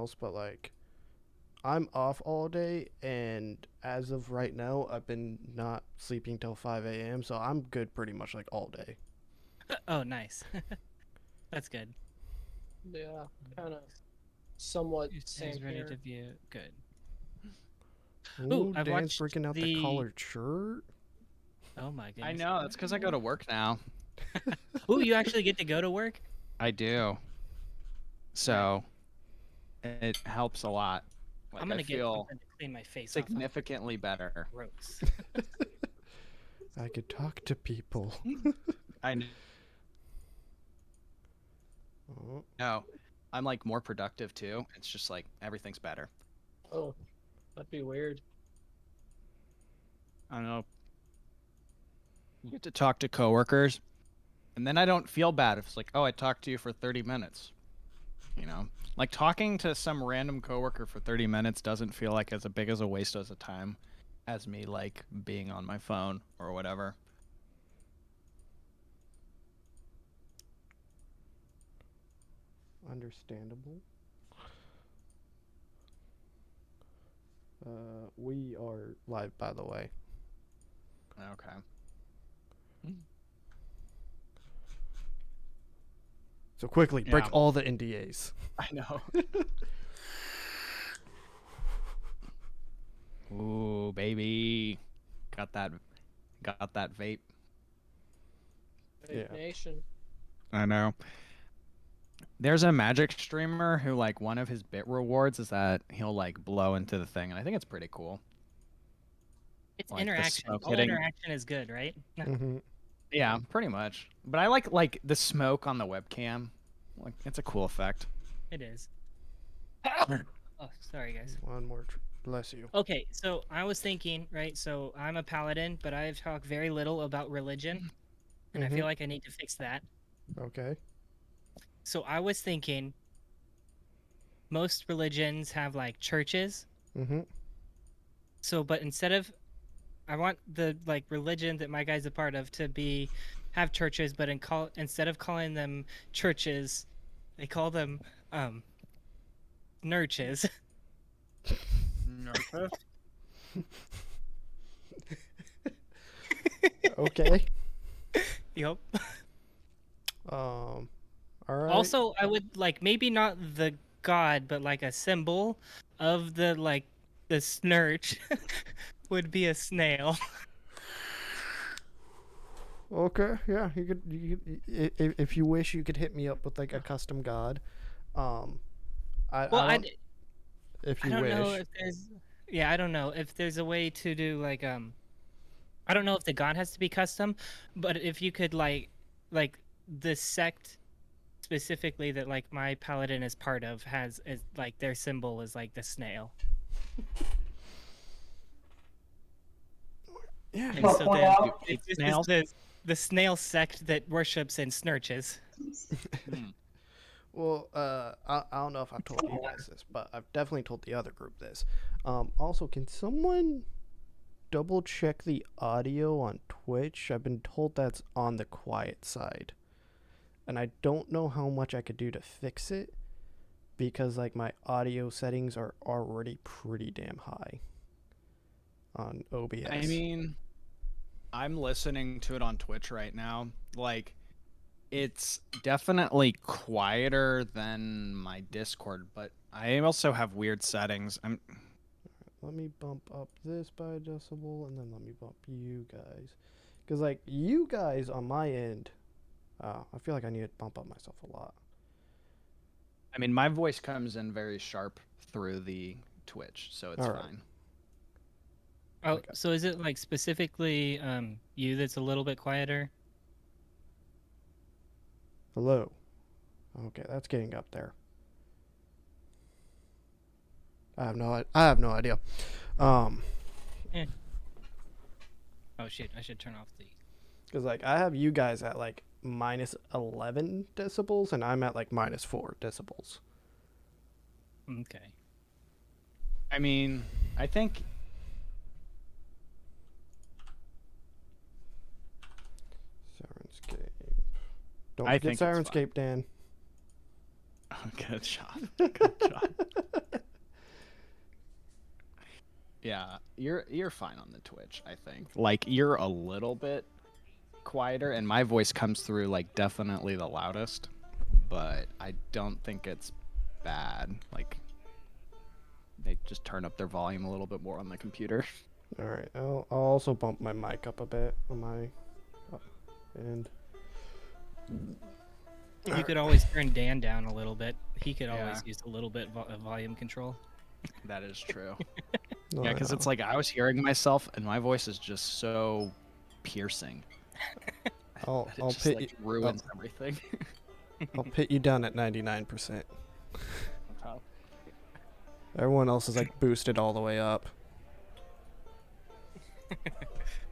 else, but like I'm off all day, and as of right now, I've been not sleeping till 5 a.m., so I'm good pretty much like all day. Oh, nice. That's good. Yeah, kind of somewhat Your same stand's ready here. to view. Good. Ooh, I've Dan's watched breaking out the collared shirt. Oh my I goodness. know. That's because I go to work now. Ooh, you actually get to go to work? I do. So it helps a lot. Like, I'm gonna I get feel something to clean my face significantly better. off. Gross. I could talk to people. I know. Oh, No, I'm like more productive too. It's just like everything's better. Oh, that'd be weird. I don't know. You get to talk to coworkers, and then I don't feel bad if it's like, oh, I talked to you for 30 minutes. You know, like talking to some random coworker for 30 minutes doesn't feel like as big as a waste of time as me like being on my phone or whatever. understandable. We are live, by the way. Okay. So quickly, break Yeah. all the NDAs. I know. Ooh, baby. Got that vape. Vape Yeah. Nation. I know. There's a Magic streamer who like one of his bit rewards is that he'll like blow into the thing, and I think it's pretty cool. It's Like the interaction. smoke All hitting. interaction is good, right? Mm-hmm. Yeah, pretty much. But I like the smoke on the webcam. Like it's a cool effect. It is. Oh, sorry guys. One more. Bless you. Okay, so I was thinking, right? So I'm a paladin, but I've talked very little about religion, and I feel like I need to fix that. Okay. So I was thinking, most religions have like churches. Mm-hmm. So, but instead of, I want the like religion that my guy's a part of to be have churches, but instead of calling them churches, they call them nurches. Okay. Yep. All right. Also, I would like maybe not the god, but like a symbol of the snurch would be a snail. Okay. Yeah. If you wish, you could hit me up with like a custom god. I don't. If I you don't wish. know if there's I don't know if there's a way to do like I don't know if the god has to be custom, but if you could like the sect specifically that like my paladin is part of is like their symbol is like the snail. Yeah. And so then it's the snail sect that worships and snurches. Well, I don't know if I told you guys this, but I've definitely told the other group this. Also, can someone double check the audio on Twitch? I've been told that's on the quiet side, and I don't know how much I could do to fix it because like my audio settings are already pretty damn high on OBS. I mean, I'm listening to it on Twitch right now. Like, it's definitely quieter than my Discord, but I also have weird settings. Let me bump up this by a decibel, and then let me bump you guys. Because, like, you guys on my end, I feel like I need to bump up myself a lot. I mean, my voice comes in very sharp through the Twitch, so it's fine. Oh, okay. So is it like specifically you that's a little bit quieter? Hello. Okay, that's getting up there. I have no idea. Oh shit! I should turn off the. Because like I have you guys at like minus 11 decibels, and I'm at like minus 4 decibels. Okay. I mean, I think. Syrinscape. Don't forget Syrinscape, Dan. Good shot. Good shot. Yeah, you're fine on the Twitch, I think. Like you're a little bit quieter and my voice comes through like definitely the loudest, but I don't think it's bad. Like they just turn up their volume a little bit more on the computer. All right, I'll also bump my mic up a bit on my end. You could always turn Dan down a little bit. He could Yeah. always use a little bit of volume control. That is true. Oh, Yeah, because it's like I was hearing myself and my voice is just so piercing. I'll It just pit like you, ruins everything. I'll pit you down at 99%. Everyone else is like boosted all the way up.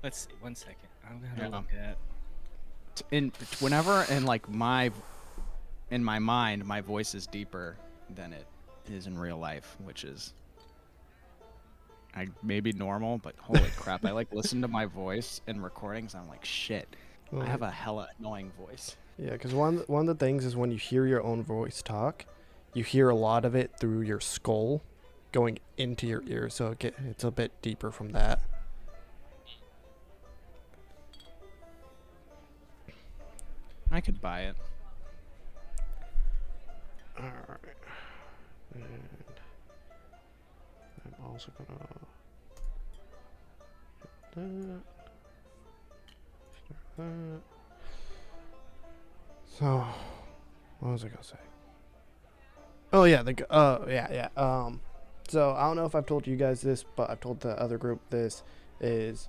Let's see. 1 second. I'm gonna Yeah. look at. Whenever in my mind my voice is deeper than it is in real life, which is maybe normal, but holy crap, I like listen to my voice in recordings and I'm like, shit, I have a hella annoying voice. Yeah, because one of the things is when you hear your own voice talk, you hear a lot of it through your skull going into your ears, so it's a bit deeper from that. I could buy it. Alright. And I'm also gonna hit that. Start that. So, what was I gonna say? Oh yeah, so I don't know if I've told you guys this, but I've told the other group this, is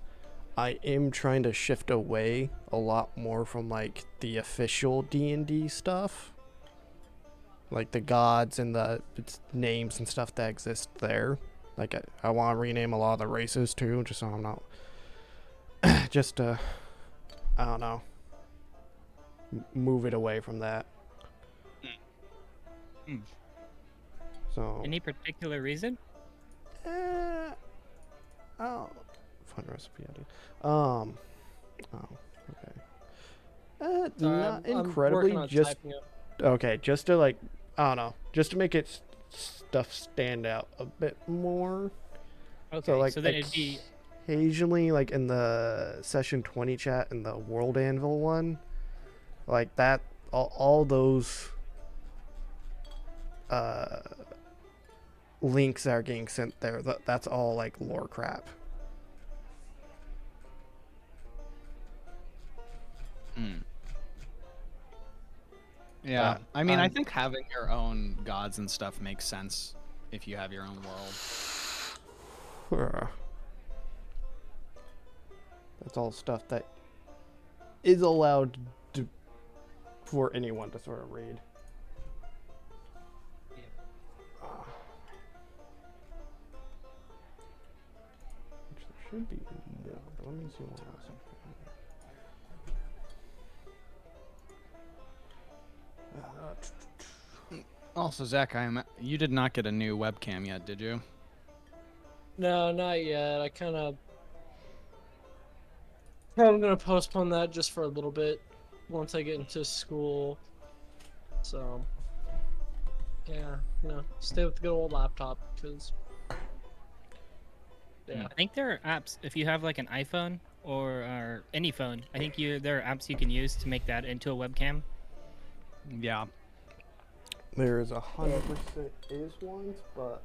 I am trying to shift away a lot more from like the official D&D stuff. Like the gods and the names and stuff that exist there. Like I want to rename a lot of the races too, just so I'm not just I don't know, move it away from that. Mm. So Any particular reason? oh, fun recipe idea. Oh, okay. Sorry, Not I'm incredibly, working on just typing up. okay, just to like, I don't know, just to make it stuff stand out a bit more. Okay, So like, then it'd be occasionally, like in the Session20 chat and the World Anvil one, like that, all those links that are getting sent there, that's all like lore crap. Mm. Yeah, I mean, I I'm- think having your own gods and stuff makes sense if you have your own world. That's all stuff that is allowed for anyone to sort of read. Which there should be more. Let me see what else. Also, Zach, you did not get a new webcam yet, did you? No, not yet. I'm gonna postpone that just for a little bit once I get into school. So, yeah, stay with the good old laptop because, yeah. I think there are apps if you have like an iPhone or any phone. I think there are apps you can use to make that into a webcam. Yeah. There is 100% is ones, but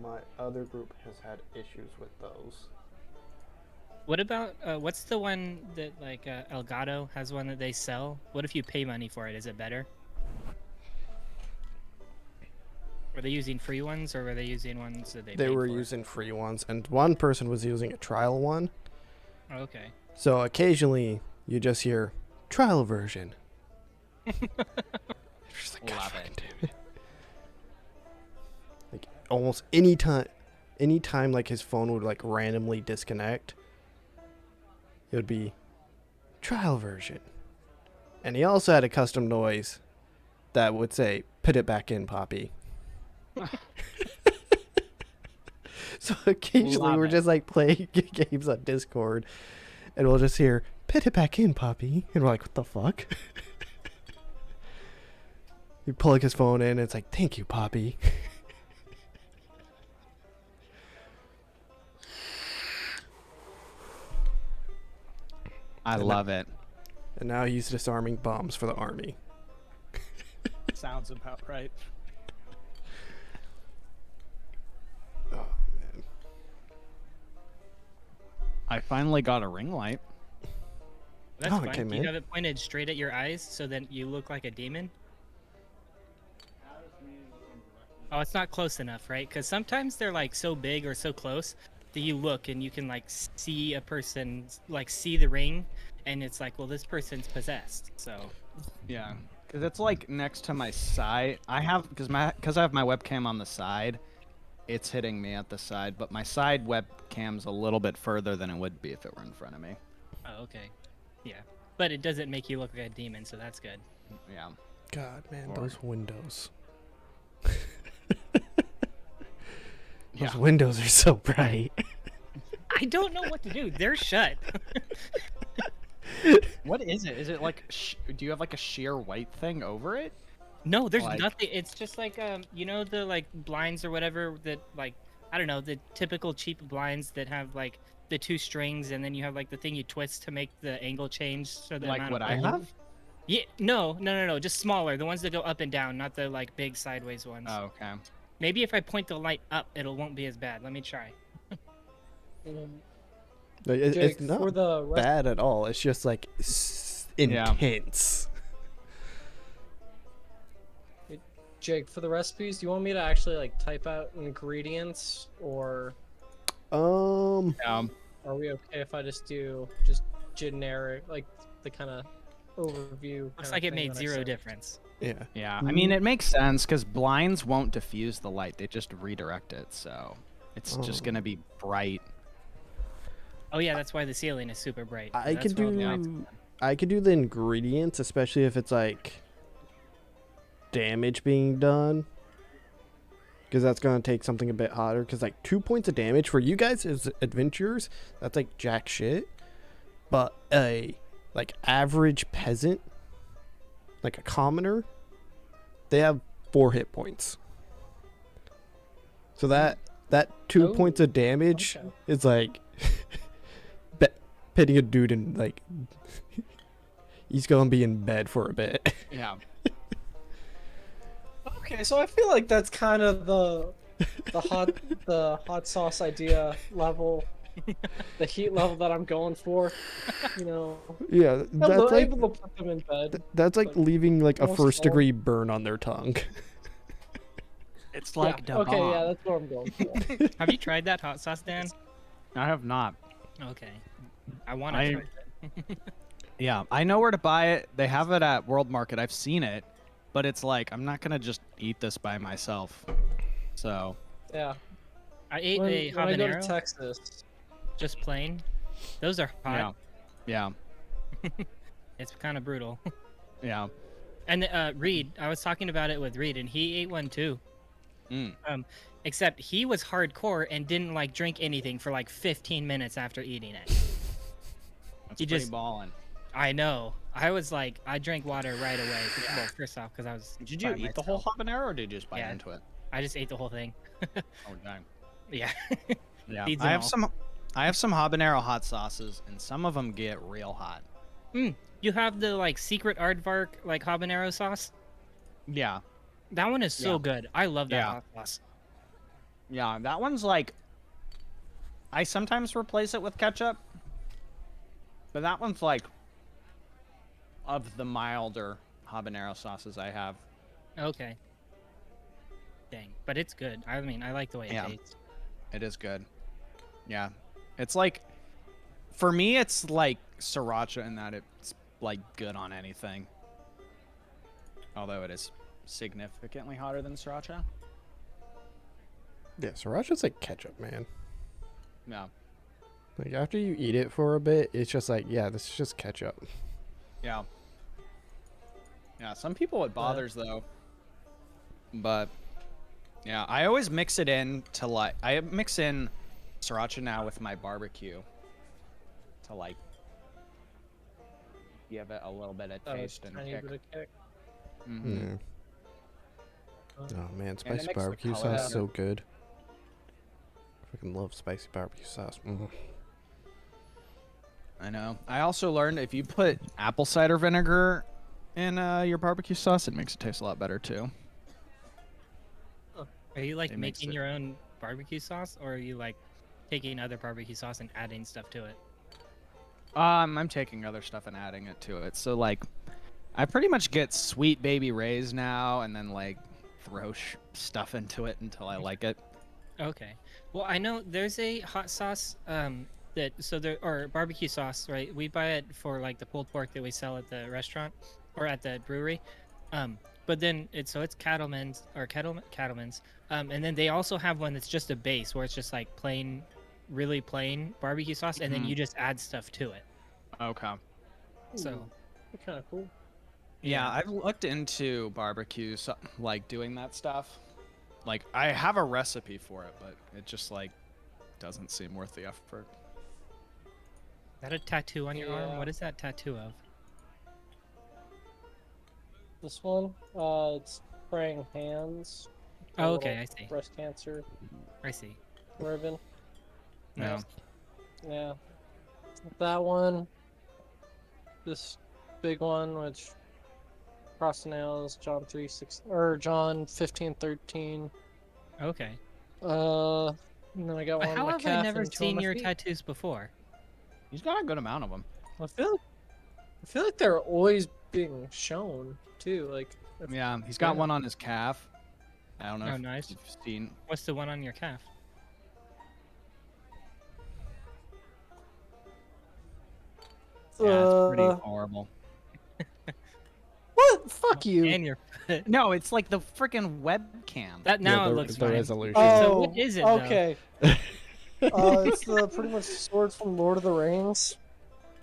my other group has had issues with those. What about what's the one that like Elgato has one that they sell? What if you pay money for it? Is it better? Were they using free ones or were they using ones that they They paid were for? using free ones, and one person was using a trial one. Oh, okay. So occasionally you just hear trial version. Just like, Love God, it. damn it. Like almost any time like his phone would like randomly disconnect, it would be trial version. And he also had a custom noise that would say, "Put it back in, Poppy." So occasionally Love we're it. just like playing games on Discord, and we'll just hear, "Put it back in, Poppy," and we're like, "What the fuck?" You plug his phone in, and it's like, "Thank you, Poppy." I love it. And now he's disarming bombs for the army. Sounds about right. Oh, man. I finally got a ring light. That's Oh, fine. okay, Do man. you have it pointed straight at your eyes so then you look like a demon? Oh, it's not close enough, right? Because sometimes they're like so big or so close that you look and you can like see a person, like see the ring, and it's like, well, this person's possessed. So Yeah, because it's like next to my side. I have because I have my webcam on the side. It's hitting me at the side, but my side webcam's a little bit further than it would be if it were in front of me. oh, okay, yeah, but it doesn't make you look like a demon, so that's good. Yeah. God, man, Or- those windows. Yeah. Those windows are so bright. I don't know what to do. They're shut. What is it? Is it like? Do you have like a sheer white thing over it? No, there's Like- nothing. It's just like you know the like blinds or whatever that like I don't know the typical cheap blinds that have like the two strings and then you have like the thing you twist to make the angle change so the Like amount what of I light- have? Yeah, no, just smaller. The ones that go up and down, not the like big sideways ones. Oh, okay. Maybe if I point the light up, won't be as bad. Let me try. It's Jake, not for the rest, bad at all. It's just like Yeah. intense. Jake, for the recipes, do you want me to actually like type out ingredients, or Yeah. are we okay if I just do just generic, like the kind of overview? Looks kinda like it thing made that I zero said? difference. Yeah. Yeah. I mean, it makes sense because blinds won't diffuse the light; they just redirect it. So it's just Oh. gonna be bright. Oh yeah, that's why the ceiling is super bright. I That's could where all the do lights- I could do the ingredients, especially if it's like damage being done. Because that's going to take something a bit hotter. Because like 2 points of damage for you guys as adventurers, that's like jack shit. But a like average peasant, like a commoner, they have 4 hit points. So that 2 Oh, points of damage okay. is like pitting a dude in like he's gonna be in bed for a bit. Yeah. Okay, so I feel like that's kind of the hot sauce idea level, the heat level that I'm going for. You know, Yeah, that's able, like able to put them in bed. that's like like, leaving like a almost first all- degree burn on their tongue. It's Yeah, like okay, yeah, that's what I'm going for. Have you tried that hot sauce, Dan? I have not. Okay, I want to I- try it. Yeah, I know where to buy it. They have it at World Market. I've seen it, but it's like I'm not gonna just eat this by myself. So Yeah. I ate When, a when I go to habanero, Texas, just plain. Those are hot. yeah, It's kind of brutal. yeah. And Reed, I was talking about it with Reed, and he ate one too. Mm. Except he was hardcore and didn't like drink anything for like 15 minutes after eating it. That's You pretty just- ballin'. I know. I was like, I drank water right away. Well, first off, because I was. Did you by eat the whole myself. habanero, or did you just bite Yeah. into it? I just ate the whole thing. Oh dang. Yeah. Yeah, Seeds I and have all. some. I have some habanero hot sauces, and some of them get real hot. You have the like secret aardvark like habanero sauce. Yeah, That one is so Yeah. good. I love that Yeah. hot sauce. yeah. That one's like. I sometimes replace it with ketchup, but that one's like. Of the milder habanero sauces I have. Okay. Dang, but it's good. I mean, I like the way it Yeah. tastes. It is good. Yeah. It's like for me it's like sriracha in that it's like good on anything. Although it is significantly hotter than sriracha. Yeah, sriracha's like ketchup, man. Yeah. Like after you eat it for a bit, it's just like, yeah, this is just ketchup. Yeah. Yeah, some people it bothers though. But yeah, I always mix it in to like I mix in sriracha now with my barbecue to like give it a little bit of taste and tiny kick. bit of kick. Mhm. Yeah. Oh man, it spicy makes the barbecue color sauce better. so good. Freaking love spicy barbecue sauce. I know. I also learned if you put apple cider vinegar in your barbecue sauce, it makes it taste a lot better too. Are you like It makes making it- your own barbecue sauce, or are you like taking other barbecue sauce and adding stuff to it? I'm taking other stuff and adding it to it. So like, I pretty much get Sweet Baby Ray's now, and then like throw stuff into it until I like it. Okay. Well, I know there's a hot sauce that or barbecue sauce, right? We buy it for like the pulled pork that we sell at the restaurant or at the brewery. But then it's Cattleman's or Cattleman's. And then they also have one that's just a base where it's just like plain, really plain barbecue sauce, and then Mhm. you just add stuff to it. Okay. So Kind of cool. Yeah, I've looked into barbecue, so, like doing that stuff. Like, I have a recipe for it, but it just like doesn't seem worth the effort. is that a tattoo on your arm? Yeah. What is that tattoo of? This one, it's praying hands. a Oh, okay, little I see. Breast cancer I see. ribbon. Yeah. Nice. Yeah. That one. This big one, which cross the nails, John 3:6 or John 15:13. Okay. And then I got But one on how my have calf I never and two on seen my your feet. tattoos before? He's got a good amount of them. I feel like they're always being shown too. Like Yeah, he's got Yeah. one on his calf. I don't know Oh, if nice. you've seen. What's the one on your calf? Yeah, it's pretty Uh, horrible. what? Fuck you. And your foot. No, it's like the freaking webcam. That now yeah, it the, looks the fine. resolution. So what is it, though? Okay. It's the pretty much sword from Lord of the Rings.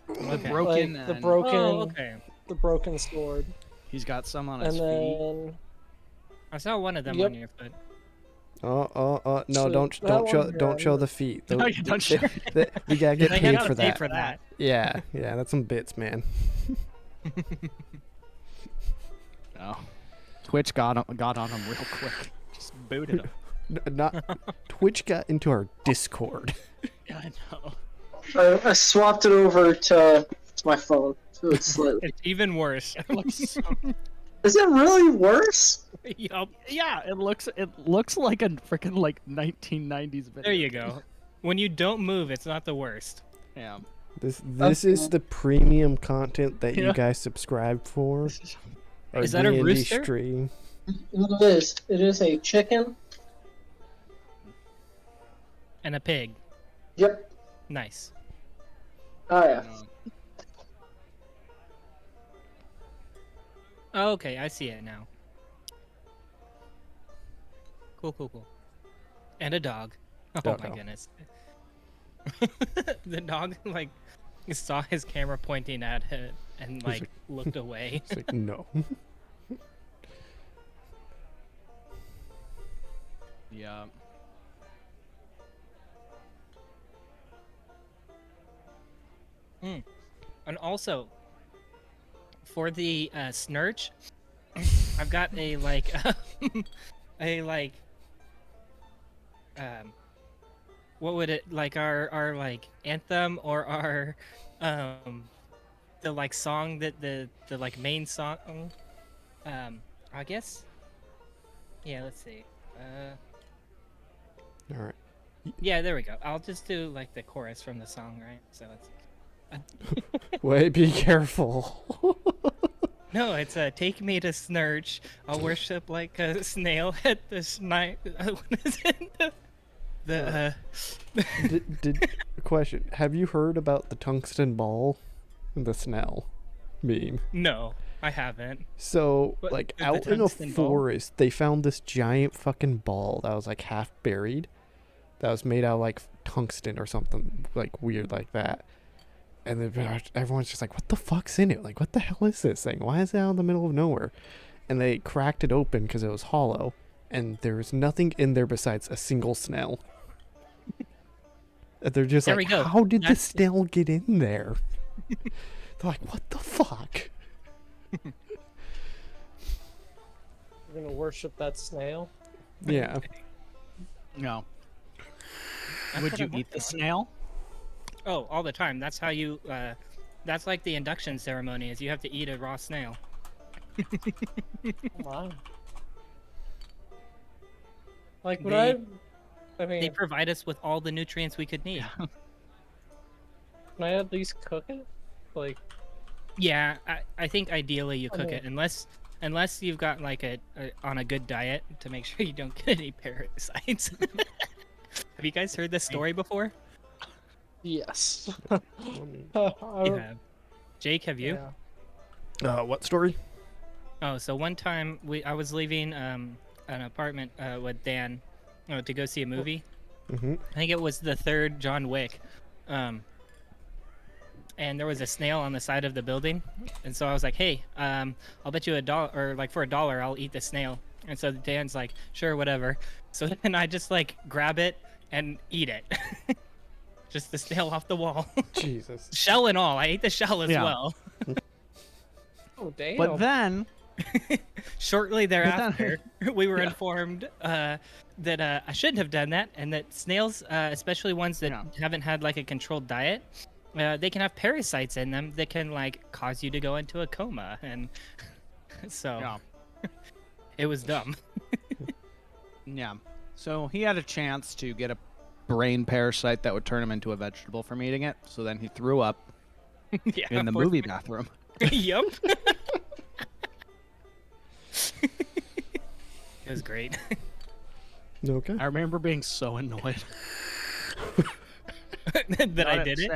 The Okay. broken. Like the and- broken, Oh, okay. the broken sword, He's got some on and his feet. then I saw one of them Yep. on your foot. No, So don't that don't show one, don't yeah, show no. the feet. No, you don't show. We gotta get They paid gotta for pay that. for that. Yeah, that's some bits, man. Oh. Twitch got on him real quick. Just booted him. Not Twitch got into our Discord. Yeah, I know. I swapped it over to my phone, so it's slightly. It's even worse. It looks so... Is it really worse? Yup. Yeah, it looks like a freaking like 1990s video. There you game. go. When you don't move, it's not the worst. Yeah. This is the premium content that Yeah. you guys subscribe for. Our Is that a D&D rooster? stream. It is. It is a chicken. And a pig. Yep. Nice. Oh yeah. Oh, okay, I see it now. Cool. And a dog. Oh my Doggo. goodness. The dog like saw his camera pointing at it and like looked away. It's like, no. Yeah. And also, for the snurch, I've got a like, a like, what would it like our like anthem or our the like song that the like main song, I guess. Yeah, let's see. All right. Yeah, there we go. I'll just do like the chorus from the song, right? So it's. Wait, be careful. No, it's take me to Snurch. I'll worship like a snail at this night. What is it? did question? Have you heard about the tungsten ball, the Snell meme? No, I haven't. So, What, like, the out in a tungsten ball? forest, they found this giant fucking ball that was like half buried, that was made out of like tungsten or something like weird like that. And then everyone's just like, what the fuck's in it? Like, what the hell is this thing? Why is it out in the middle of nowhere? And they cracked it open because it was hollow, and there was nothing in there besides a single snail. And they're just There we like, go. how did the That's- snail get in there? They're like, what the fuck? We're gonna worship that snail. Yeah. No. That's Would what you I'm eat the working snail? Oh, all the time. That's how you. That's like the induction ceremony. Is you have to eat a raw snail. Wow. Like when They- I mean, They provide us with all the nutrients we could need. can I at least cook it? Like, Yeah, I think ideally you I cook mean- it unless you've got like a on a good diet to make sure you don't get any parasites. Have you guys heard this story before? yes. You have. Jake, have you? Yeah. What story? Oh, so one time I was leaving an apartment with Dan to go see a movie. Mm-hmm. I think it was the third John Wick. And there was a snail on the side of the building. And so I was like, hey, I'll bet you $1, or like for $1, I'll eat the snail. And so Dan's like, sure, whatever. So then I just like grab it and eat it. Just the snail off the wall. Jesus. Shell and all. I ate the shell as Yeah. well. Oh damn. But then, Shortly then- thereafter, we were Yeah. informed that I shouldn't have done that, and that snails, especially ones that Yeah. haven't had like a controlled diet, they can have parasites in them that can like cause you to go into a coma, and so yeah, it was dumb. yeah. So he had a chance to get a brain parasite that would turn him into a vegetable from eating it. So then he threw up Yeah, in the movie bathroom. Yep. It was great. Okay. I remember being so annoyed that I did it.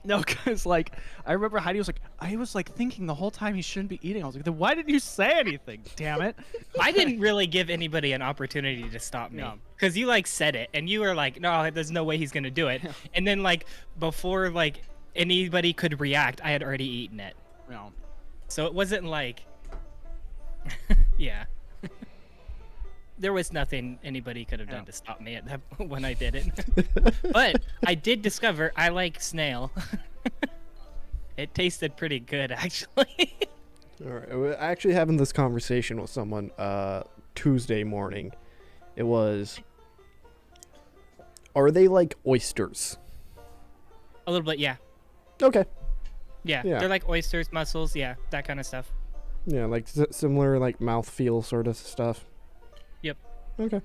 No, because like I remember Heidi was like, I was like thinking the whole time he shouldn't be eating. I was like, then why didn't you say anything? Damn it! I didn't really give anybody an opportunity to stop me No. because you like said it and you were like, no, there's no way he's gonna do it. And then like before like anybody could react, I had already eaten it. No. So it wasn't like, yeah. There was nothing anybody could have done Yeah. to stop me at that when I did it. But I did discover I like snail. It tasted pretty good, actually. All right. We're actually having this conversation with someone Tuesday morning. It was, are they like oysters? A little bit, yeah. Okay. Yeah, Yeah. they're like oysters, mussels, yeah, that kind of stuff. Yeah, like similar like mouthfeel sort of stuff. Yep. Okay.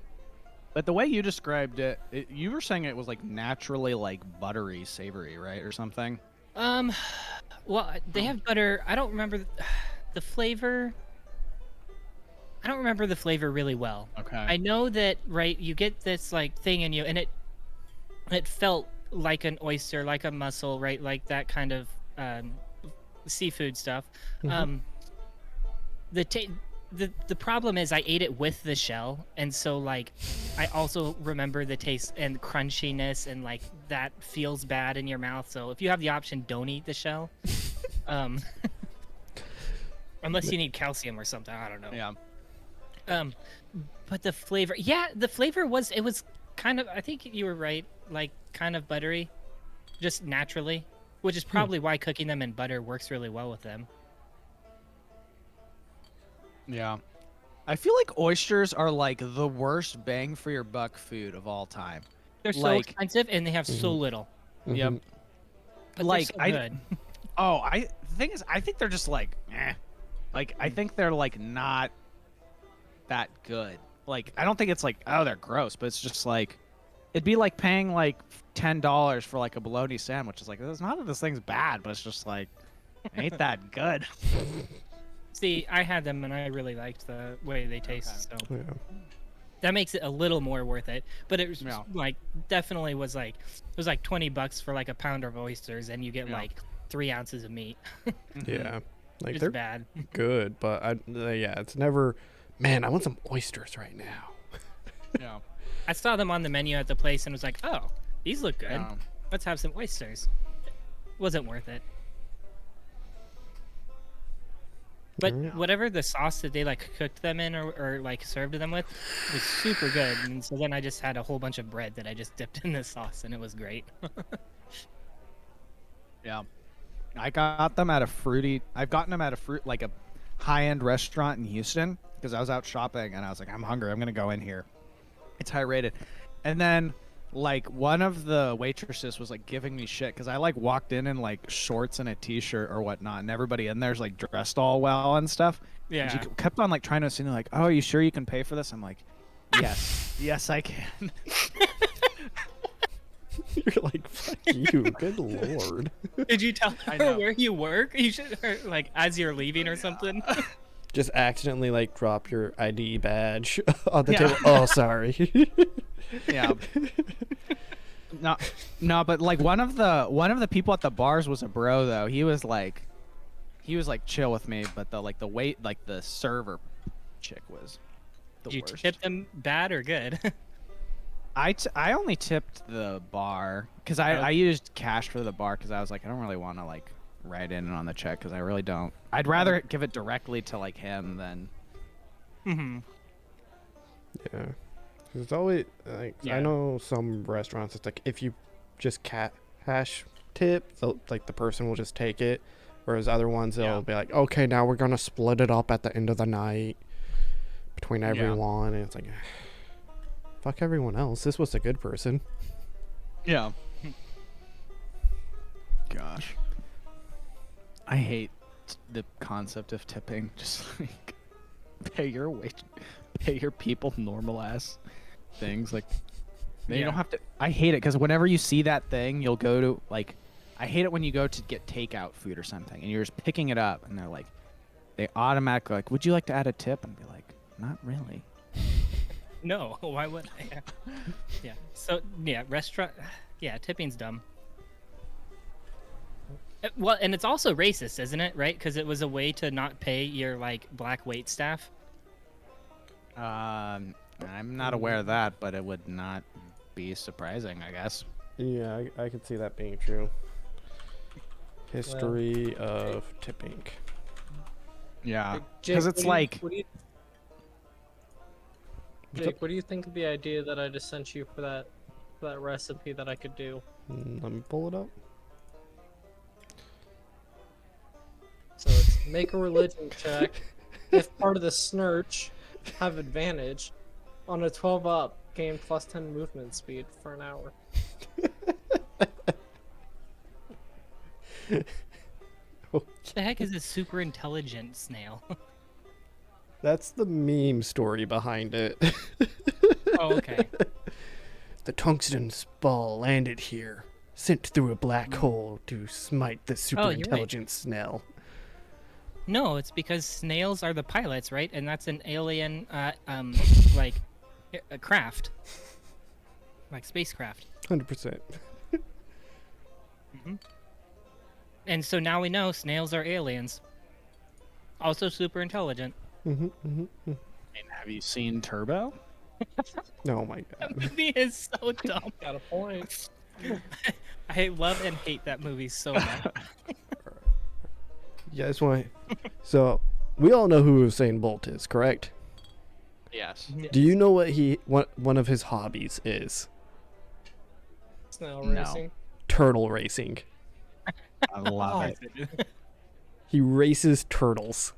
But the way you described it, you were saying it was like naturally like buttery, savory, right, or something. Well, they have butter. I don't remember the flavor. I don't remember the flavor really well. Okay. I know that, right, you get this like thing in you, and it felt like an oyster, like a mussel, right, like that kind of seafood stuff. Mhm. The problem is I ate it with the shell, and so like I also remember the taste and crunchiness, and like that feels bad in your mouth. So if you have the option, don't eat the shell. Unless you need calcium or something, I don't know. Yeah. But the flavor, yeah, the flavor was kind of, I think you were right, like kind of buttery, just naturally, which is probably why cooking them in butter works really well with them. Yeah. I feel like oysters are like the worst bang for your buck food of all time. They're so Like- expensive and they have so little. Yep. Mhm. But Like, they're so good. The thing is, I think they're just like, eh. Like, I think they're like not that good. Like, I don't think it's like, oh, they're gross, but it's just like, it'd be like paying like $10 for like a bologna sandwich. It's like, it's not that this thing's bad, but it's just like, ain't that good. See, I had them and I really liked the way they taste, so Yeah. that makes it a little more worth it. But it was Yeah. like definitely was like it was like $20 for like a pound of oysters, and you get Yeah. like 3 ounces of meat. Yeah. Like It's they're bad. good, but yeah, it's never. Man, I want some oysters right now. Yeah. I saw them on the menu at the place and was like, oh, these look good. Yeah. Let's have some oysters. Wasn't worth it. But Yeah. whatever the sauce that they like cooked them in or like served them with was super good. And so then I just had a whole bunch of bread that I just dipped in the sauce, and it was great. Yeah. I've gotten them at a like a high-end restaurant in Houston because I was out shopping and I was like, I'm hungry. I'm going to go in here. It's high rated. And then like one of the waitresses was like giving me shit because I like walked in like shorts and a t-shirt or whatnot, and everybody in there's like dressed all well and stuff. And she Yeah. kept on like trying to insinuate like, "Oh, are you sure you can pay for this?" I'm like, "Yes, yes, I can." You're like, fuck you, good lord. Did you tell I her know. where you work? You should, or, like, as you're leaving or something. Just accidentally like drop your ID badge on the Yeah. table. Oh, sorry. Yeah. No, but like one of the people at the bars was a bro though. He was like chill with me, but the server chick was the Did you worst. tip them bad or good? I only tipped the bar because I used cash for the bar because I was like I don't really want to like write in on the check because I really don't. I'd rather give it directly to like him than. Mm-hmm. Yeah. It's always like I Yeah. know some restaurants. It's like if you just cash tip, like the person will just take it, whereas other ones they'll Yeah. be like, okay, now we're gonna split it up at the end of the night between Yeah. everyone, and it's like, fuck everyone else. This was a good person. Yeah. Gosh. I hate the concept of tipping. Just like pay your people normal ass things. Like you Yeah. don't have to. I hate it because whenever you see that thing, you'll go to like. I hate it when you go to get takeout food or something, and you're just picking it up, and they're like, they automatically like, "Would you like to add a tip?" And be like, "Not really." No, why would I? Yeah. So, yeah, restaurant. Yeah, tipping's dumb. Well, and it's also racist, isn't it? Right? Because it was a way to not pay your like black wait staff. I'm not aware of that, but it would not be surprising, I guess. Yeah, I could see that being true. History of tipping. Yeah, Jake, because it's like. Jake, what do you think of the idea that I just sent you for that recipe that I could do? Let me pull it up. So it's make a religion check. If part of the snurch, have advantage. On a 12 up, gain plus 10 movement speed for an hour. What the heck is a super intelligent snail? That's the meme story behind it. Oh, okay. The tungsten ball landed here, sent through a black hole to smite the super you're right. intelligent snail. No, it's because snails are the pilots, right? And that's an alien, like, a craft, like spacecraft. 100%. And so now we know snails are aliens. Also super intelligent. And have you seen Turbo? Oh my god. That movie is so dumb. Got a point. I love and hate that movie so much. You guys want? So we all know who Usain Bolt is, correct? Yes. Do you know what one of his hobbies is? Snail No. racing. Turtle racing. I love it. He races turtles.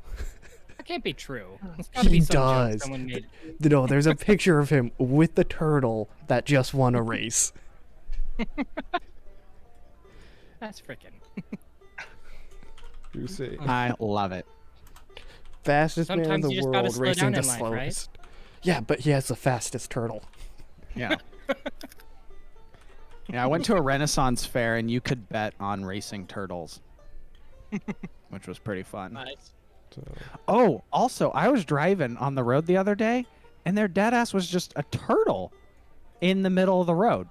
That can't be true. It's gotta be He some joke does. someone made. No, there's a picture of him with the turtle that just won a race. That's freaking. Usain. I love it. Fastest man in Sometimes the you just gotta world slow racing down the in life, right? slowest. Yeah, but he has the fastest turtle. Yeah. Yeah, I went to a Renaissance fair and you could bet on racing turtles, which was pretty fun. Nice. So, Oh, also, I was driving on the road the other day, and their deadass was just a turtle in the middle of the road.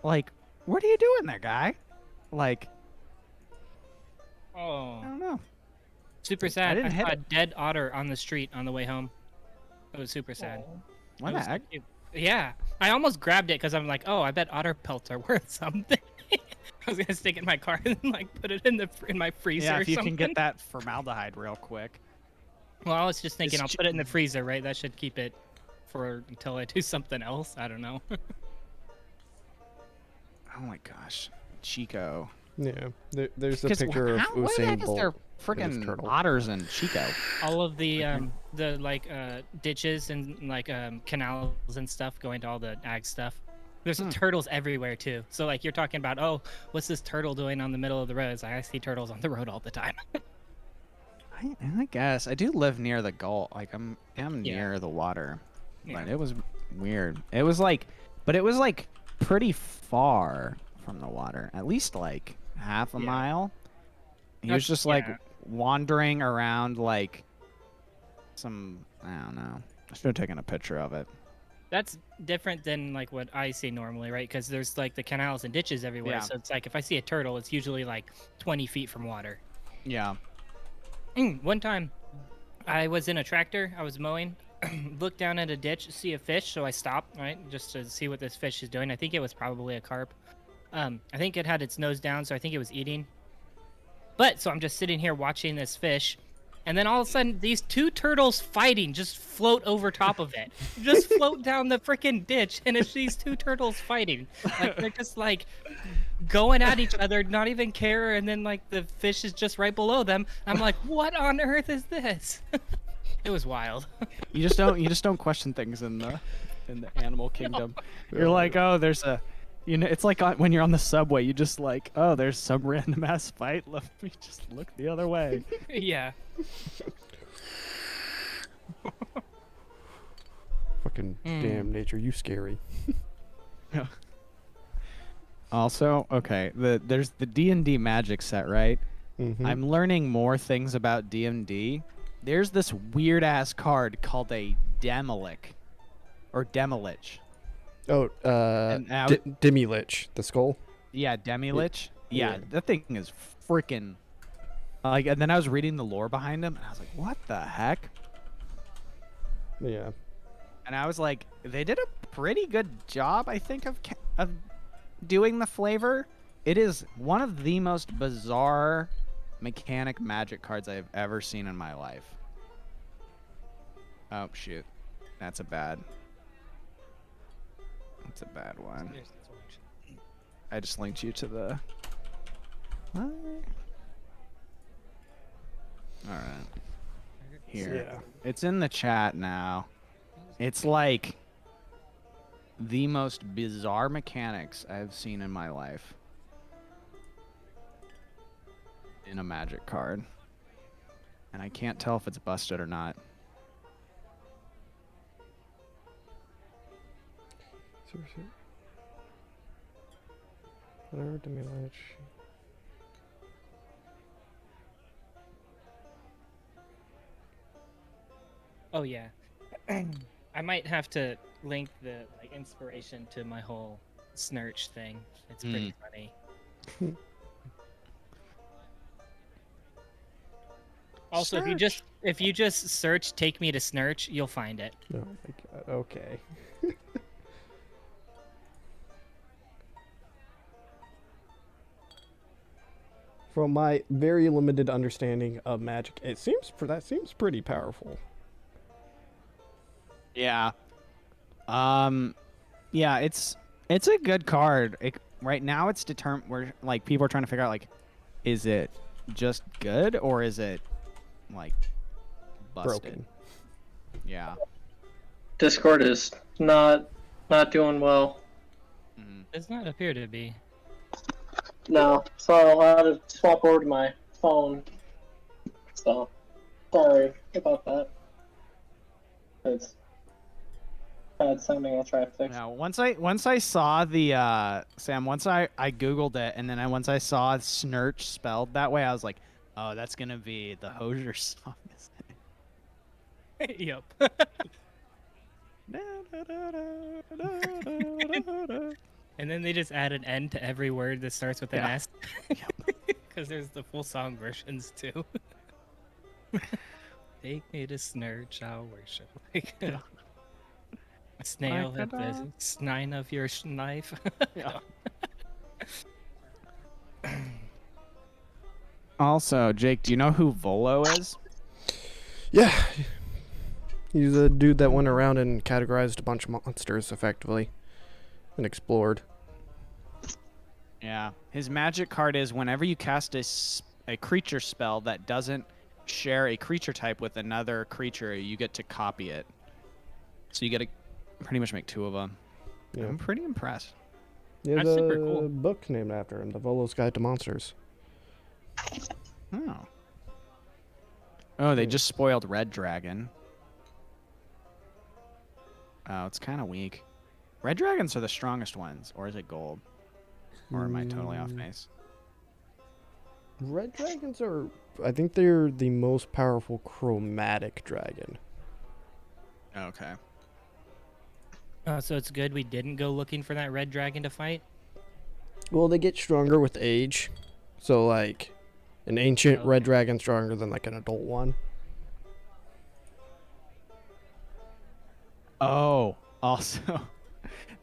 Like, what are you doing there, guy? Like, I Oh, don't know. super sad. I, didn't hit saw a it. dead otter on the street on the way home. It was super sad. What It the was- heck? Yeah, I almost grabbed it because I'm like, oh, I bet otter pelts are worth something. I was gonna stick it in my car and like put it in my freezer. Yeah, or if you something. can get that formaldehyde real quick. Well, I was just thinking It's I'll ju- put it in the freezer, right? That should keep it for until I do something else. I don't know. Oh my gosh, Chico. yeah, there's a 'Cause picture of what the heck Usain is there Bolt. freaking turtle. otters in Chico? All of the like ditches and like canals and stuff going to all the ag stuff. There's turtles everywhere too. So like you're talking about, oh, what's this turtle doing on the middle of the road? It's like, I see turtles on the road all the time. I guess I do live near the Gulf. Like I'm Yeah. near the water, Yeah. but it was weird. It was like pretty far from the water, at least like half a Yeah. mile. He was That's- just like yeah. wandering around like some, I don't know. I should have taken a picture of it. That's different than like what I see normally, right? Because there's like the canals and ditches everywhere. Yeah. So it's like if I see a turtle, it's usually like 20 feet from water. Yeah. One time, I was in a tractor. I was mowing, looked down at a ditch, see a fish, so I stopped, right, just to see what this fish is doing. I think it was probably a carp. I think it had its nose down, so I think it was eating. But so I'm just sitting here watching this fish, and then all of a sudden, these two turtles fighting just float over top of it, just float down the freaking ditch, and it's these two turtles fighting. Like they're just like going at each other, not even care, and then like the fish is just right below them. I'm like, what on earth is this? It was wild. You just don't question things in the animal kingdom. You're like, oh, there's a, it's like when you're on the subway, you just like, oh, there's some random ass fight. Let me just look the other way. Yeah. Fucking damn nature, you scary. Yeah. Also, okay, there's the D&D magic set, right? Mm-hmm. I'm learning more things about D&D. There's this weird ass card called a Demolich or Demolich. Oh, Demilich, the skull. Yeah, Demilich. Yeah, Yeah. that thing is freaking like. And then I was reading the lore behind him, and I was like, "What the heck?" Yeah. And I was like, "They did a pretty good job, I think, of doing the flavor." It is one of the most bizarre mechanic magic cards I've ever seen in my life. Oh shoot, that's a bad one. I just linked you to the. What? All right. Here. Yeah. It's in the chat now. It's like the most bizarre mechanics I've seen in my life in a magic card. And I can't tell if it's busted or not. Whatever, Demilich. Oh yeah. I might have to link the like inspiration to my whole Snurch thing. It's pretty funny. Also, if you just search "Take Me to Snurch," you'll find it. Oh my god. Okay. From my very limited understanding of Magic, it seems that seems pretty powerful. Yeah. Yeah, it's a good card. Right now it's determined where like people are trying to figure out like, is it just good or is it like busted? Broken. Yeah. Discord is not doing well. Does not appear to be. No, so I'll have to swap over to my phone. So, sorry about that. It's bad sounding. I'll try to fix. Now, once I saw the Sam, once I googled it, and then once I saw Snurch spelled that way, I was like, oh, that's gonna be the Hosier song. Yep. And then they just add an N to every word that starts with an S. Because there's the full song versions too. Take me to Snurch, I'll worship. A snail at the snine of your knife. Also, Jake, do you know who Volo is? Yeah. He's a dude that went around and categorized a bunch of monsters effectively and explored. Yeah. His magic card is whenever you cast a creature spell that doesn't share a creature type with another creature, you get to copy it. So you get to pretty much make two of them. Yeah. I'm pretty impressed. He has That's super a cool. book named after him, The Volo's Guide to Monsters. Oh. Oh, they Yeah. just spoiled Red Dragon. Oh, it's kind of weak. Red Dragons are the strongest ones, or is it gold? Or am I totally off base? Red dragons are, I think they're the most powerful chromatic dragon. Okay. So it's good we didn't go looking for that red dragon to fight. Well, they get stronger with age. So, like, an ancient red Okay. dragon stronger than, like, an adult one. Oh, also,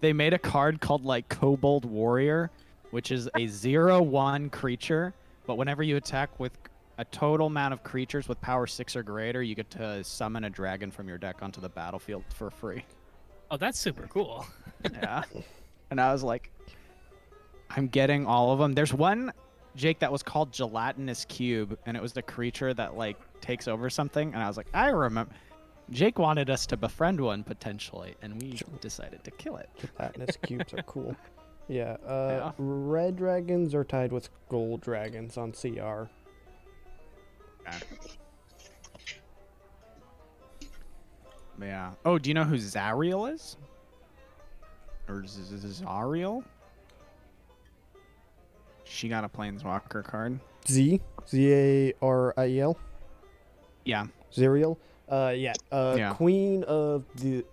they made a card called like Kobold Warrior, which is a 0/1 creature, but whenever you attack with a total amount of creatures with power 6 or greater, you get to summon a dragon from your deck onto the battlefield for free. Oh, that's super cool. Yeah. And I was like, I'm getting all of them. There's one, Jake, that was called Gelatinous Cube, and it was the creature that like takes over something, and I was like, I remember. Jake wanted us to befriend one potentially, and we decided to kill it. Gelatinous cubes are cool. Yeah, Yeah. red dragons are tied with gold dragons on CR. Yeah. Oh, do you know who Zariel is? Or Zariel? She got a Planeswalker card. Zariel? Yeah. Zariel? Yeah. Yeah. Queen of the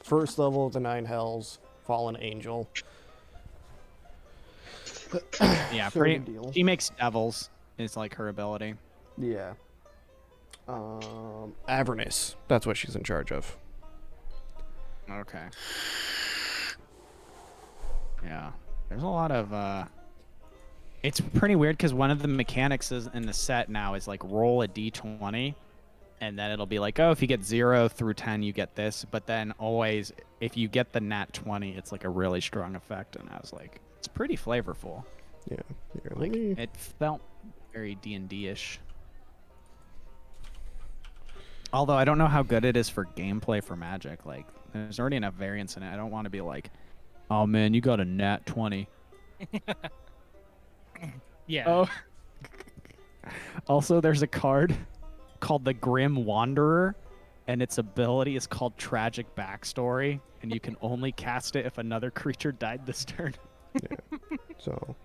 first level of the Nine Hells, Fallen Angel. Yeah, Sort pretty. of deal. She makes devils. Is like her ability. Yeah. Avernus. That's what she's in charge of. Okay. Yeah. There's a lot of it's pretty weird because one of the mechanics is in the set now is like roll a d20 and then it'll be like, oh, if you get 0 through 10 you get this, but then always if you get the nat 20 it's like a really strong effect, and I was like, it's pretty flavorful. Yeah. Here, let Like me- it felt very D&D-ish. Although I don't know how good it is for gameplay for Magic. Like there's already enough variance in it. I don't want to be like, oh man, you got a nat 20. Yeah. Oh. Also, there's a card called the Grim Wanderer, and its ability is called Tragic Backstory, and you can only cast it if another creature died this turn. So,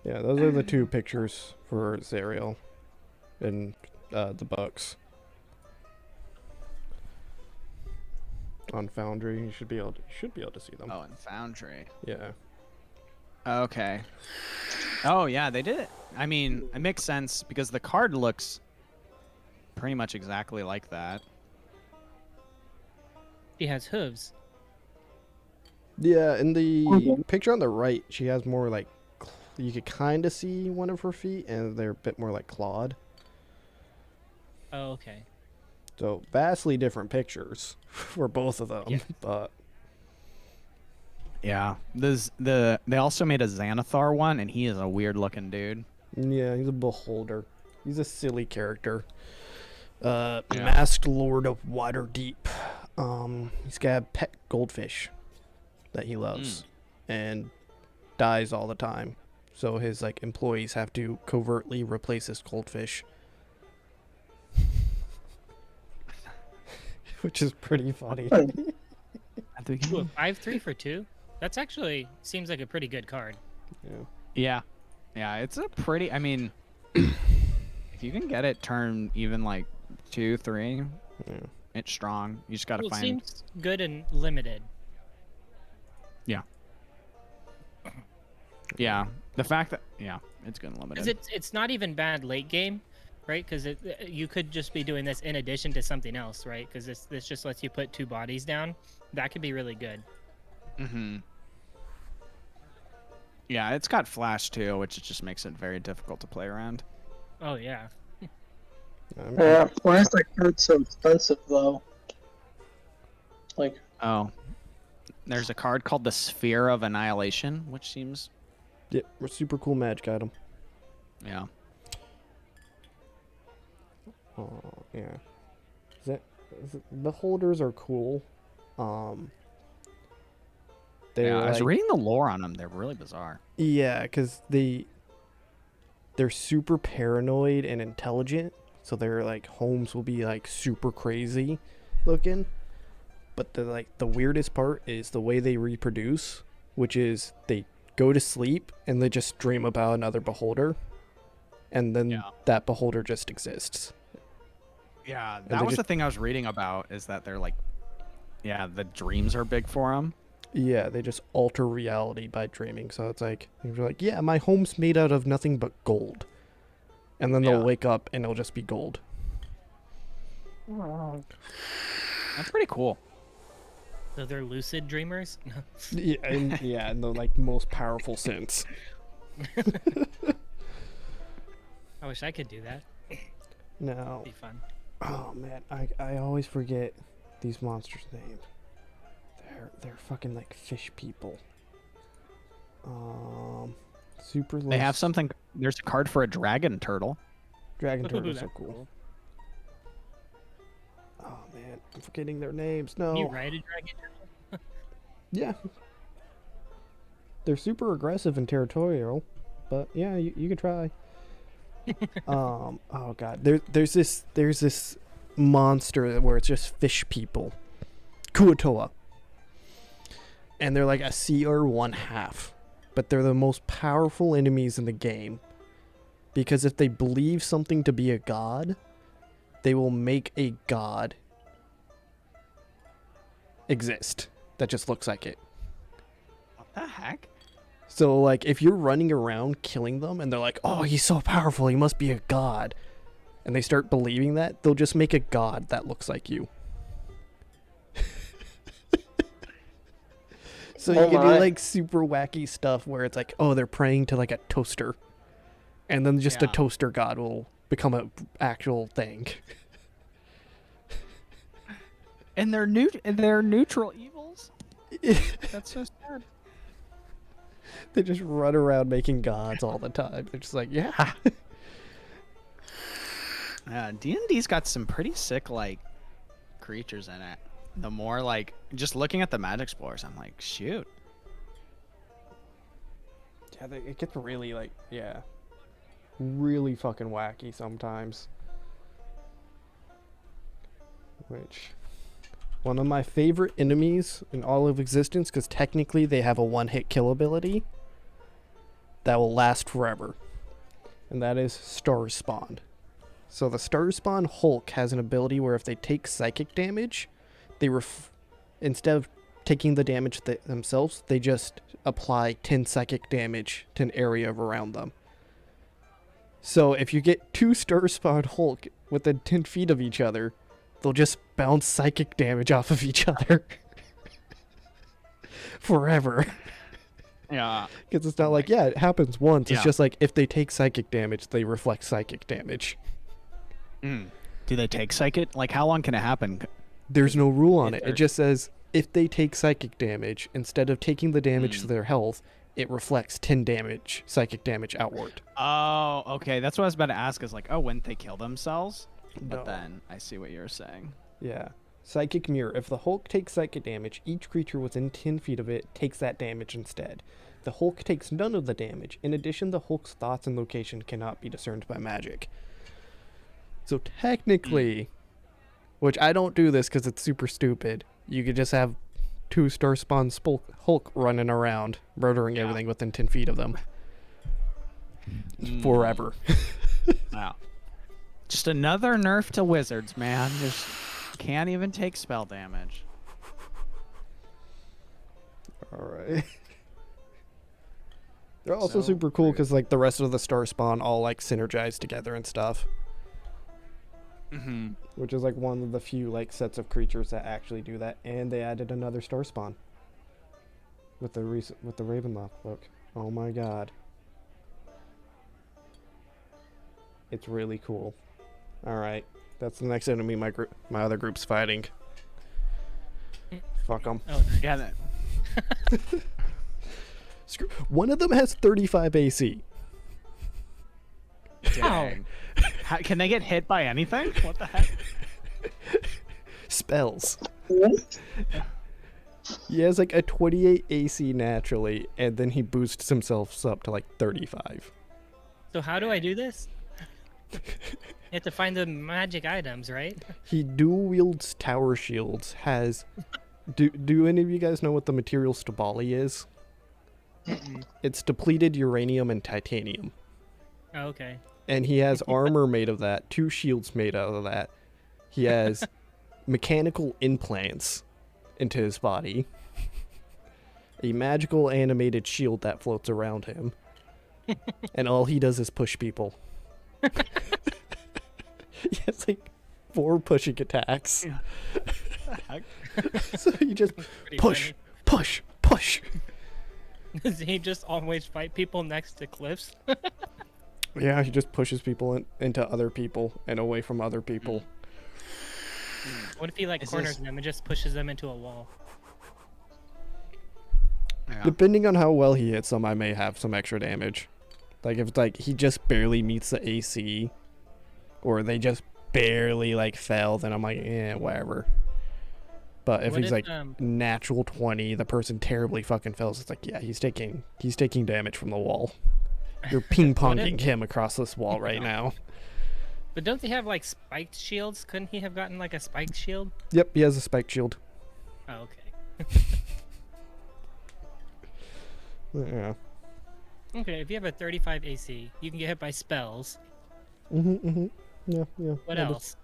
yeah, those are the two pictures for Zariel in the books. On Foundry, you should be able to see them. Oh, and Foundry. Yeah. Okay. Oh, yeah, they did it. I mean, it makes sense because the card looks pretty much exactly like that. She has hooves. Yeah, in the Okay. picture on the right, she has more like you could kind of see one of her feet, and they're a bit more like clawed. Oh, okay. So vastly different pictures for both of them. Yeah. But Yeah. They also made a Xanathar one, and he is a weird looking dude. yeah, he's a beholder. He's a silly character. Masked Lord of Waterdeep. He's got a pet goldfish that he loves and dies all the time. So his like employees have to covertly replace his goldfish. Which is pretty funny. Ooh, a 5/3 for 2? That's actually seems like a pretty good card. Yeah. Yeah, it's a pretty. I mean, if you can get it turn even like 2, 3, Yeah. it's strong. You just gotta Well, it find. seems good and limited. Yeah, the fact that it's good and Because limited. it's not even bad late game, right? Because you could just be doing this in addition to something else, right? Because this just lets you put 2 bodies down. That could be really good. Mm-hmm. Yeah, it's got flash too, which just makes it very difficult to play around. Oh yeah. Yeah, why is that card so expensive though? Like, Oh, there's a card called the Sphere of Annihilation, which seems Yeah, we're super cool magic item. yeah. Oh, yeah. Beholders are cool. They're I was like, reading the lore on them. They're really bizarre. yeah, because they're super paranoid and intelligent, so their like homes will be like super crazy looking. But the weirdest part is the way they reproduce, which is they go to sleep and they just dream about another beholder, and then that beholder just exists. Yeah, that was the thing I was reading about, is that they're like, yeah, the dreams are big for them. Yeah, they just alter reality by dreaming. So it's like, you're like, yeah, my home's made out of nothing but gold. And then they'll wake up and it'll just be gold. That's pretty cool. So they're lucid dreamers? Yeah, in the like most powerful sense. I wish I could do that. No. Be fun. Oh man, I always forget these monsters' names. They're fucking like fish people. Super. They have something. There's a card for a dragon turtle. Dragon turtles are cool. Oh man, I'm forgetting their names. No. Can you ride a dragon turtle? Yeah. They're super aggressive and territorial, but yeah, you could try. Oh god, there's this monster where it's just fish people, Kuatoa, and they're like a CR1/2, but they're the most powerful enemies in the game, because if they believe something to be a god, they will make a god exist that just looks like it. What the heck? So, like, if you're running around killing them and they're like, oh, he's so powerful, he must be a god, and they start believing that, they'll just make a god that looks like you. So you can do, like, super wacky stuff where it's like, oh, they're praying to, like, a toaster, and then just a toaster god will become an actual thing. And they're neutral evils? That's so sad. They just run around making gods all the time. They're just like, yeah. D&D's got some pretty sick, like, creatures in it. The more, like, just looking at the Magic Explorers, I'm like, shoot. Yeah, it gets really, like, really fucking wacky sometimes. Which, one of my favorite enemies in all of existence, because technically they have a one-hit kill ability that will last forever, and that is Star Spawn. So the Star Spawn Hulk has an ability where if they take psychic damage, they instead of taking the damage themselves, they just apply 10 psychic damage to an area around them. So if you get two Star Spawn Hulk within 10 feet of each other, they'll just bounce psychic damage off of each other forever. Yeah. Because it's not like, it happens once. It's just like, if they take psychic damage, they reflect psychic damage. Do they take psychic? Like, how long can it happen? There's no rule on it. It just says, if they take psychic damage, instead of taking the damage to their health, it reflects 10 damage, psychic damage outward. Oh, okay. That's what I was about to ask, is like, oh, when they kill themselves? No. But then I see what you're saying. Yeah. Psychic Mirror. If the Hulk takes psychic damage, each creature within 10 feet of it takes that damage instead. The Hulk takes none of the damage. In addition, the Hulk's thoughts and location cannot be discerned by magic. So technically, which I don't do this because it's super stupid, you could just have two Star Spawn Hulk running around, murdering everything within 10 feet of them. Forever. Wow. Just another nerf to wizards, man. Just can't even take spell damage. Alright. They're also super cool because, like, the rest of the Star Spawn all, like, synergize together and stuff. Which is, like, one of the few, like, sets of creatures that actually do that. And they added another Star Spawn with the Ravenloft book. Oh my god. It's really cool. Alright. That's the next enemy my other group's fighting. Fuck them. Oh, nice. Yeah, that. One of them has 35 AC. Dang. Can they get hit by anything? What the heck? Spells. He has like a 28 AC naturally, and then he boosts himself up to like 35. So how do I do this? You have to find the magic items, right? He dual wields tower shields. Has do any of you guys know what the material Stabali is? It's depleted uranium and titanium. Oh, okay. And he has armor made of that, 2 shields made out of that. He has mechanical implants into his body, a magical animated shield that floats around him, and all he does is push people. He has like 4 pushing attacks. So he just Pretty push, push, push. Does he just always fight people next to cliffs? Yeah, he just pushes people into other people and away from other people. What if he like corners them and just pushes them into a wall? Yeah. Depending on how well he hits them, I may have some extra damage. Like if it's like he just barely meets the AC, or they just barely like fail, then I'm like, whatever. But if What he's if, like natural 20, the person terribly fucking fails. It's like, yeah, he's taking damage from the wall. You're ping ponging him across this wall right now. But don't they have like spiked shields? Couldn't he have gotten like a spiked shield? Yep, he has a spike shield. Oh, okay. Yeah. Okay, if you have a 35 AC, you can get hit by spells. Yeah. What else?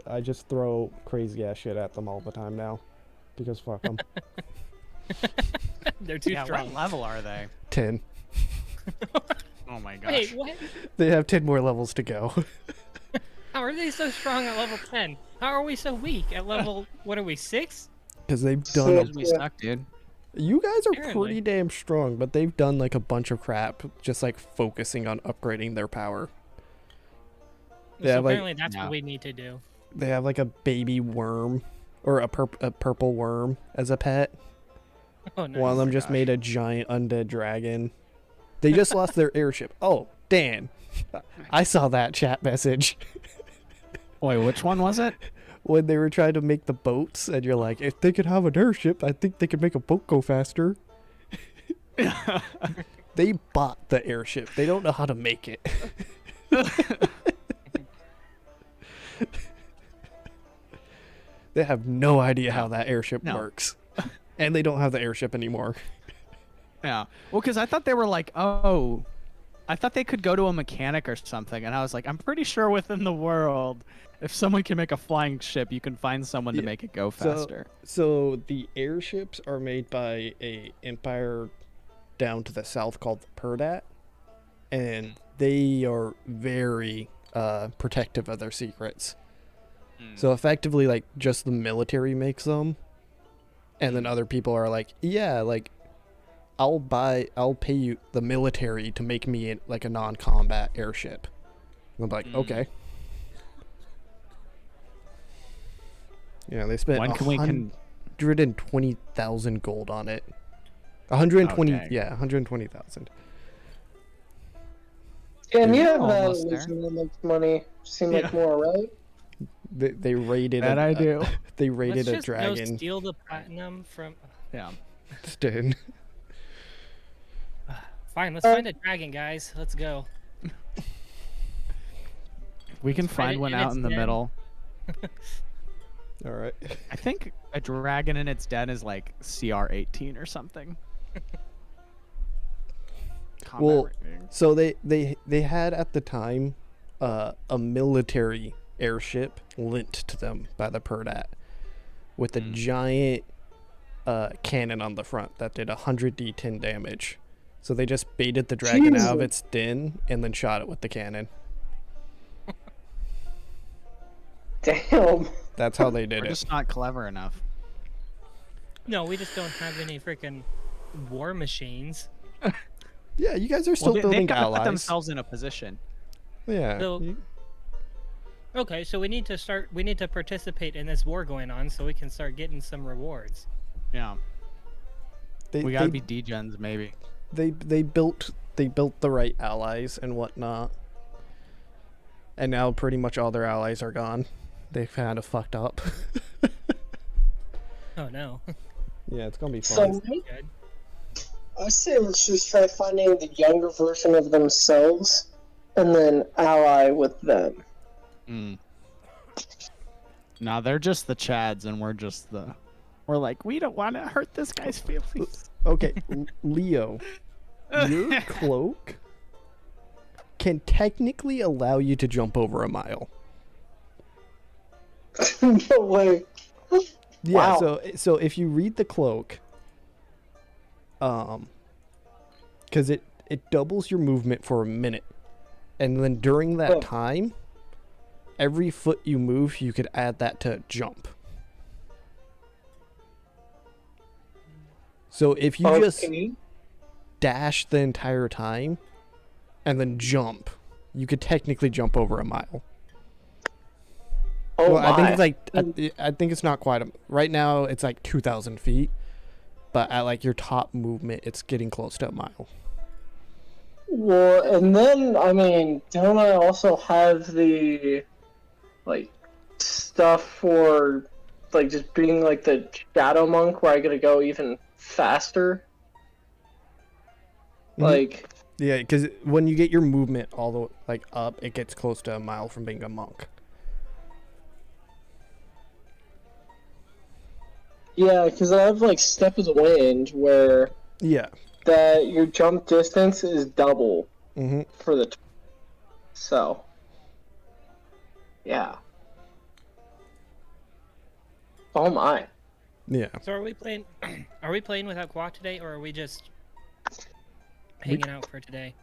I just throw crazy ass shit at them all the time now, because fuck them. They're too strong. What level are they? 10. Oh my gosh. Wait, what? They have 10 more levels to go. How are they so strong at level 10? How are we so weak at level, what are we, 6? Because they've done We suck, dude. You guys are Apparently. pretty damn strong, but they've done like a bunch of crap just like focusing on upgrading their power. So Yeah, like- apparently that's what we need to do. They have like a baby worm or a purple worm as a pet. Oh, nice. One of them just made a giant undead dragon. They just lost their airship. Oh, Dan. I saw that chat message. Wait, which one was it? When they were trying to make the boats, and you're like, if they could have an airship, I think they could make a boat go faster. They bought the airship. They don't know how to make it. They have no idea how that airship works. And they don't have the airship anymore. Yeah. Well, because I thought they were like, oh, I thought they could go to a mechanic or something, and I was like, I'm pretty sure within the world, if someone can make a flying ship, you can find someone to make it go faster. So the airships are made by a empire down to the south called the Perdat, and they are very protective of their secrets. So effectively, like, just the military makes them, and then other people are like, yeah, like, I'll pay you the military to make me like a non-combat airship. And I'm like, okay. Yeah, they spent When can we 120,000 gold on it. 120, Okay. yeah, 120,000. And you have that almost there. illusion that makes money seem like more, right? They raided. That I do. They raided Let's a just go dragon. steal the platinum from... Yeah. Stin. Fine, let's find a dragon, guys. Let's go. We can Let's find it one in out its in the den. middle. All right. I think a dragon in its den is like CR18 or something. Combat Well, rating. so they had at the time a military airship lent to them by the Perdat with a giant cannon on the front that did 100 d10 damage. So they just baited the dragon out of its den and then shot it with the cannon. Damn. That's how they did We're it. just not clever enough. No, we just don't have any freaking war machines. Yeah, you guys are still Well, building they've got to allies. put themselves in a position. Yeah. So- Okay, so we need to participate in this war going on so we can start getting some rewards. Yeah. They, We gotta they, be degens, maybe. they built the right allies and whatnot. And now pretty much all their allies are gone. They kind of fucked up. Oh, know. Yeah, it's gonna be So fun. Good. I say let's just try finding the younger version of themselves, and then ally with them. No, they're just the Chads, and we're like, we don't want to hurt this guy's feelings. Okay, Leo, your cloak can technically allow you to jump over a mile. No way. Yeah, Wow. so if you read the cloak, because it doubles your movement for a minute, and then during that time, every foot you move, you could add that to jump. So if you just dash the entire time, and then jump, you could technically jump over a mile. Oh Well, my. I think it's like I think it's not quite right now. It's like 2,000 feet, but at like your top movement, it's getting close to a mile. Well, and then, I mean, don't I also have the, like, stuff for, like, just being, like, the Shadow Monk where I gotta go even faster? Mhm. Like, Yeah, because when you get your movement all the like up, it gets close to a mile from being a monk. yeah, because I have, like, Step of the Wind where Yeah. that your jump distance is double Mm-hmm. for the. So. Yeah. Oh my. Yeah. So are we playing? Are we playing without Qua today, or are we just hanging out for today?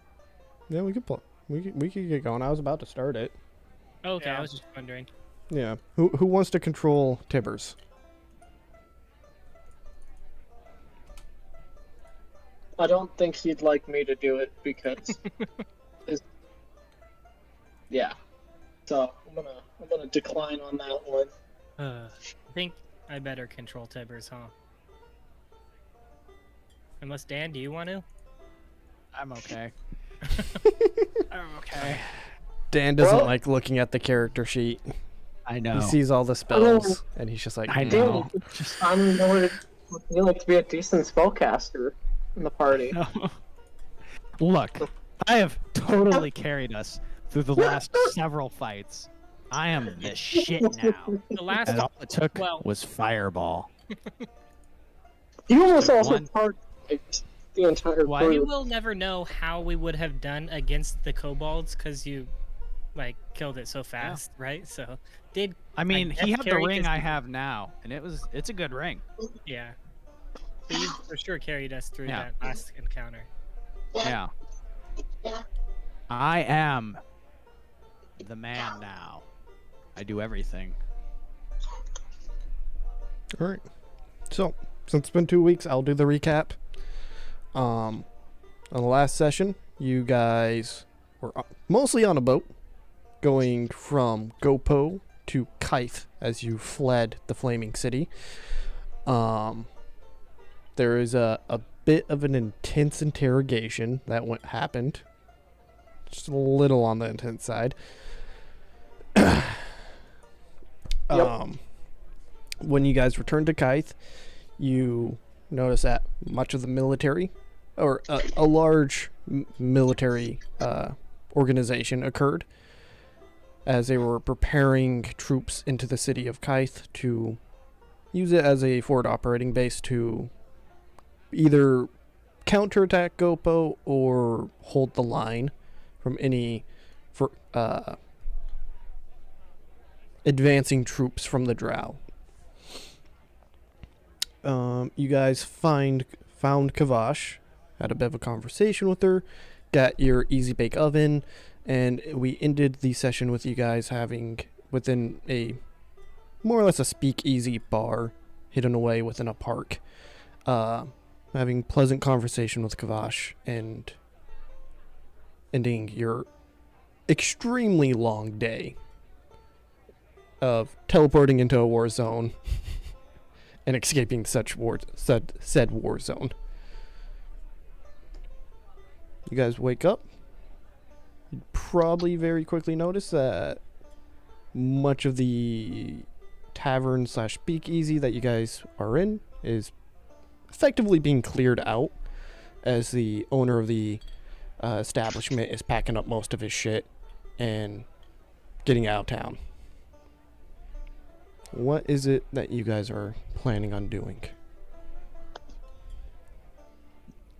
Yeah, we could play. We could get going. I was about to start it. Oh, okay, Yeah. I was just wondering. Yeah. Who wants to control Tibbers? I don't think he'd like me to do it because. Yeah. So I'm gonna decline on that one. I think I better control Tibbers, huh? Unless Dan, do you want to? I'm okay. I'm okay. Dan doesn't Well- like looking at the character sheet. I know. He sees all the spells, and he's just like, I Damn, know. I don't know what it would feel like to be a decent spellcaster in the party. No. Look, I have totally carried us through the last several fights. I am the shit now. The last And all it took well- was Fireball. You almost Took also one- part the entire Why? we group. will never know how we would have done against the kobolds because you, like, killed it so fast, right? So did I mean, guess he had the carried ring his- I have now, and it's a good ring. yeah. But you for sure carried us through Yeah. that last encounter. Yeah. I am the man now. I do everything. all right. So, since it's been 2 weeks, I'll do the recap. On the last session, you guys were mostly on a boat, going from Gopo to Kythe as you fled the Flaming City. There is a bit of an intense interrogation that happened. Just a little on the intense side. When you guys returned to Kythe, you notice that much of the military, or a large military organization occurred as they were preparing troops into the city of Kythe to use it as a forward operating base to either counterattack Gopo or hold the line from any advancing troops from the Drow. You guys found Kavash, had a bit of a conversation with her, got your easy bake oven, and we ended the session with you guys having within a more or less a speakeasy bar hidden away within a park, having pleasant conversation with Kavash and ending your extremely long day of teleporting into a war zone and escaping said war zone. You guys wake up. You'd probably very quickly notice that much of the tavern slash speakeasy that you guys are in is effectively being cleared out, as the owner of the establishment is packing up most of his shit and getting out of town. What is it that you guys are planning on doing?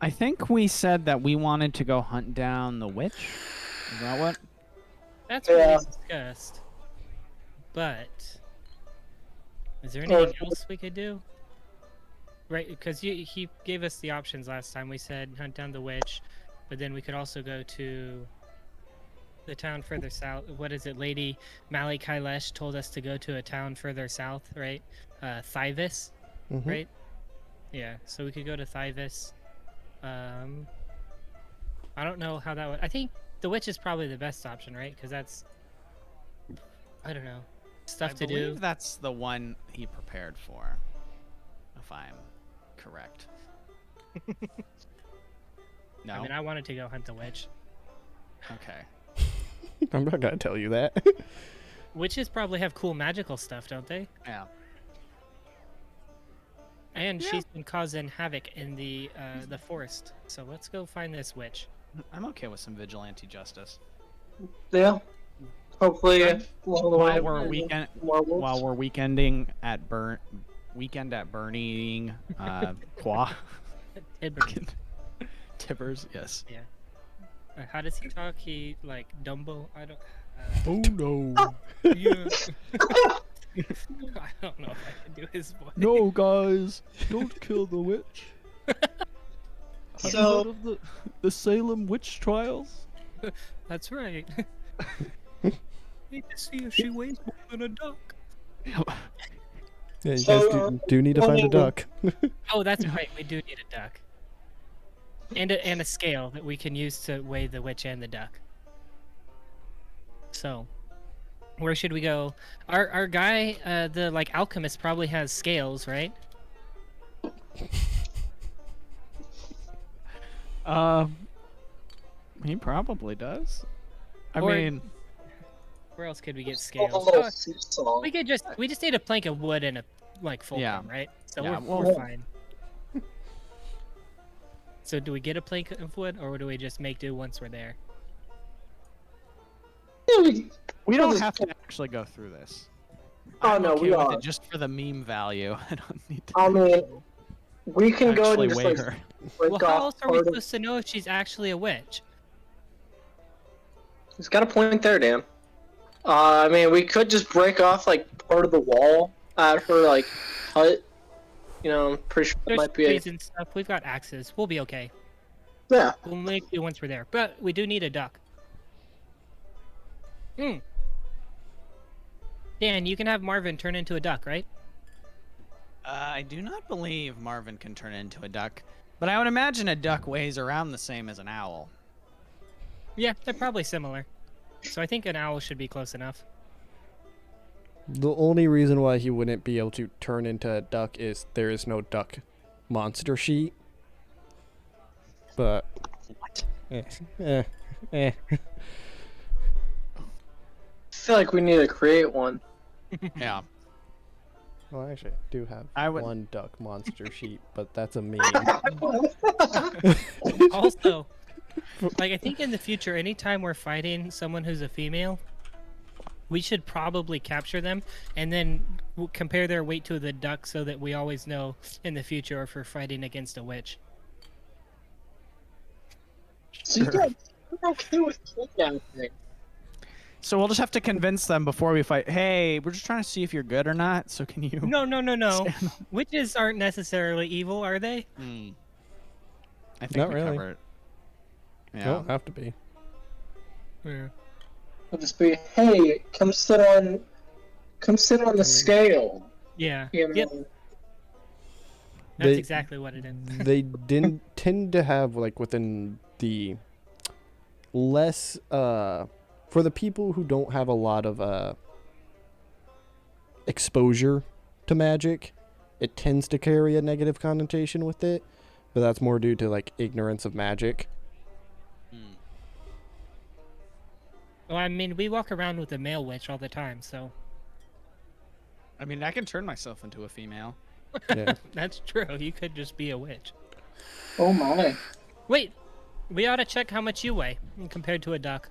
I think we said that we wanted to go hunt down the witch. Is that what? That's what we discussed. But is there anything else we could do? Right, because he gave us the options last time. We said hunt down the witch, but then we could also go to the town further south. What is it? Lady Mali Kailesh told us to go to a town further south, right? Thivus, right? Yeah, so we could go to Thivus. I don't know how that would... I think the witch is probably the best option, right? Because that's... I don't know. Stuff to do. I believe that's the one he prepared for, if I'm correct. No? I mean, I wanted to go hunt the witch. Okay. I'm not gonna tell you that. Witches probably have cool magical stuff, don't they? Yeah. And she's been causing havoc in the forest. So let's go find this witch. I'm okay with some vigilante justice. Yeah. Hopefully, along the way, While we're weekending at weekend at burning Qua. Tibbers. Tibbers, yes. Yeah. How does he talk? He like Dumbo? I don't. Oh no. Yeah. I don't know if I can do his voice. No, guys, don't kill the witch. Have you heard of the Salem witch trials? That's right. Need to see if she weighs more than a duck. Yeah, you guys do need to find a duck. Oh, that's right. We do need a duck. And a scale that we can use to weigh the witch and the duck. So, where should we go? Our guy, the like alchemist, probably has scales, right? He probably does. I Or- mean, Where else could we get a scales? little seesaw. We just need a plank of wood and a like fulcrum, Yeah. right? So Yeah, we're fine. So do we get a plank of wood, or do we just make do once we're there? Yeah, we don't have to actually go through this. Oh, I'm no, okay we with are. it just for the meme value. I don't need to I mean, we can go actually and just weigh like her. break Well, how off else are we part of... supposed to know if she's actually a witch? He's got a point there, Dan. I mean, we could just break off like part of the wall at her like hut. You know, I'm pretty sure that There's might be trees and stuff. We've got axes. We'll be okay. Yeah. We'll make do once we're there. But we do need a duck. Dan, you can have Marvin turn into a duck, right? I do not believe Marvin can turn into a duck, but I would imagine a duck weighs around the same as an owl. Yeah, they're probably similar. So I think an owl should be close enough. The only reason why he wouldn't be able to turn into a duck is there is no duck monster sheet. But What? I feel like we need to create one. Yeah. Well, actually, I do have I would- one duck monster sheet, but that's a meme. Also, like I think in the future, anytime we're fighting someone who's a female, we should probably capture them and then compare their weight to the duck so that we always know in the future if we're fighting against a witch. So you're okay with kidnapping. So we'll just have to convince them before we fight. Hey, we're just trying to see if you're good or not. So can you? No. Witches aren't necessarily evil, are they? I think Not we really. covered. Yeah. Don't have to be. Yeah. It'll just be, hey, come sit on the scale. Yeah. You know? Yep. That's They- exactly what it is. They didn't tend to have, like, within the less for the people who don't have a lot of exposure to magic, it tends to carry a negative connotation with it, but that's more due to like ignorance of magic. Well, I mean, we walk around with a male witch all the time, so I mean, I can turn myself into a female. Yeah. That's true. You could just be a witch. Oh my. Wait, we ought to check how much you weigh compared to a duck.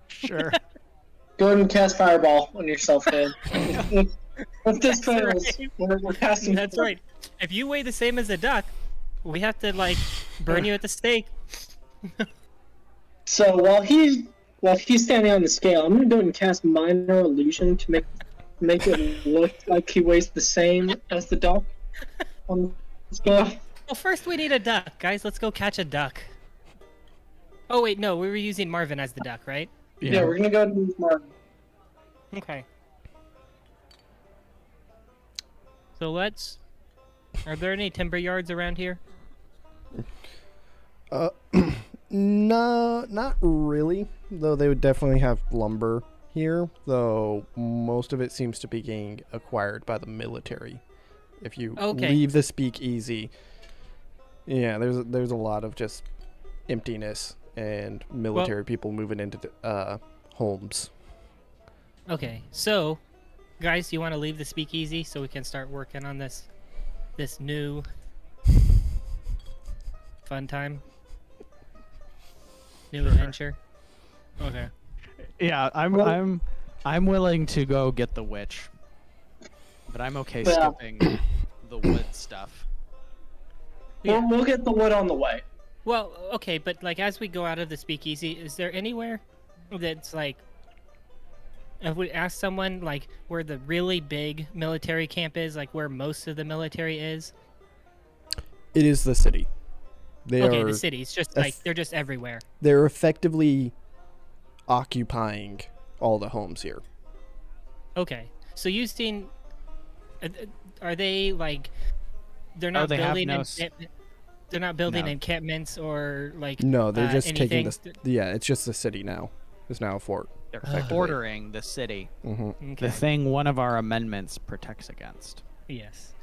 Sure. Go ahead and cast Fireball on yourself, Dan. If this That's fails, right. we're casting. That's right. If you weigh the same as a duck, we have to like burn you at the stake. So while he's standing on the scale, I'm gonna go ahead and cast Minor Illusion to make it look like he weighs the same as the duck on the scale. Well, first we need a duck, guys. Let's go catch a duck. Oh wait, no, we were using Marvin as the duck, right? Yeah, we're gonna go ahead and use Marvin. Okay. So let's. Are there any timber yards around here? No, not really. Though they would definitely have lumber here. Though most of it seems to be being acquired by the military. If you leave the speakeasy, yeah, there's a lot of just emptiness and military people moving into the, homes. Okay, so, guys, you want to leave the speakeasy so we can start working on this new fun time, new adventure. Okay. Yeah, I'm willing to go get the witch, but I'm okay Yeah. skipping the wood stuff. Yeah. We'll get the wood on the way. Well, okay, but like as we go out of the speakeasy, is there anywhere that's like, if we ask someone like where the really big military camp is, like where most of the military is? It is the city. They Okay, are, the city's just like they're just everywhere. They're effectively occupying all the homes here. Okay, so you've seen, are they like, they're not they have building no they're not building No. encampments or like No, they're just taking anything? yeah, it's just the city now. It's now a fort. They're Effectively. ordering the city. Hmm. Okay. The thing one of our amendments protects against. Yes.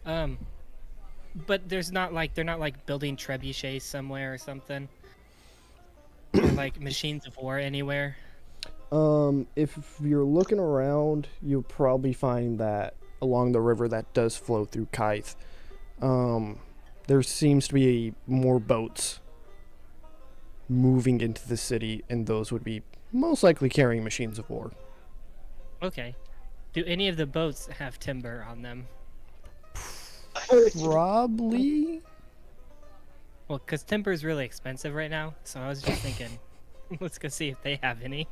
But there's not like they're not like building trebuchets somewhere or something. Or like machines of war anywhere. If you're looking around, you'll probably find that along the river that does flow through Kythe, there seems to be more boats moving into the city, and those would be most likely carrying machines of war. Okay. Do any of the boats have timber on them? Probably. Well, because timber is really expensive right now, so I was just thinking, let's go see if they have any.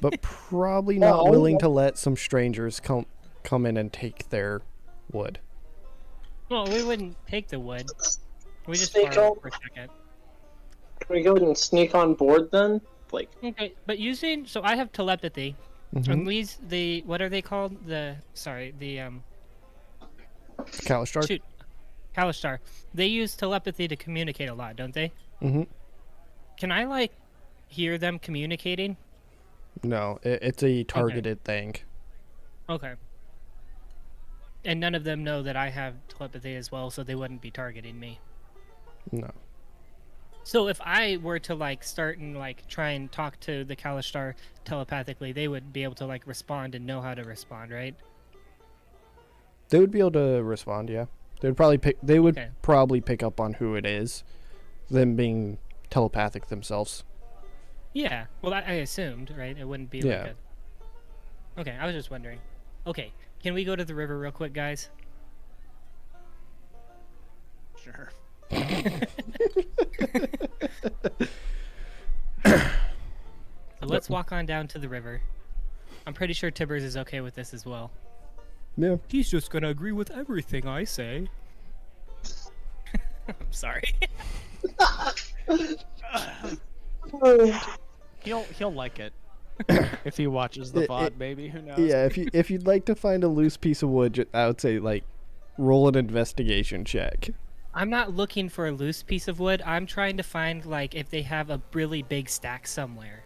But probably not willing to let some strangers come in and take their wood. Well, we wouldn't take the wood. We just Sneak borrow out. it for a second. Can we go ahead and sneak on board then? Like, Okay, but using so I have telepathy. Mhm. And these what are they called? Kalistar? Shoot, Kalistar. They use telepathy to communicate a lot, don't they? Mm-hmm. Can I like hear them communicating? No, it's a targeted thing. Okay. And none of them know that I have telepathy as well, so they wouldn't be targeting me. No. So if I were to like start and like try and talk to the Kalistar telepathically, they would be able to like respond and know how to respond, right? They would be able to respond, yeah. They would probably pick. They would Okay. probably pick up on who it is, them being telepathic themselves. Yeah. Well, I assumed, right? It wouldn't be Yeah. like a... Okay, I was just wondering. Okay, can we go to the river real quick, guys? Sure. So let's walk on down to the river. I'm pretty sure Tibbers is okay with this as well. Yeah. He's just gonna agree with everything I say. I'm sorry. He'll like it if he watches the VOD. Maybe, who knows? Yeah. If you'd like to find a loose piece of wood, I would say like roll an investigation check. I'm not looking for a loose piece of wood. I'm trying to find like if they have a really big stack somewhere.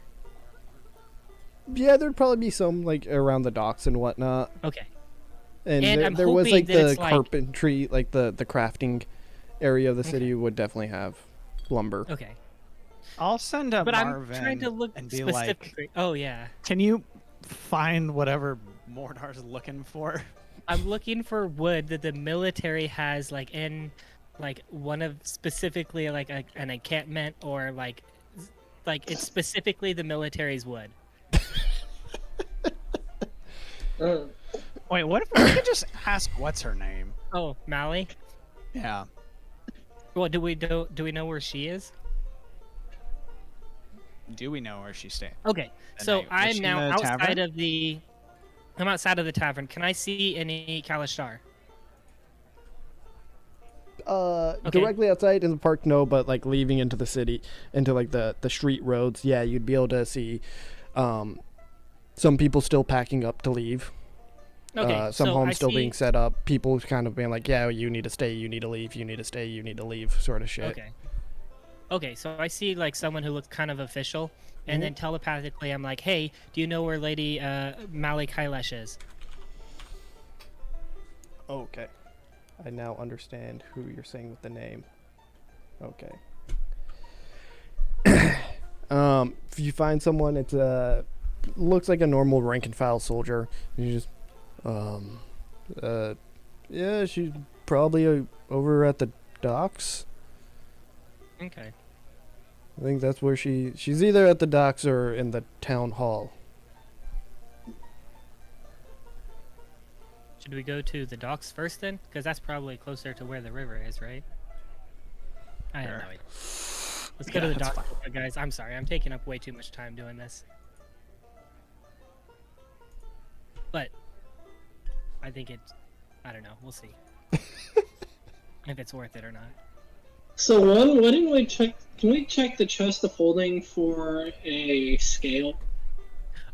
Yeah, there'd probably be some like around the docks and whatnot. Okay. And And I'm there was hoping like that the it's, like- carpentry, like the crafting area of the city would definitely have lumber. Okay. I'll send a But Marvin I'm trying to look and be like, specifically. Oh yeah. can you find whatever Mordar's looking for. I'm looking for wood that the military has, like in, like one of specifically like an encampment or like it's specifically the military's wood. Wait, what if we could just ask what's her name? Oh, Mally. Yeah. Well, do we know where she is? Do we know where she's staying? Okay, And so is I'm she in now the outside tavern? of the. I'm outside of the tavern. Can I see any Kalashtar? Directly outside in the park, no, but like leaving into the city, into like the street roads, yeah, you'd be able to see some people still packing up to leave. Okay, Some so homes I still see... being set up. People kind of being like, yeah, you need to stay, you need to leave, you need to stay, you need to leave, sort of shit. Okay. Okay, so I see like someone who looks kind of official, and then telepathically I'm like, hey, do you know where Lady Mally Kailash is? Okay. I now understand who you're saying with the name. Okay. If you find someone, it's looks like a normal rank and file soldier. You just, yeah, she's probably over at the docks. Okay. I think that's where she's either at the docks or in the town hall. Should we go to the docks first then? Because that's probably closer to where the river is, right? I have no idea. Let's go to the that's docks, guys. I'm sorry, I'm taking up way too much time doing this. But I think I don't know. We'll see if it's worth it or not. So why didn't we check? Can we check the chest of holding for a scale?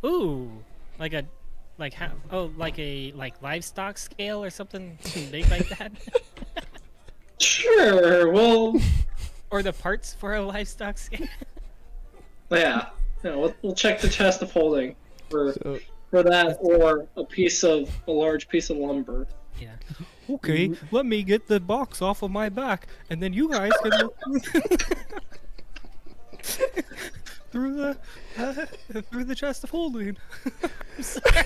Ooh, like a livestock scale or something big like that, Sure. Well, or the parts for a livestock scale. yeah. No, we'll check the chest of holding for So, that, or a large piece of lumber. Yeah. Okay, let me get the box off of my back, and then you guys can look through the chest of holding. I'm sorry.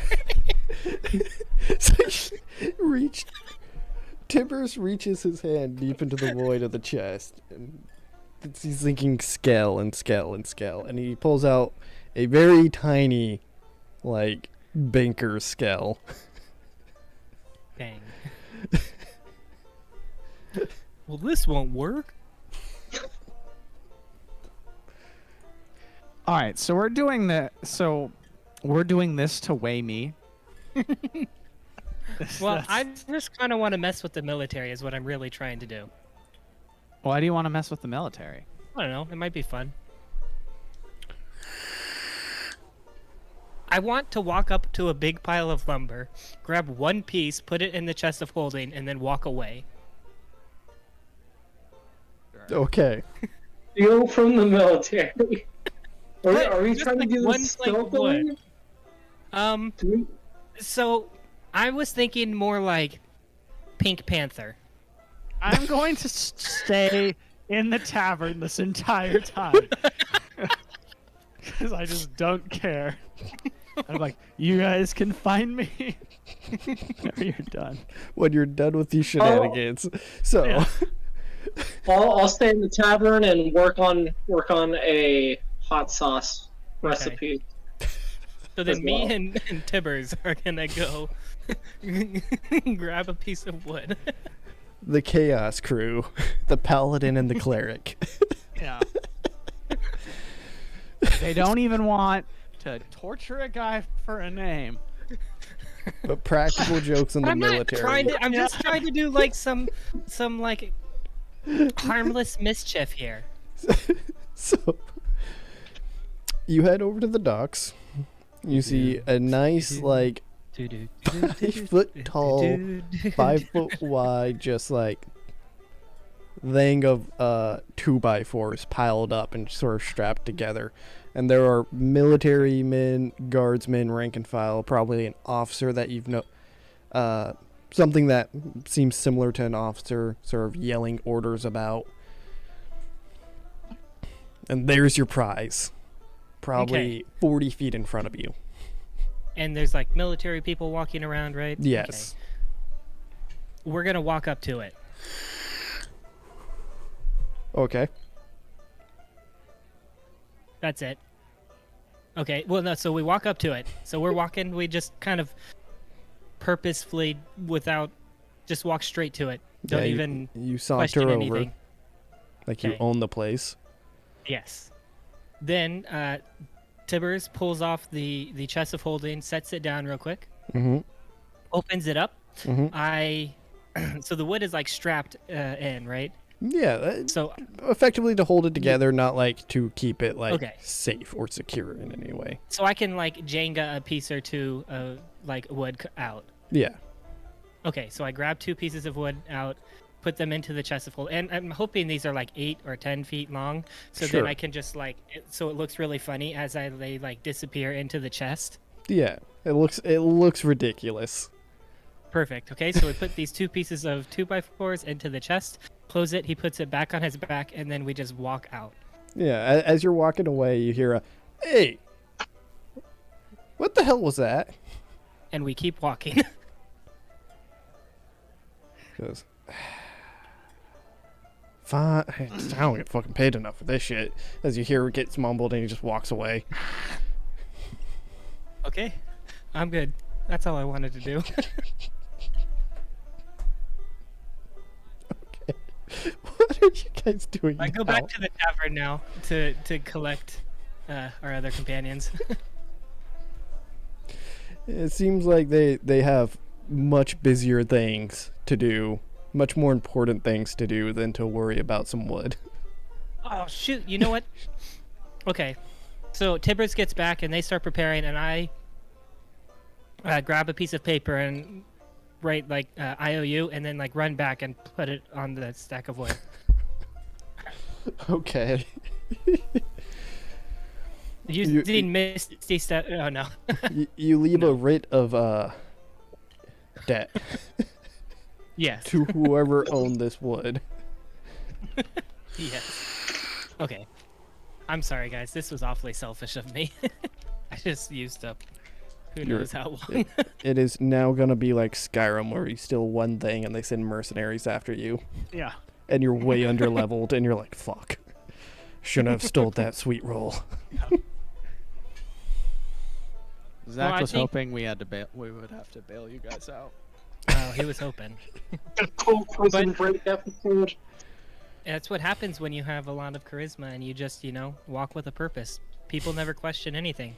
so Tibbers reaches his hand deep into the void of the chest, and he's thinking scale and scale and scale, and he pulls out a very tiny, like, banker's scale. Bang. Well, this won't work. All right, so we're doing this to weigh me. Well, I just kind of want to mess with the military is what I'm really trying to do. Why do you want to mess with the military? I don't know. It might be fun. I want to walk up to a big pile of lumber, grab one piece, put it in the chest of holding, and then walk away. Okay. Steal from the military. Are we Just trying like to do one this plank of wood. stealthily? So I was thinking more like Pink Panther. I'm going to stay in the tavern this entire time. Because I just don't care. I'm like, you guys can find me whenever you're done. When you're done with these shenanigans. So, Yeah. I'll stay in the tavern and work on a hot sauce recipe. So then As me well. and Tibbers are gonna go grab a piece of wood. the Chaos Crew, the Paladin and the Cleric. Yeah. They don't even want to torture a guy for a name. But practical jokes in the I'm military. not trying to. I'm just trying to do like some like harmless mischief here. So, you head over to the docks. You see a nice, like, 5-foot tall, 5-foot wide, just like thing of 2x4s piled up and sort of strapped together. And there are military men, guardsmen, rank and file, probably an officer that you've something that seems similar to an officer, sort of yelling orders about. And there's your prize, probably Okay. 40 feet in front of you. and there's like military people walking around, right? Yes. Okay. We're gonna walk up to it. Okay. That's it. Okay. Well, no. So we walk up to it. So we're walking. We just kind of purposefully, without, just walk straight to it. Don't Yeah, even you saunter question over anything. like you Okay. own the place. Yes. Then Tibbers pulls off the chest of holding, sets it down real quick, Mm-hmm. opens it up. Mm-hmm. So the wood is like strapped in, right? Yeah, So effectively to hold it together, not like to keep it like Okay. safe or secure in any way. so I can like Jenga a piece or two of like wood out. Yeah. Okay, so I grab 2 pieces of wood out, put them into the chest of hold, and I'm hoping these are like 8 or 10 feet long, so Sure. then I can just like, so it looks really funny as they like disappear into the chest. Yeah. It looks ridiculous. Perfect. Okay, so we put these 2 pieces of 2x4s into the chest, close it, he puts it back on his back, and then we just walk out. Yeah. As you're walking away, you hear a, "Hey, what the hell was that?" And we keep walking. Goes, "Fine. I don't get fucking paid enough for this shit." As you hear it gets mumbled, and he just walks away. Okay, I'm good. That's all I wanted to do. What are you guys doing? I go now? back to the tavern now to collect our other companions. It seems like they have much busier things to do, much more important things to do than to worry about some wood. Oh shoot! You know what? Okay, so Tibbers gets back and they start preparing, and I grab a piece of paper and write like IOU, and then like run back and put it on the stack of wood. Okay. Using Misty step. Oh no. You leave a writ of debt Yes. to whoever owned this wood. Yes. Okay. I'm sorry, guys. This was awfully selfish of me. I just used up who You're- knows how long. It is now gonna be like Skyrim, where you steal one thing and they send mercenaries after you, Yeah. and you're way under leveled, and you're like, "Fuck, shouldn't have stole that sweet roll." Zach I was think- hoping we would have to bail you guys out. Oh, he was hoping. Cool prison break episode. That's what happens when you have a lot of charisma and you just, walk with a purpose. People never question anything.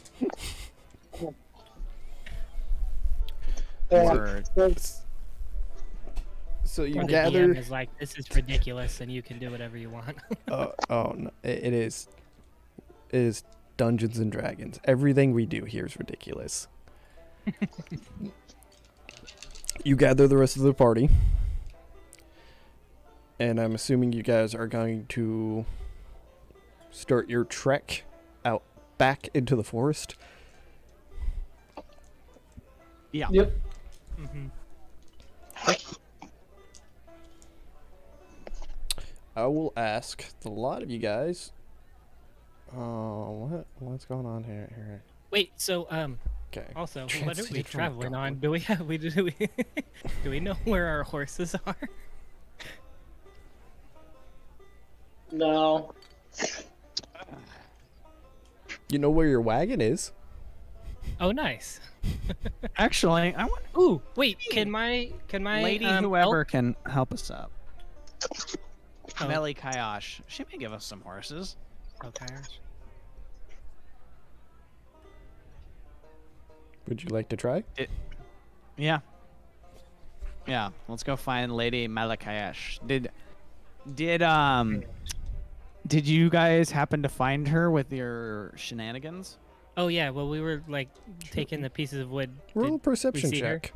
Word. So you The gather. DM is like, this is ridiculous, and you can do whatever you want. Oh no, it is. It is Dungeons and Dragons. Everything we do here is ridiculous. You gather the rest of the party, and I'm assuming you guys are going to start your trek out back into the forest. Yeah. Yep. Hmm. I will ask the lot of you guys. What's going on here? Wait, so Okay. also, what are Translated we from a traveling on? goblin. Do we have do we know where our horses are? No. You know where your wagon is. Oh, nice. Actually, I want Ooh, wait, can my lady elk- whoever can help us out. Oh, Melly Kayosh. She may give us some horses. okay. Would you like to try? Yeah. Yeah. Let's go find Lady Malakayesh. Did you guys happen to find her with your shenanigans? Oh yeah, well we were like taking the pieces of wood. Roll a perception see her? check.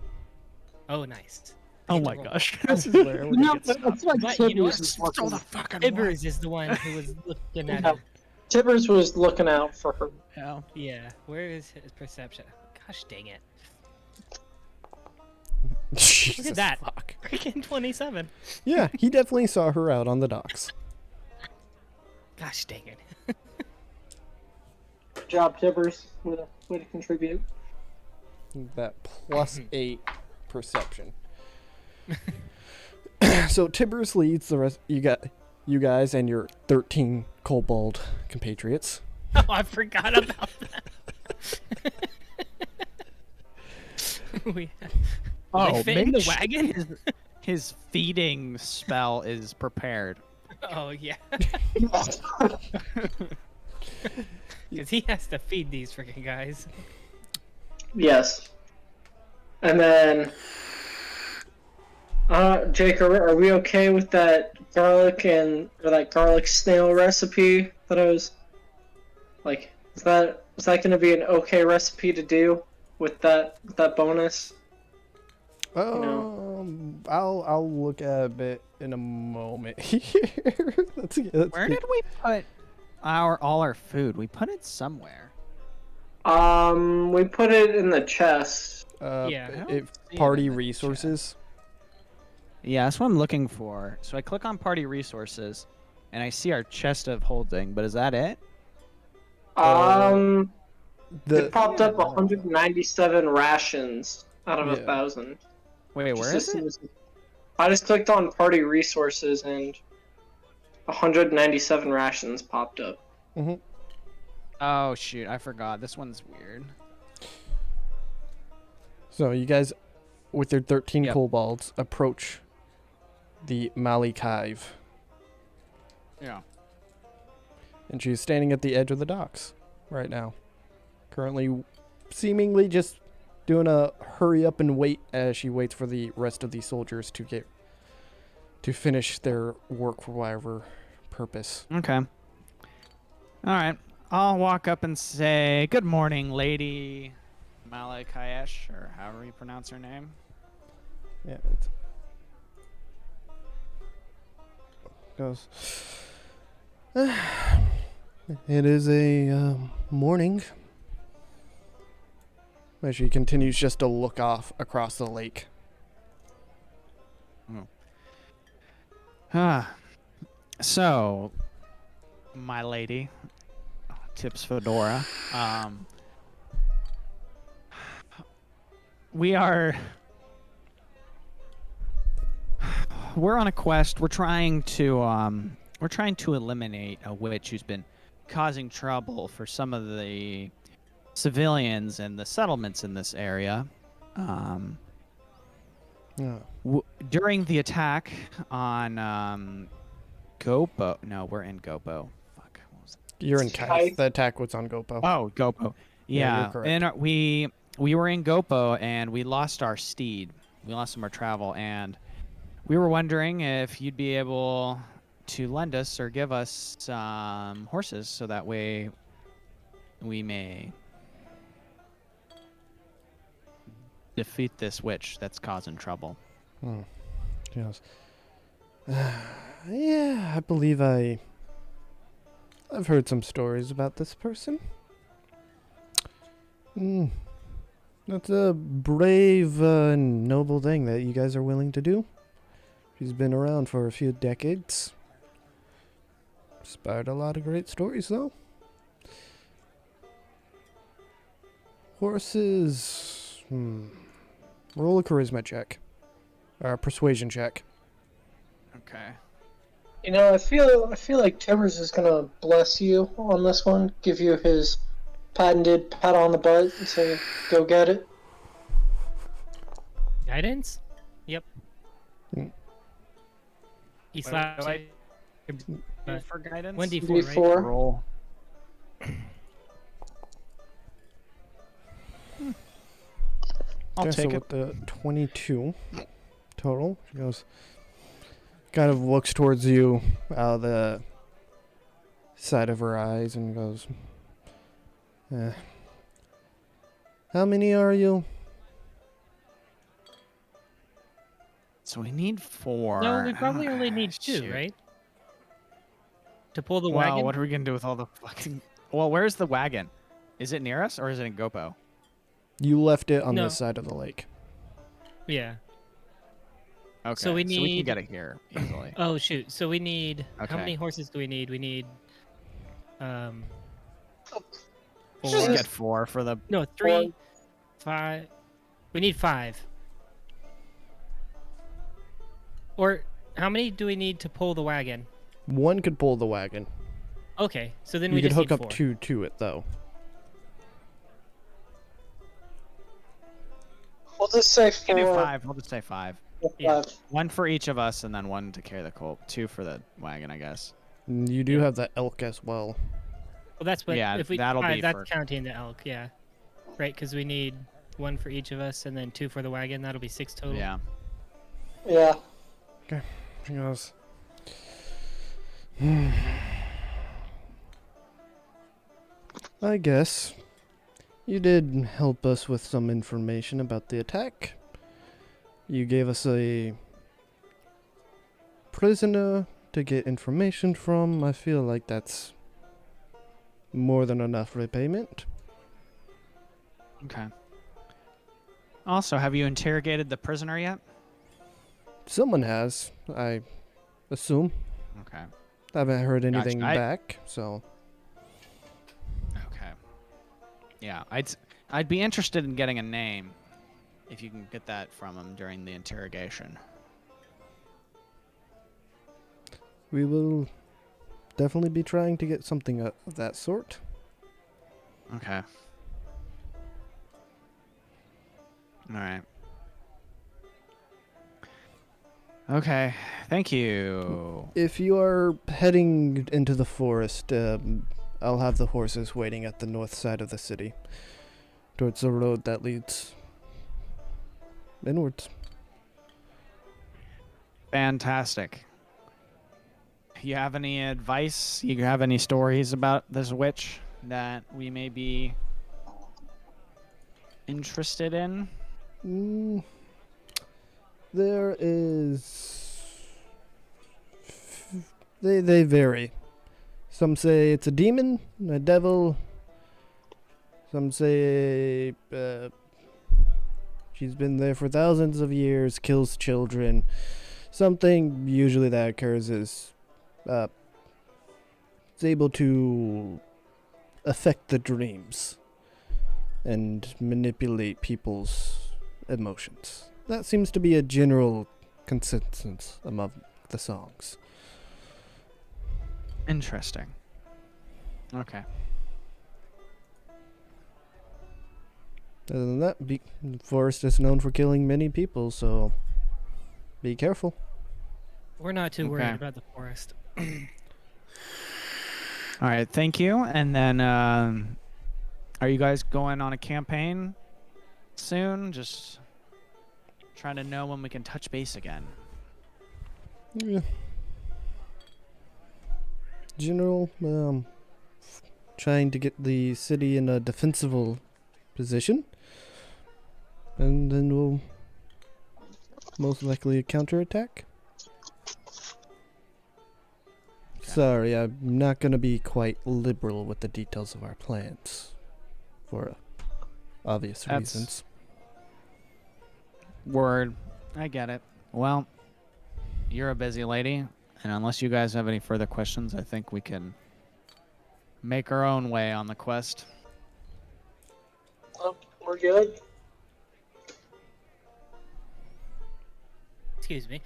Oh, nice. Oh Good my roll. gosh. This is where we No, get but stopped. it's like But you know Tibbers what? is looking. fucking Tibbers is the one who was looking at Yeah. her. Tibbers was looking out for her. Yeah. Yeah, where is his perception? Gosh dang it. Jesus, that. Fuck. Freaking 27. Yeah, he definitely saw her out on the docks. Gosh dang it. Good job, Tibbers. Way to contribute. that +8 perception. So Tibbers leads the rest. You guys and your 13 kobold compatriots. Oh, I forgot about that. we Oh, fit in the Mage- wagon? His feeding spell is prepared. Oh, yeah. Because he has to feed these freaking guys. Yes. And then, Jake, are we okay with that garlic or that garlic snail recipe that I was like? Is that going to be an okay recipe to do with that bonus? I'll look at it in a moment. That's Where did we put all our food? We put it somewhere. We put it in the chest. Yeah. Party resources. Yeah, that's what I'm looking for. So I click on party resources, and I see our chest of holding. But is that it? It popped up 197 rations out of 1,000. Wait, where is it? I just clicked on party resources and 197 rations popped up. Mm-hmm. Oh shoot, I forgot. This one's weird. So you guys, with your 13 kobolds, approach the Mali Cave. Yeah. And she's standing at the edge of the docks right now. Currently, seemingly just doing a hurry up and wait as she waits for the rest of the soldiers to finish their work for whatever purpose. Okay. All right. I'll walk up and say, "Good morning, Lady Malakayesh," or however you pronounce her name. Yeah. Goes. It is a morning. As she continues just to look off across the lake. So, my lady, Tips Fedora, we're on a quest. We're trying to eliminate a witch who's been causing trouble for some of the civilians and the settlements in this area. During the attack on Gopo. No, we're in Gopo. Fuck. What was that? You're in Kaif. The attack was on Gopo. Oh, Gopo. Yeah, you're correct. And we were in Gopo and we lost our steed. We lost some of our travel, and we were wondering if you'd be able to lend us or give us some horses so that way we may defeat this witch that's causing trouble. Yes. Yeah, I believe I've heard some stories about this person. That's a brave and noble thing that you guys are willing to do. She's been around for a few decades. Inspired a lot of great stories, though. Horses. Roll a charisma check. Or a persuasion check. Okay. You know, I feel like Tibbers is gonna bless you on this one, give you his patented pat on the butt and say, "Go get it." Guidance? Yep. He What slaps do I it. for guidance? 1d4, right? D4. Roll. I'll Okay, take so it. with the 22 total, she goes, kind of looks towards you out of the side of her eyes and goes, how many are you? So we need 4. No, we probably only need 2, Shoot. right? To pull the Well, wagon? what are we gonna do with all the fucking? Well, where's the wagon? Is it near us or is it in Gopo? You left it on No. this side of the lake. Yeah. Okay, So we so we can need- get it here easily. Oh, shoot. So we need... How Okay. many horses do we need? We need... Just Four. get 4 for the. No, 3, 5... We need 5. Or how many do we need to pull the wagon? 1 could pull the wagon. Okay, so then You we could just hook need up 4. 2 to it, though. We'll just say We can do 4. 5. We'll just say 5. Yeah. 1 for each of us, and then 1 to carry the colt. 2 for the wagon, I guess. You do have the elk as well. Well, that's what. Yeah, if we that'll 5, be that's for- counting the elk. Yeah. Right, because we need 1 for each of us, and then 2 for the wagon. That'll be 6 total. Yeah. Yeah. Okay. Hang on. I guess you did help us with some information about the attack. You gave us a prisoner to get information from. I feel like that's more than enough repayment. Okay. Also, have you interrogated the prisoner yet? Someone has, I assume. Okay. I haven't heard anything Gotcha. back, so Okay. Yeah, I'd be interested in getting a name, if you can get that from him during the interrogation. we will definitely be trying to get something of that sort. Okay. All right. Okay. Thank you. If you are heading into the forest, I'll have the horses waiting at the north side of the city, towards the road that leads inwards. Fantastic. You have any advice? You have any stories about this witch that we may be interested in? There is... They vary. Some say it's a demon, a devil. Some say she's been there for thousands of years, kills children. Something usually that occurs is it's able to affect the dreams and manipulate people's emotions. That seems to be a general consensus among the songs. Interesting. Okay. Other than that, the forest is known for killing many people, so be careful. We're not too worried Okay. about the forest. All right. Thank you. And then, are you guys going on a campaign soon? Just trying to know when we can touch base again. Yeah. General, trying to get the city in a defensible position, and then we'll most likely counterattack. Sorry, I'm not gonna be quite liberal with the details of our plans, for obvious That's- reasons. Word. I get it. Well, you're a busy lady, and unless you guys have any further questions, I think we can make our own way on the quest. Oh, we're good. Excuse me.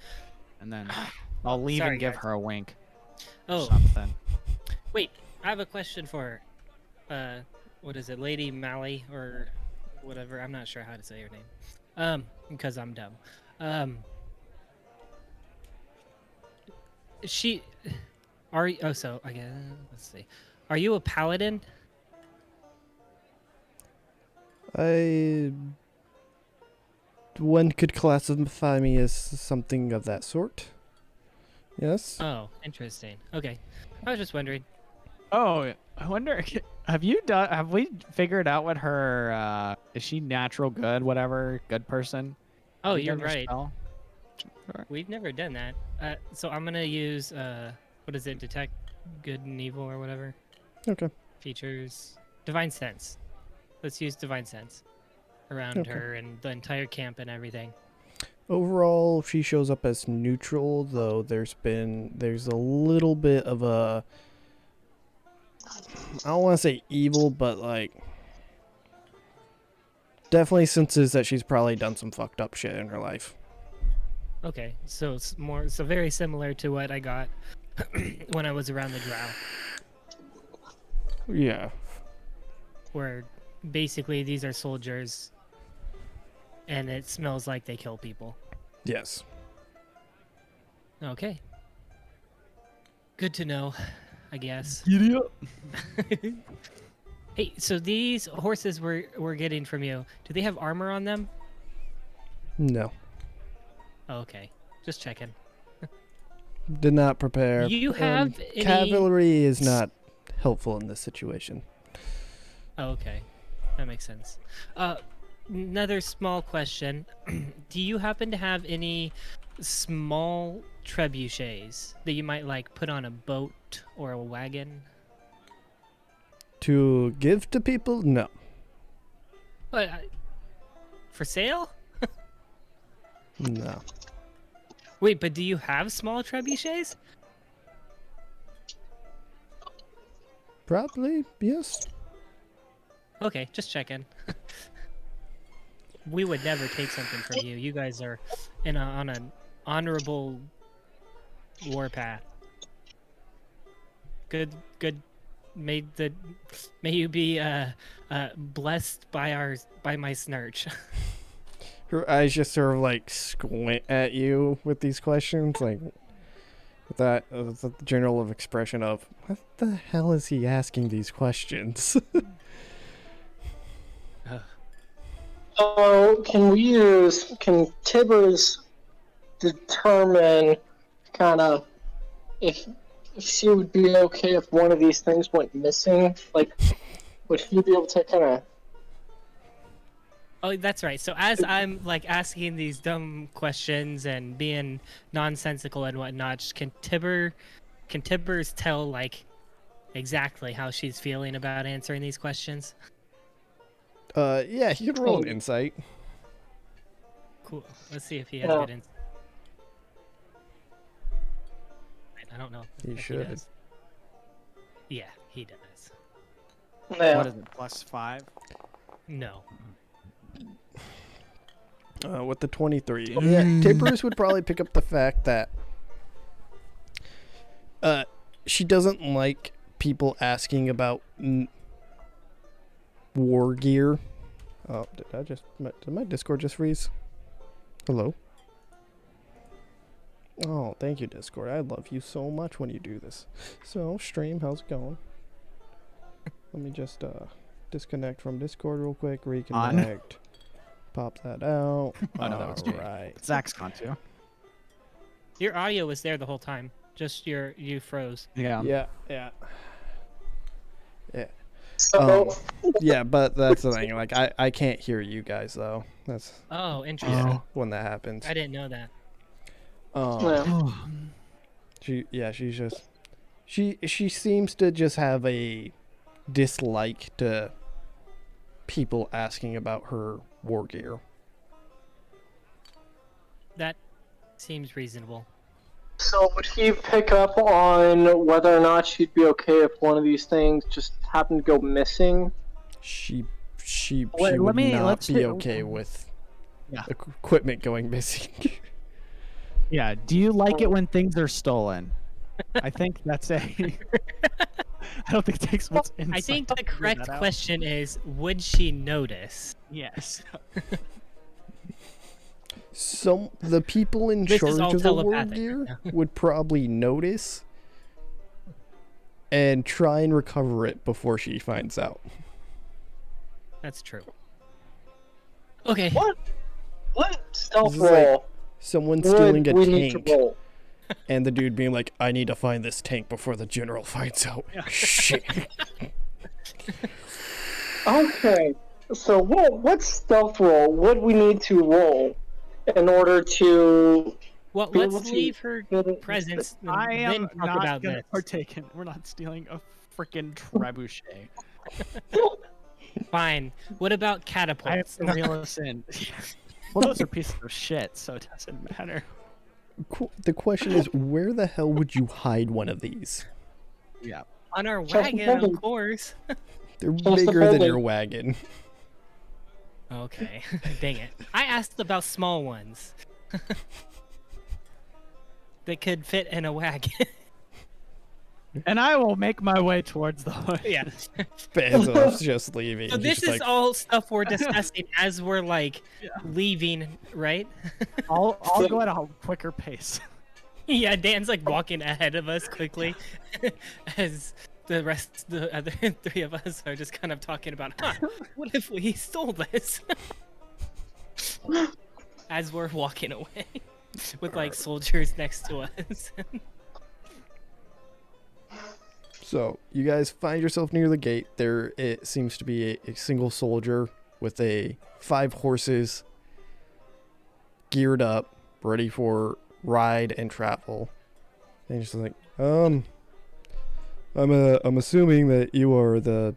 And then I'll leave Sorry, and give guys. her a wink. Oh, Something. wait. I have a question for, what is it, Lady Mally or whatever? I'm not sure how to say her name. Because I'm dumb. She, so I guess let's see. Are you a paladin? One could classify me as something of that sort. Yes. Oh, interesting. Okay, I was just wondering. Oh, I wonder. Have we figured out what her? Is she natural good? Whatever, good person. Oh, Have we you're done her right. spell? We've never done that. So I'm gonna use what is it? Detect good and evil or whatever. Okay. Features. Divine sense. Let's use divine sense around Okay. her and the entire camp and everything. Overall, she shows up as neutral, though there's a little bit of a, I don't want to say evil, but like definitely senses that she's probably done some fucked up shit in her life. Okay, so it's very similar to what I got when I was around the drow, Yeah. where basically these are soldiers, and it smells like they kill people. Yes. Okay. Good to know, I guess. Idiot. Hey, so these horses we're getting from you, do they have armor on them? No. Oh, okay, just checking. Did not prepare. You have any... Cavalry is not helpful in this situation. Oh, okay, that makes sense. Another small question: do you happen to have any small trebuchets that you might like put on a boat or a wagon? To give to people? No. But for sale? No. Wait, but do you have small trebuchets? Probably, yes. Okay, just checking. We would never take something from you. You guys are on an honorable warpath. Good. May you be blessed by my snurch. Her eyes just sort of like squint at you with these questions, like with that the general of expression of what the hell is he asking these questions? So can Tibbers determine kind of if she would be okay if one of these things went missing? Like, would he be able to kind of... Oh, that's right. So as I'm like asking these dumb questions and being nonsensical and whatnot, can Tibbers tell like exactly how she's feeling about answering these questions? Yeah, you could roll an insight. Cool. Let's see if he has good insight. I don't know. You if should. He does. Yeah, he does. Yeah. What is it? +5? No. With the 23. Yeah, Tibbers would probably pick up the fact that she doesn't like people asking about war gear. Oh, did my Discord just freeze? Hello? Oh, thank you, Discord. I love you so much when you do this. So, stream, how's it going? Let me just disconnect from Discord real quick, reconnect. Pop that out. Oh, no, it's me. Right. Zach's gone too. Your audio was there the whole time. Just you froze. Yeah. Yeah. So, Yeah, but that's the thing. Like, I can't hear you guys though. That's Oh, interesting. when that happens. I didn't know that. yeah. She seems to just have a dislike to people asking about her war gear. That seems reasonable. So would he pick up on whether or not she'd be okay if one of these things just happened to go missing? She Wait, would not let's be hear- okay with Yeah. equipment going missing. Yeah. Do you like it when things are stolen? I think that's a. I don't think it takes much insight. I think to the figure correct that out. question is, would she notice? Yes. The people in This is charge all of the war telepathic gear would probably notice and try and recover it before she finds out. That's true. Okay. What stealth This is like roll someone would stealing a we need to tank, roll? and the dude being like, "I need to find this tank before the general finds out." Shit. Okay, so what stealth roll would we need to roll in order to... Well, be able let's to leave her get it- presence and I am then talk not about gonna this. partake in. We're not stealing a freaking trebuchet. Fine. What about I have catapults? to reel us in. Well, those are pieces of shit, so it doesn't matter. The question is, where the hell would you hide one of these? Yeah. On our Just wagon, holding. of course. They're Just bigger than holding. your wagon. Okay. Dang it. I asked about small ones. That could fit in a wagon. And I will make my way towards the horse. Yeah. Baznoff's just leaving. So He's this just is like, all stuff we're discussing as we're like leaving, right? I'll go at a quicker pace. Yeah, Dan's like walking ahead of us quickly as the other 3 of us are just kind of talking about, what if we stole this? As we're walking away with like soldiers next to us. so you guys find yourself near the gate. There it seems to be a single soldier with 5 horses geared up, ready for ride and travel. And he's just like, I'm assuming that you are the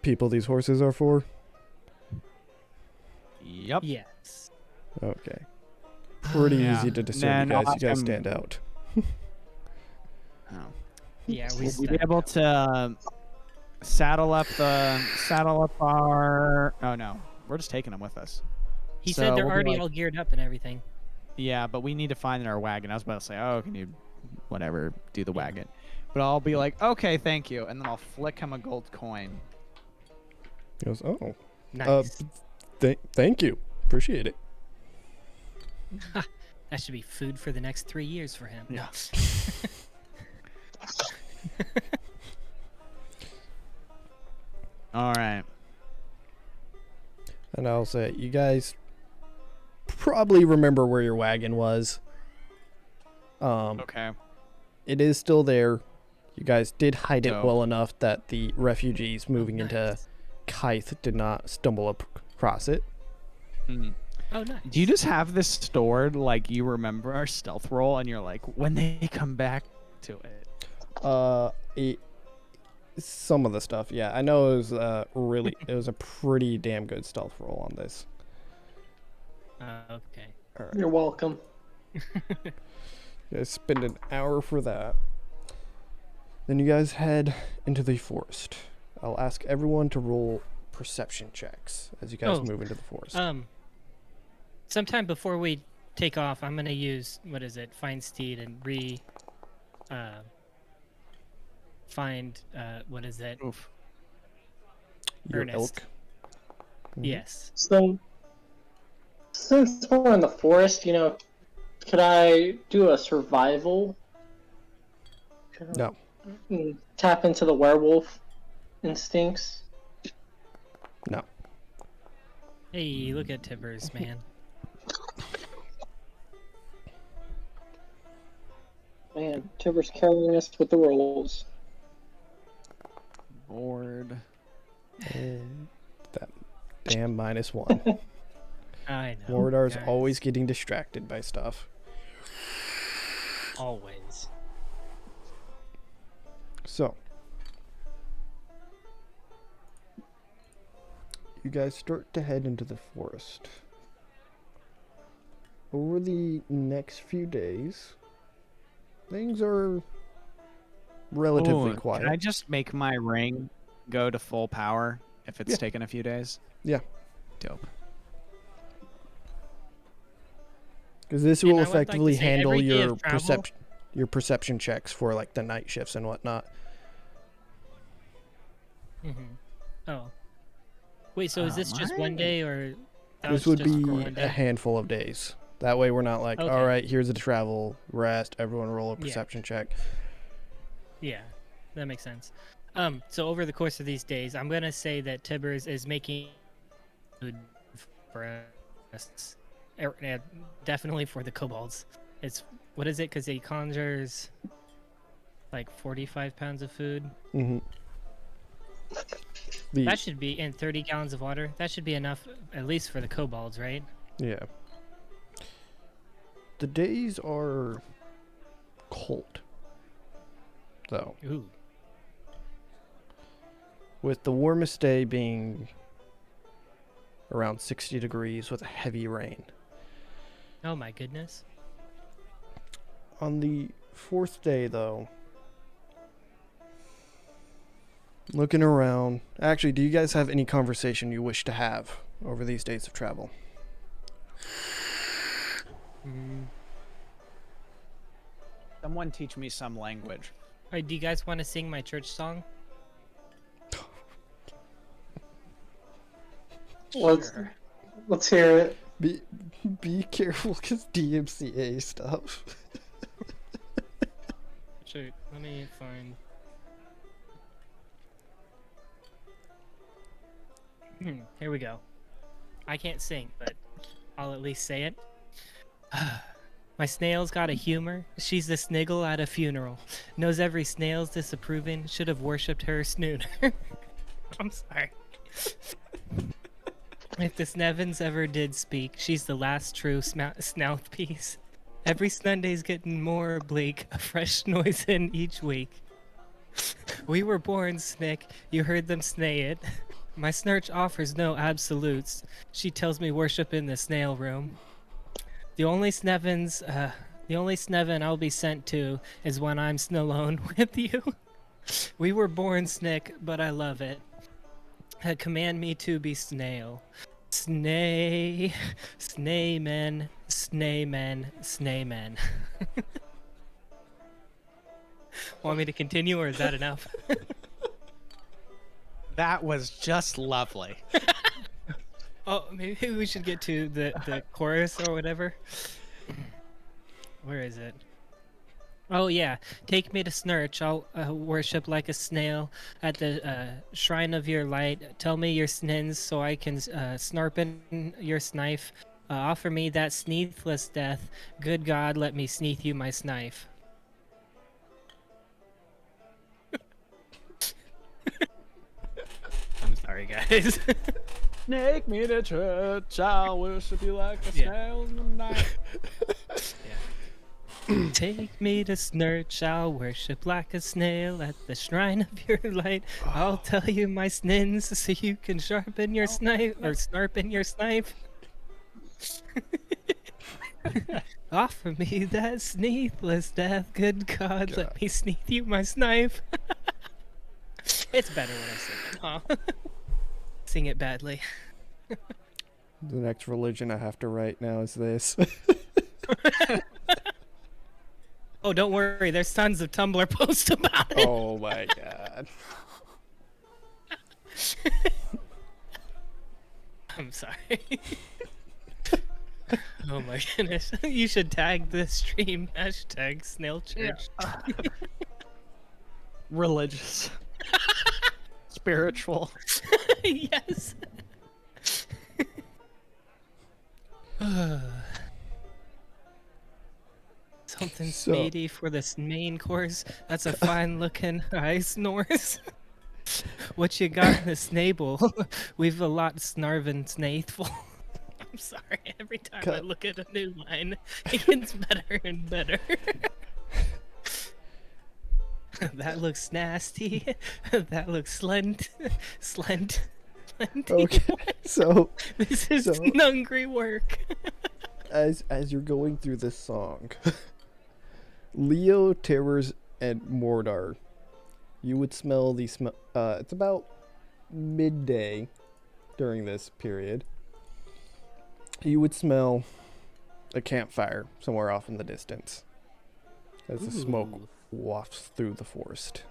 people these horses are for. Yep. Yes. Okay. Pretty Yeah. easy to discern, Nah, you guys. You guys I'm- stand out. Oh. Yeah, we Will we be able to saddle up our? Oh no, we're just taking them with us. He So said they're we'll be already like- all geared up and everything. Yeah, but we need to find our wagon. I was about to say, oh, can you, whatever, do the wagon? But I'll be like, okay, thank you, and then I'll flick him a gold coin. He goes, oh, Nice. thank you. Appreciate it. That should be food for the next 3 years for him. Yeah. All right. And I'll say, you guys probably remember where your wagon was. Okay. It is still there. You guys did hide it Dope. well enough that the refugees moving into Nice. Kythe did not stumble across it. Hmm. Oh, nice. Do you just have this stored like you remember our stealth roll, and you're like, when they come back to it? Some of the stuff, yeah. I know it was it was a pretty damn good stealth roll on this. Okay. All right. You're welcome. You guys spend an hour for that. Then you guys head into the forest. I'll ask everyone to roll perception checks as you guys Oh, move into the forest. Sometime before we take off, I'm gonna use find steed and find Oof. Your Ernest. elk. Mhm. Yes. So, since we're in the forest, could I do a survival? No. Tap into the werewolf instincts. No. Hey, look at Tibbers, man. Man, Tibbers carrying us with the rolls. Bored. And that damn -1. I know. Mordaar's guys. always getting distracted by stuff. Always. So, you guys start to head into the forest. Over the next few days, things are relatively Ooh, quiet. Can I just make my ring go to full power if it's Yeah. taken a few days? Yeah. Dope. Because this And will I would like to effectively say handle every day your of travel- perception checks for like the night shifts and whatnot. Oh. Wait, so is this just one my- day or that This was would just be for one a day? handful of days. That way we're not like, Okay. all right, here's the travel, rest, everyone roll a Yeah. perception check. Yeah, that makes sense. So over the course of these days, I'm gonna say that Tibbers is making food for us. Definitely for the kobolds. It's what is it? Because he conjures like 45 pounds of food. Mm-hmm. The, That should be in 30 gallons of water. That should be enough, at least for the kobolds, right? yeah. The days are cold, though, Ooh. with the warmest day being around 60 degrees with heavy rain. Oh my goodness. On the 4th day, though, looking around. Actually, do you guys have any conversation you wish to have over these days of travel? Someone teach me some language. Alright, do you guys want to sing my church song? Let's hear it. Be careful, cause DMCA stuff. Shoot, let me find. Here we go. I can't sing, but I'll at least say it. My snail's got a humor. She's the sniggle at a funeral. Knows every snail's disapproving. Should have worshipped her snooner. I'm sorry. If the Snevins ever did speak, she's the last true snouth piece. Every Sunday's getting more bleak, a fresh noise in each week. We were born, Snick, you heard them snay it. My snurch offers no absolutes. She tells me worship in the snail room. The only Snevin I'll be sent to is when I'm alone with you. We were born, Snick, but I love it. Command me to be snail. Snay, snaymen, snaymen, snaymen. Want me to continue, or is that enough? That was just lovely. Oh, maybe we should get to the chorus or whatever. Where is it? Oh yeah, take me to Snurch. I'll worship like a snail at the shrine of your light. Tell me your snins so I can snarp in your snife. Offer me that sneathless death. Good God, let me sneath you my snife. I'm sorry, guys. Take me to church, I'll worship you like a snail in the night. Take me to Snurch, I'll worship like a snail at the shrine of your light. I'll tell you my snins so you can sharpen your snipe or snarpen your snipe. Offer me that sneathless death. Good God, let me sneath you my snipe. It's better when I sing it, huh? Sing it badly. The next religion I have to write now is this. Oh, don't worry. There's tons of Tumblr posts about it. Oh my god. I'm sorry. Oh my goodness. You should tag the stream. Hashtag snail church. Yeah. Religious. Spiritual. Yes. Something speedy for this main course. That's a fine looking ice Norse. What you got in the snable? We've a lot snarvin' snaithful. I'm sorry, every time I look at a new line, it gets better and better. That looks nasty. That looks slent. Okay, so this is hungry work. as you're going through this song, Leo, Tibbers, and Mordaar, you would smell the it's about midday during this period. You would smell a campfire somewhere off in the distance as the smoke wafts through the forest.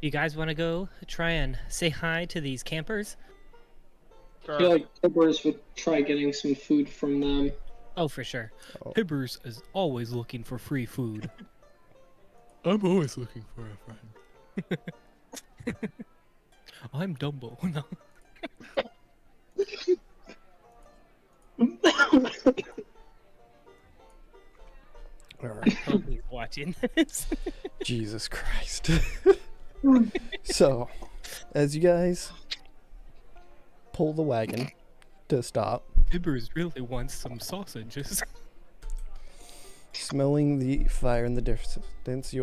You guys want to go try and say hi to these campers? I feel like Tibbers would try getting some food from them. Oh, for sure. Oh. Tibbers is always looking for free food. I'm always looking for a friend. I'm Dumbo. No. All right. Hope he's watching this. Jesus Christ. So, as you guys pull the wagon to stop, Tibbers really wants some sausages. smelling the fire in the distance,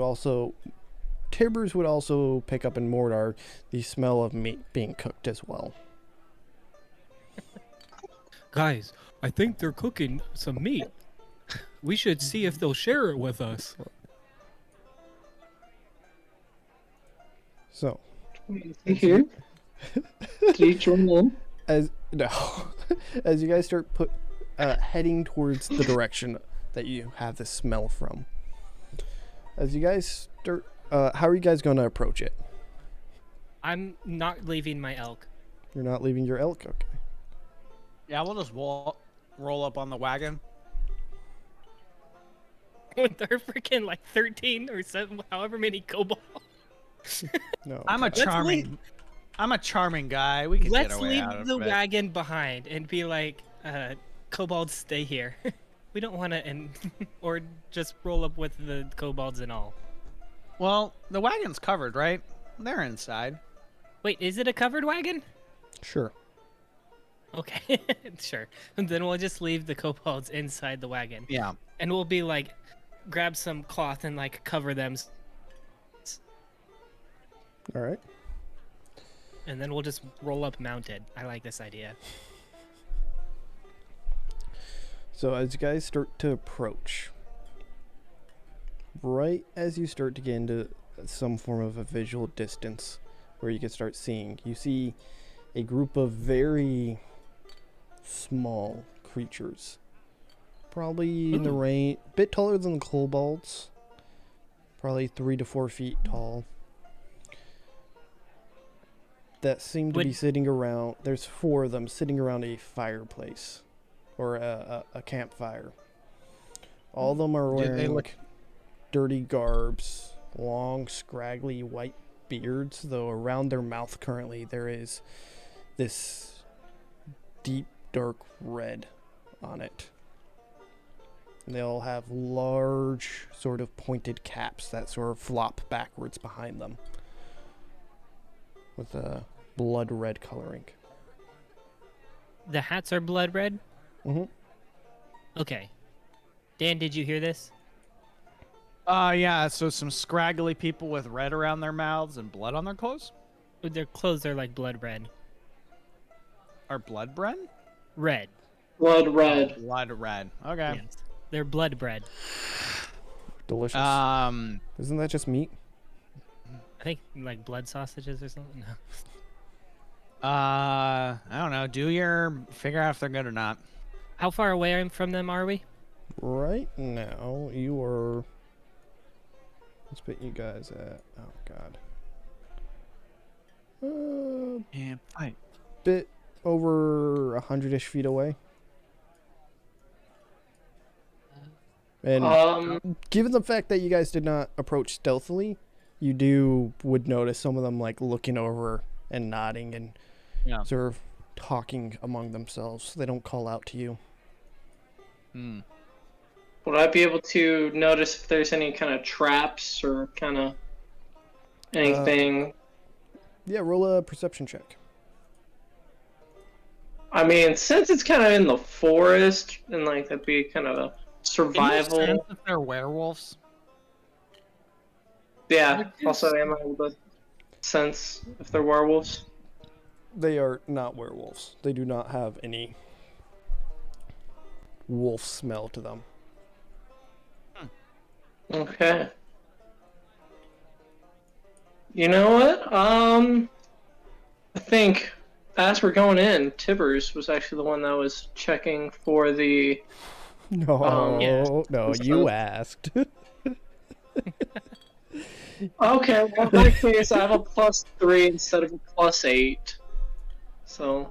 Tibbers would also pick up in Mordaar the smell of meat being cooked as well. Guys, I think they're cooking some meat. We should see if they'll share it with us. So, Is he here? Did he join in? As no, as you guys start heading towards the direction that you have the smell from. As you guys start, how are you guys going to approach it? I'm not leaving my elk. You're not leaving your elk, okay? Yeah, we'll just roll up on the wagon. With their freaking like 13 or 7, however many kobolds. No. I'm a charming guy. We can get Let's away leave out of the it. wagon behind and be like, kobolds stay here. We don't want to, or just roll up with the kobolds and all. Well, the wagon's covered, right? They're inside. Wait, is it a covered wagon? Sure. Okay, sure. And then we'll just leave the kobolds inside the wagon. Yeah. And we'll be like, grab some cloth and like cover them. All right. And then we'll just roll up mounted. I like this idea. So as you guys start to approach, right as you start to get into some form of a visual distance where you can start seeing, you see a group of very small creatures. Probably in the range, bit taller than the kobolds. Probably 3 to 4 feet tall. That seem to be sitting around, there's 4 of them sitting around a fireplace. Or a campfire. All of them are wearing dirty garbs, long, scraggly white beards, though around their mouth currently there is this deep, dark red on it. And they all have large, sort of pointed caps that sort of flop backwards behind them with a blood red coloring. The hats are blood red? Mm-hmm. Okay. Dan, did you hear this? Yeah, so some scraggly people with red around their mouths and blood on their clothes? Their clothes are like blood red. Are blood red? Red. Blood red. Blood red. Okay. Yes. They're blood bread. Delicious. Isn't that just meat? I think like blood sausages or something. No. I don't know. Figure out if they're good or not. How far away from them are we? Right now, you are. Let's put you guys at. Oh God. Yeah, fight. Bit over 100-ish feet away. And given the fact that you guys did not approach stealthily, you would notice some of them like looking over and nodding and sort of talking among themselves. So they don't call out to you. Would I be able to notice if there's any kind of traps or kind of anything? Yeah, roll a perception check. I mean, since it's kind of in the forest and like that'd be kind of a survival. Can you sense if they're werewolves? Yeah. Also, am I able to sense if they're werewolves? They are not werewolves. They do not have any wolf smell to them. Okay. You know what? I think as we're going in, Tibbers was actually the one that was checking for the. No, no, you asked. Okay, well, in that case, I have a +3 instead of a +8. So,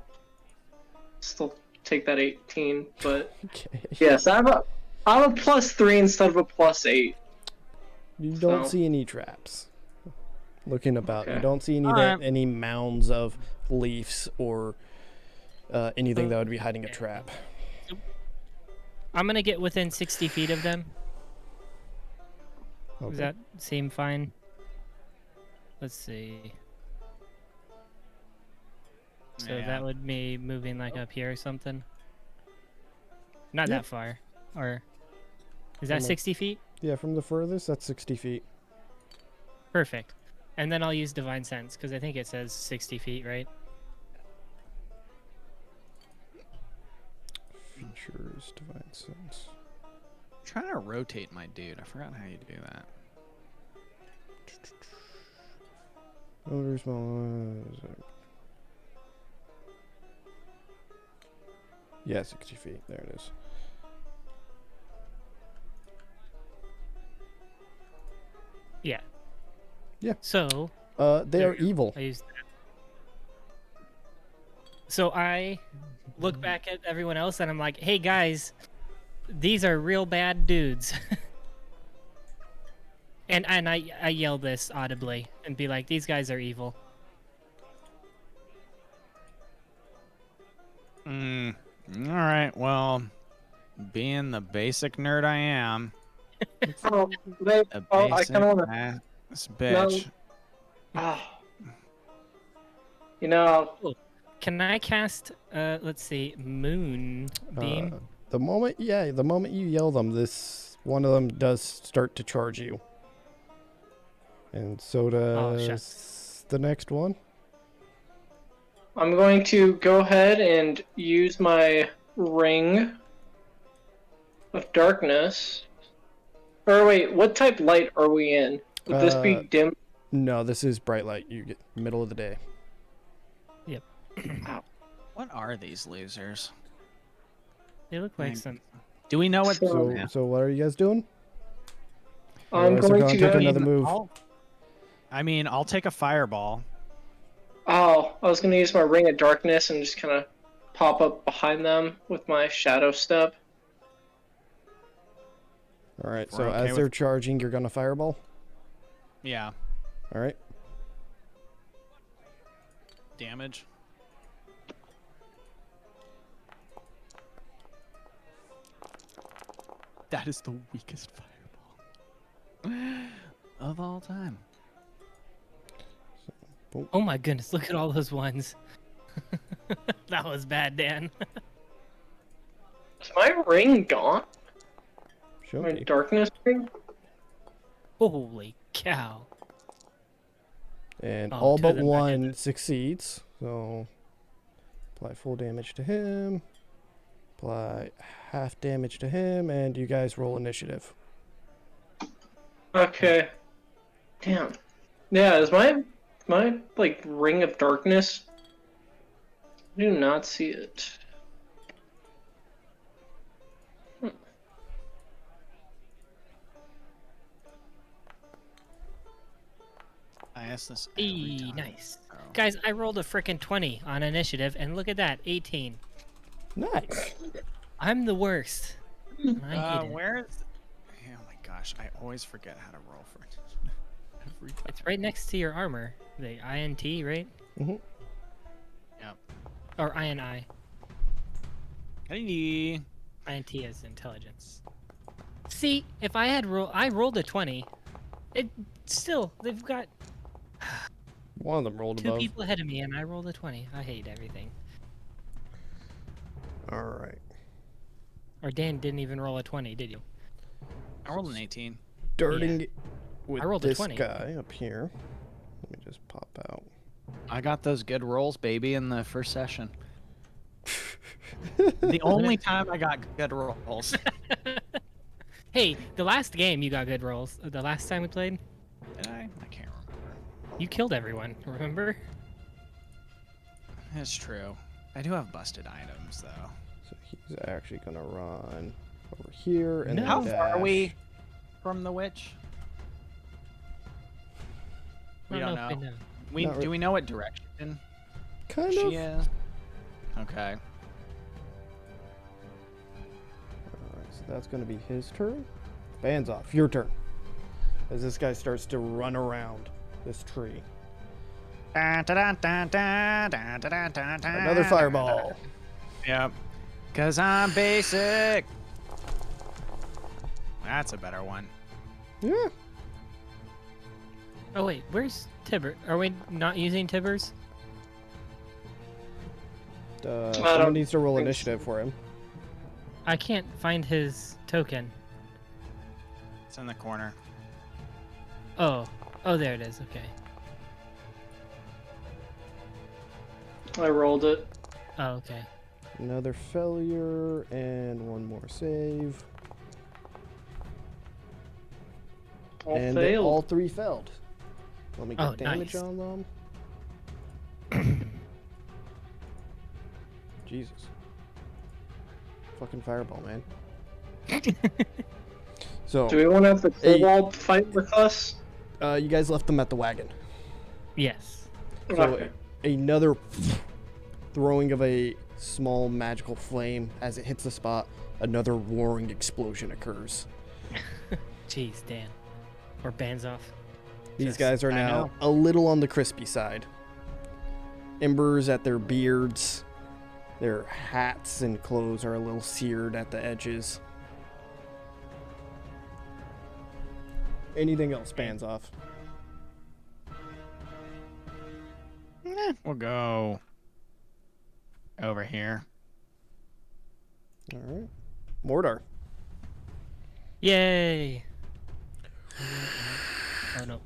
still take that 18, but Okay. yes, I have a +3 instead of a +8. You don't So- see any traps. Looking about, you Okay. don't see any mounds of leaves or anything that would be hiding a trap. I'm gonna get within 60 feet of them. Okay. Does that seem fine? Let's see. So Yeah. that would be moving like up here or something. Not Yeah. that far. Or is that Almost. 60 feet? Yeah, from the furthest, that's 60 feet. Perfect. And then I'll use Divine Sense because I think it says 60 feet, right? Features, divine sense. I'm trying to rotate my dude. I forgot how you do that. Odor small. Yeah, 60 feet. There it is. Yeah. Yeah. So They are evil. I used that. So I look back at everyone else and I'm like, hey guys, these are real bad dudes. and I yell this audibly and be like, these guys are evil. All right. Well, being the basic nerd I am, Oh, they, a I basic kind of want to. ass bitch. Ah, you know, Oh, can I cast let's see, moon beam? The moment you yell them, this one of them does start to charge you. And so does the next one. I'm going to go ahead and use my ring of darkness. Or wait, what type light are we in? Would this be dim? No, this is bright light. You get middle of the day. Yep. What are these losers? They look like some. Do we know what? So what are you guys doing? I'm Otherwise, they're going to take go. another move. I'll take a fireball. Oh, I was going to use my ring of darkness and just kind of pop up behind them with my shadow step. All right. We're So okay as they're charging, you're gonna fireball. Yeah. All right. Damage. That is the weakest fireball of all time. Oh my goodness! Look at all those ones. That was bad, Dan. Is my ring gone? Show My me. darkness ring? Holy cow! And Oh, all two but of them got hit. one succeeds. So apply full damage to him. Apply half damage to him, and you guys roll initiative. Okay. Damn. Yeah, is my like ring of darkness? I do not see it. I ask this every time. Nice. Oh. Guys, I rolled a frickin' 20 on initiative, and look at that, 18. Nice. I'm the worst. And I hate it. Where is? Oh my gosh! I always forget how to roll for it. Every time. It's right next to your armor. The INT, right? Mhm. Yep. Or INI. Hey. INT is intelligence. See, if I had I rolled a 20. It still, they've got One of them rolled two above. people ahead of me, and I rolled a 20. I hate everything. All right. Or Dan didn't even roll a 20, did you? I rolled an 18. Starting with I rolled a this 20. guy up here. Let me just pop out. I got those good rolls, baby, in the first session. The only time I got good rolls. Hey, the last game you got good rolls. The last time we played, Did I? I can't remember. you killed everyone, remember? That's true. I do have busted items, though. So he's actually gonna run over here and No. then How far are dash. we from the witch? We I don't if know. I Not Do we know what direction Kind she of. is? Okay. Alright, so that's gonna be his turn. Baznoff, your turn. As this guy starts to run around this tree. Another Another fireball. Yep. Cause I'm basic. That's a better one. Yeah. Oh wait, where's Tibbers? Are we not using Tibbers? Someone don't needs to roll think initiative for him. I can't find his token. It's in the corner. Oh, there it is. Okay. I rolled it. Oh, okay. Another failure and one more save. All and failed. all three failed. Let me get Oh, damage nice. on them. Jesus. Fucking fireball, man. So, Do we want to have the Hey. kobold fight with us? you guys left them at the wagon. Yes. So, Okay. another throwing of a small magical flame as it hits the spot. Another roaring explosion occurs. Jeez, Dan. Or Baznoff. These Just- guys are I now know. a little on the crispy side. Embers at their beards. Their hats and clothes are a little seared at the edges. Anything else spans off? We'll go over here. All right. Mordaar. Yay! Oh no.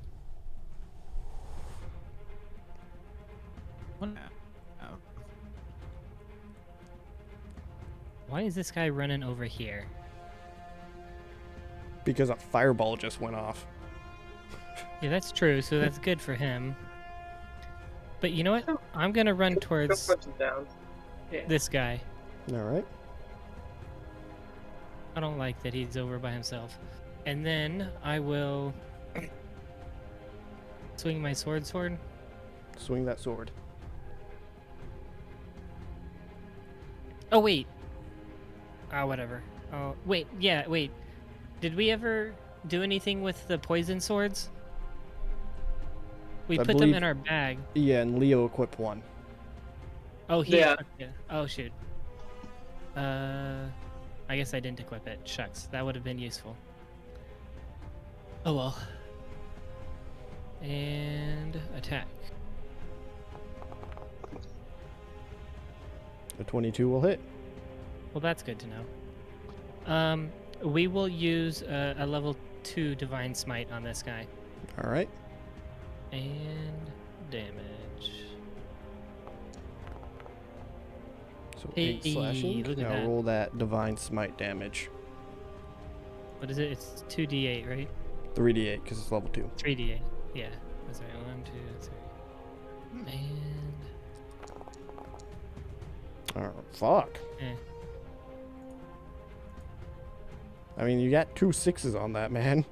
What? Oh. Why is this guy running over here? Because a fireball just went off. Yeah, that's true, so that's good for him. But you know what? I'm gonna run Go towards punch him down. Yeah. this guy. All right. I don't like that he's over by himself. And then I will swing my sword. Swing that sword. Oh wait. Whatever. Oh wait, yeah, wait. Did we ever do anything with the poison swords? We I put them believe- in our bag. Yeah, and Leo equipped one. Oh, he Yeah. equipped it. Oh shoot. I guess I didn't equip it. Shucks, that would have been useful. Oh well. And attack. A 22 will hit. Well, that's good to know. We will use a level 2 Divine Smite on this guy. All right. And damage. So Hey, 8 slashing. look at Now that. roll that divine smite damage. What is it? It's 2d8, right? 3d8 because it's level 2. 3d8. Yeah. That's right. 1, 2, 3. And Oh, fuck. eh. I mean, you got 2 6s on that, man.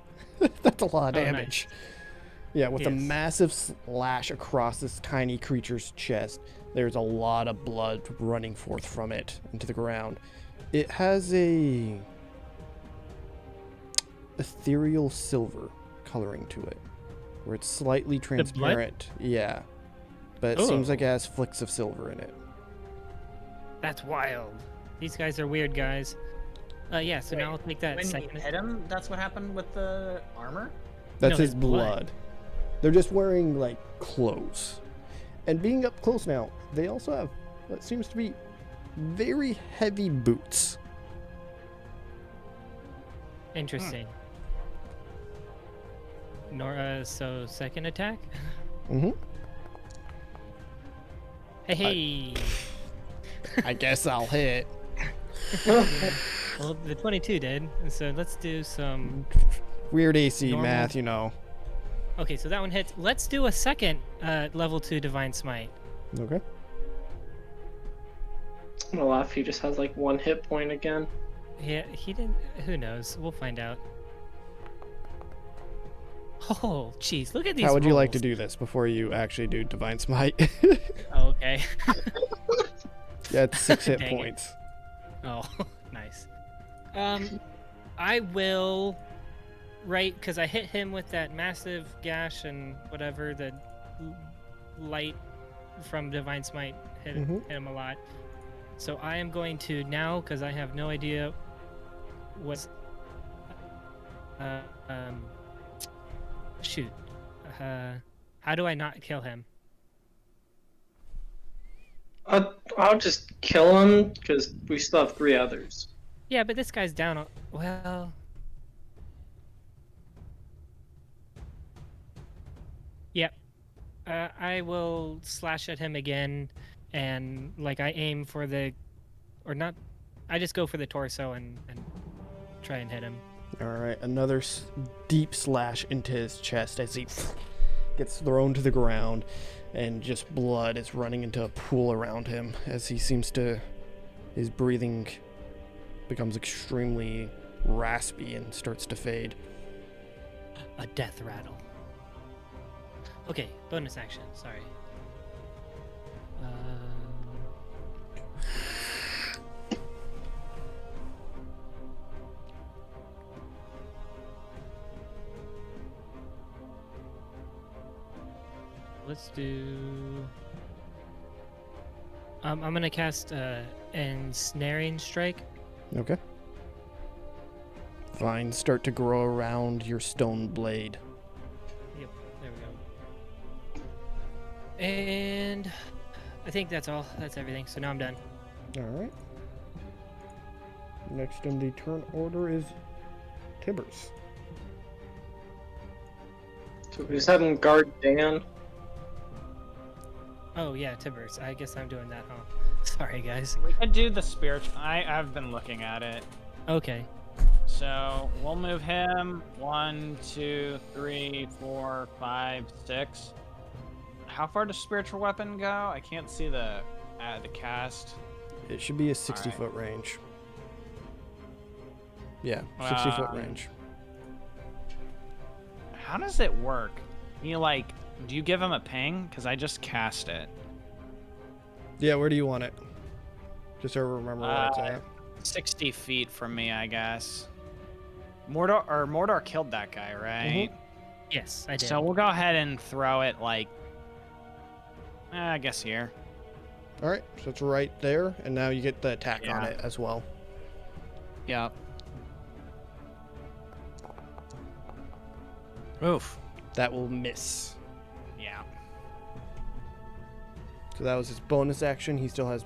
That's a lot of Oh, nice. damage. Yeah, with a Yes. massive slash across this tiny creature's chest, there's a lot of blood running forth from it into the ground. It has a ethereal silver coloring to it, where it's slightly blood? transparent. Yeah, but it seems like it Oh. has flicks of silver in it. That's wild. These guys are weird guys. Yeah, so now I'll take that When you second. hit him, that's what happened with the armor? That's No, his his blood. blood. They're just wearing like clothes. And being up close now, they also have what seems to be very heavy boots. Interesting. So second attack? Mm-hmm. Hey! I guess I'll hit. Well, the 22 did. So let's do some. Weird AC Normal. math, you know. Okay, so that one hits. Let's do a second level 2 Divine Smite. Okay. I'm gonna laugh. He just has like 1 hit point again. Yeah, he didn't. Who knows? We'll find out. Oh, jeez, look at these. How would you like to rolls. do this before you actually do Divine Smite? Oh, okay. Yeah, it's 6 hit Dang it. points. Oh, nice. I will. Right, because I hit him with that massive gash and whatever, the light from Divine Smite hit Mhm. him a lot. So I am going to now, because I have no idea what's. Shoot. How do I not kill him? I'll just kill him because we still have 3 others. Yeah, but this guy's down. Well. Yep. I will slash at him again, and like I aim for the, or not. I just go for the torso and try and hit him. All right, another deep slash into his chest as he gets thrown to the ground, and just blood is running into a pool around him as he seems to, his breathing becomes extremely raspy and starts to fade. A death rattle. Okay, bonus action. Sorry. Let's do. I'm gonna cast ensnaring strike. Okay. Vines start to grow around your stone blade. Yep, there we go. And I think that's all. That's everything. So now I'm done. All right. Next in the turn order is Tibbers. So we just having guard Dan. Oh yeah, Tibbers. I guess I'm doing that, huh? Sorry, guys. We could do the spiritual. I've been looking at it. Okay. So we'll move him 1, 2, 3, 4, 5, 6. How far does spiritual weapon go? I can't see the cast. It should be a 60-foot range. Yeah, 60-foot range. How does it work? You like, do you give him a ping? Because I just cast it. Yeah, where do you want it? Just so I remember where it's at. 60 feet from me, I guess. Mordaar killed that guy, right? Yes, I did. So we'll go ahead and throw it like, I guess here. All right, so it's right there, and now you get the attack on Yeah. it as well. Yep. Oof. That will miss. Yeah. So that was his bonus action. He still has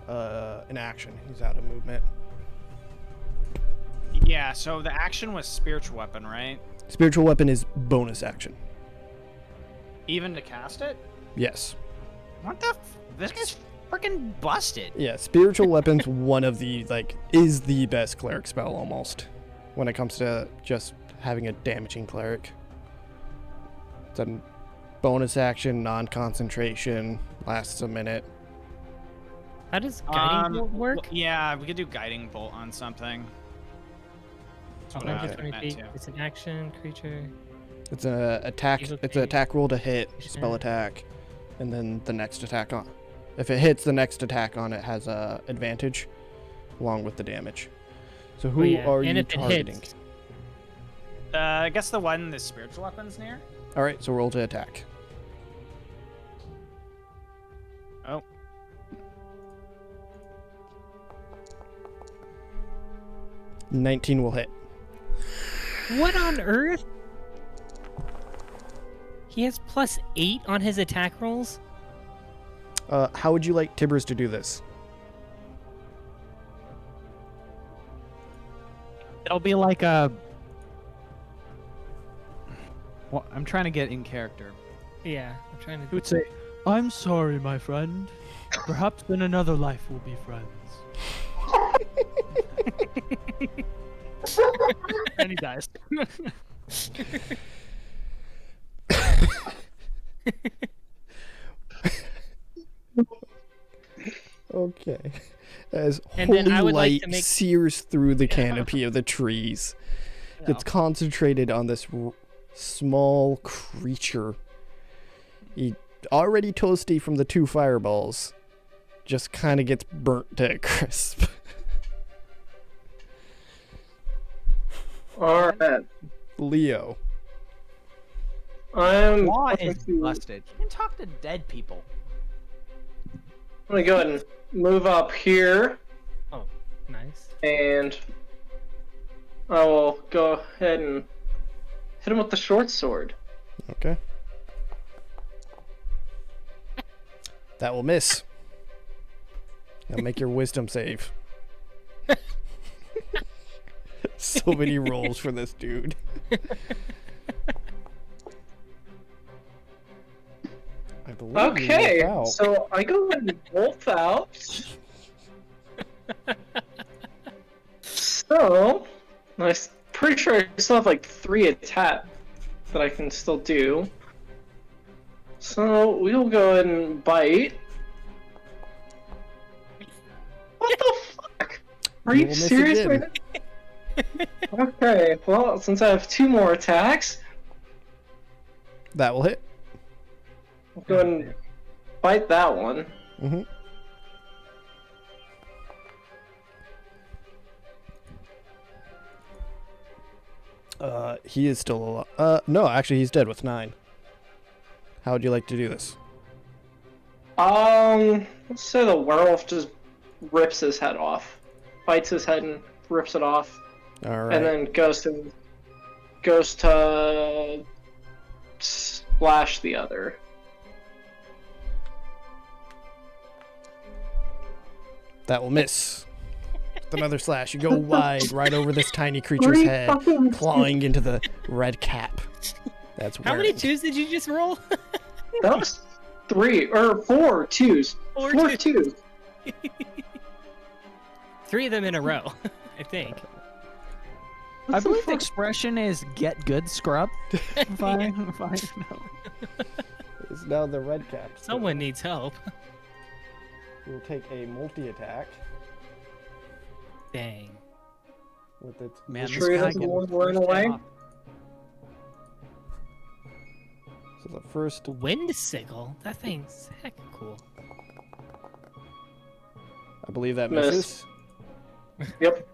an action. He's out of movement. Yeah, so the action was spiritual weapon, right? Spiritual weapon is bonus action. Even to cast it? Yes. What the this guy's freaking busted. Yeah, spiritual weapon's one of the, is the best cleric spell almost when it comes to just having a damaging cleric. It's a bonus action, non-concentration, lasts a minute. How does guiding bolt work? Yeah, we could do guiding bolt on something. That's what I 120 meant feet. to. It's an action creature. It's an attack. Usually It's an attack roll to hit, spell Yeah. attack, and then the next attack on. If it hits, the next attack on it has a advantage, along with the damage. So who yeah, are and you if it targeting? hits- I guess the one the spiritual weapon's near. All right, so roll to attack. Oh. $19 will hit. What on earth? He has +8 on his attack rolls? How would you like Tibbers to do this? It'll be like a. Well, I'm trying to get in character. Yeah, I'm trying to. He would say, "I'm sorry, my friend. Perhaps in another life we'll be friends." And he dies. Okay. As And holy then I would like light to make- sears through the canopy of the trees, gets concentrated on this small creature. He already toasty from the 2 fireballs, just kind of gets burnt to a crisp. Alright. Leo. I'm Law going is to busted. You can talk to dead people. I'm gonna go ahead and move up here, Oh, nice. and I will go ahead and hit him with the short sword. Okay. That will miss. Now make your wisdom save. So many rolls for this dude. I believe you Okay, wolf out. so I go ahead and wolf out. So, pretty sure I still have like 3 attack that I can still do. So we'll go ahead and bite. What the fuck? Are You you will miss serious again. right now? Okay, well, since I have 2 more attacks, That will hit. I'll go ahead and bite that one. Mm-hmm. He is still alive. No, actually, he's dead with 9. How would you like to do this? Let's say the werewolf just rips his head off. Bites his head and rips it off. All right. And then goes to slash the other. That will miss. With another slash. You go wide, right over this tiny creature's 3 head, fucking clawing into the red cap. That's How many weird. 2s did you just roll? That was 3 or 4 2s. 4 4 twos. 2s. 3 of them in a row, I think. I What the believe the fuck? expression is "get good, scrub." if I know. It's now the red cap. Someone needs help. will take a multi-attack Dang. with its Man, Sure he this guy doesn't can want to run first away? him off. So the first, Wind sickle? That thing's heck cool. I believe that Miss. misses. Yep.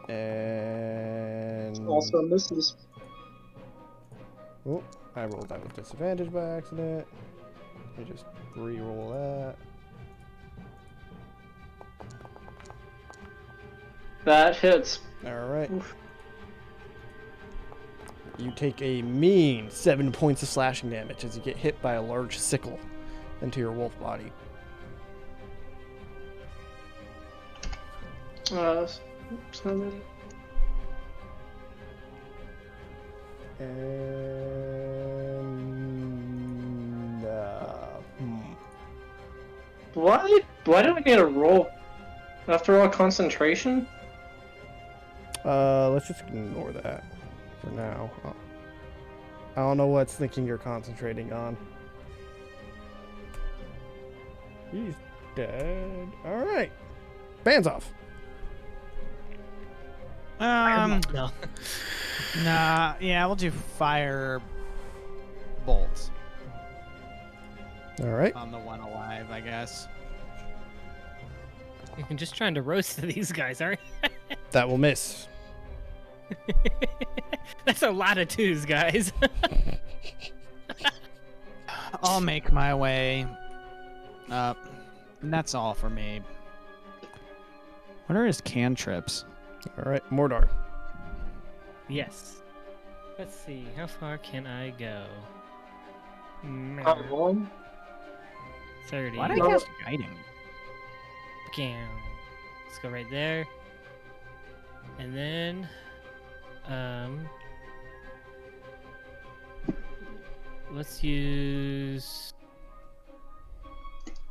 And Also misses. oh, I rolled that with disadvantage by accident. Let me just re-roll that. That hits. All right. Oof. You take a mean 7 points of slashing damage as you get hit by a large sickle into your wolf body. Seven. And Why do we need a roll? After all, concentration? let's just ignore that for now. I don't know what's thinking you're concentrating on. He's dead. All right. Bands off. No. Nah, yeah, we'll do fire bolts All right. on the one alive, I guess. You're just trying to roast these guys, aren't you? That will miss. That's a lot of 2s, guys. I'll make my way up. And that's all for me. What are his cantrips? All right, Mordaar. Yes. Let's see. How far can I go? One. 30. Why did I No. cast guiding? Bam. Let's go right there. And then, let's use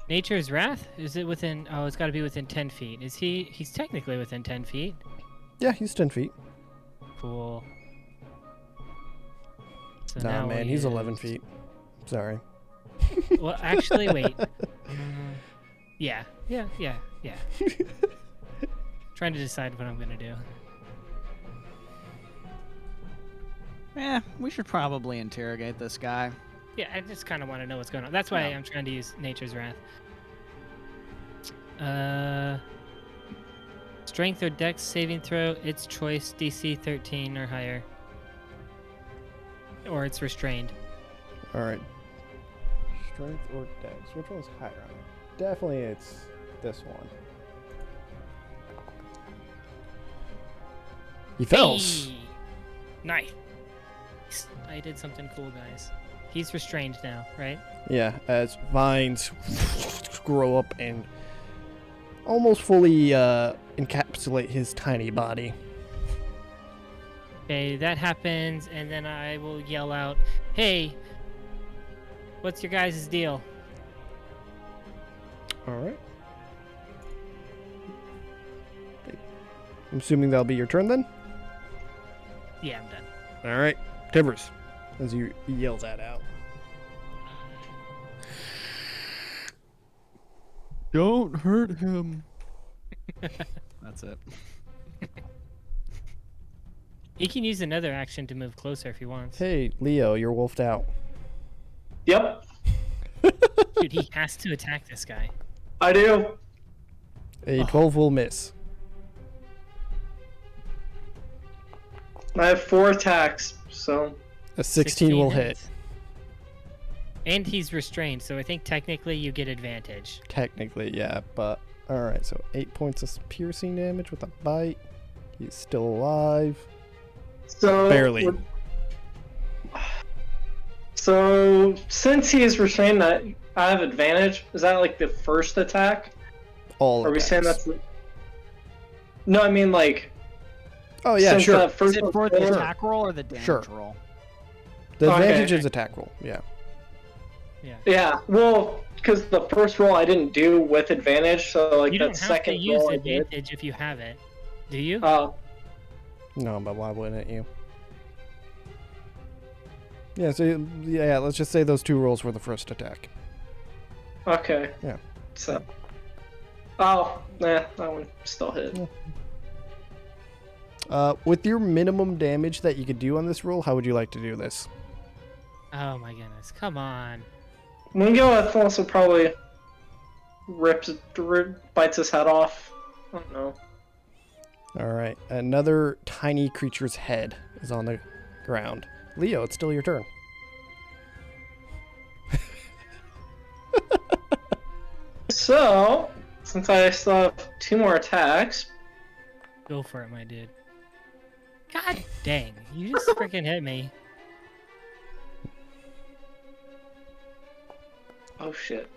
Nature's Wrath. Is it within? Oh, it's got to be within 10 feet. Is he? He's technically within 10 feet. Yeah, he's 10 feet. Cool. So Nah, now man, we he's 11 use- feet. Sorry. Well, actually, wait. Yeah. Trying to decide what I'm gonna do. We should probably interrogate this guy. Yeah, I just kind of want to know what's going on. That's why Yeah. I'm trying to use Nature's Wrath. Strength or Dex saving throw, its choice, DC 13 or higher. Or it's restrained. All right. Strength or dex? Which one's higher on it? Definitely it's this one. He fails. Hey! Nice. I did something cool, guys. He's restrained now, right? Yeah, as vines grow up and almost fully encapsulate his tiny body. Okay, that happens, and then I will yell out, "Hey, what's your guys' deal?" All right. I'm assuming that'll be your turn then? Yeah, I'm done. All right. Tibbers, as he yells that out. Don't hurt him. That's it. He can use another action to move closer if he wants. Hey, Leo, you're wolfed out. Yep, Dude, he has to attack this guy. I do. A 12 will miss. I have 4 attacks, so A 16 will hit. hits. And he's restrained, so I think technically you get advantage. Technically, yeah, but alright, so 8 points of piercing damage with a bite. He's still alive. so Barely. So since he is restrained, I have advantage. Is that like the first attack? All Are we saying attacks. that's? No, I mean like. Oh, yeah, since sure. that first Is it for one- the attack roll or the damage Sure. roll? The Okay. advantage is attack roll, yeah. Yeah, well, because the first roll I didn't do with advantage, so like You that don't have to second use roll I did. advantage if you have it. Do you? Oh, No, but why wouldn't you? Yeah, so yeah, let's just say those 2 rolls were the first attack. okay. Yeah. So. Oh, nah, that one still hit. With your minimum damage that you could do on this roll, how would you like to do this? Oh my goodness! Come on. Mungo, I think, also probably bites his head off. I don't know. Alright, another tiny creature's head is on the ground. Leo, it's still your turn. So, since I still have 2 more attacks, Go for it, my dude. God dang! You just freaking hit me. oh shit.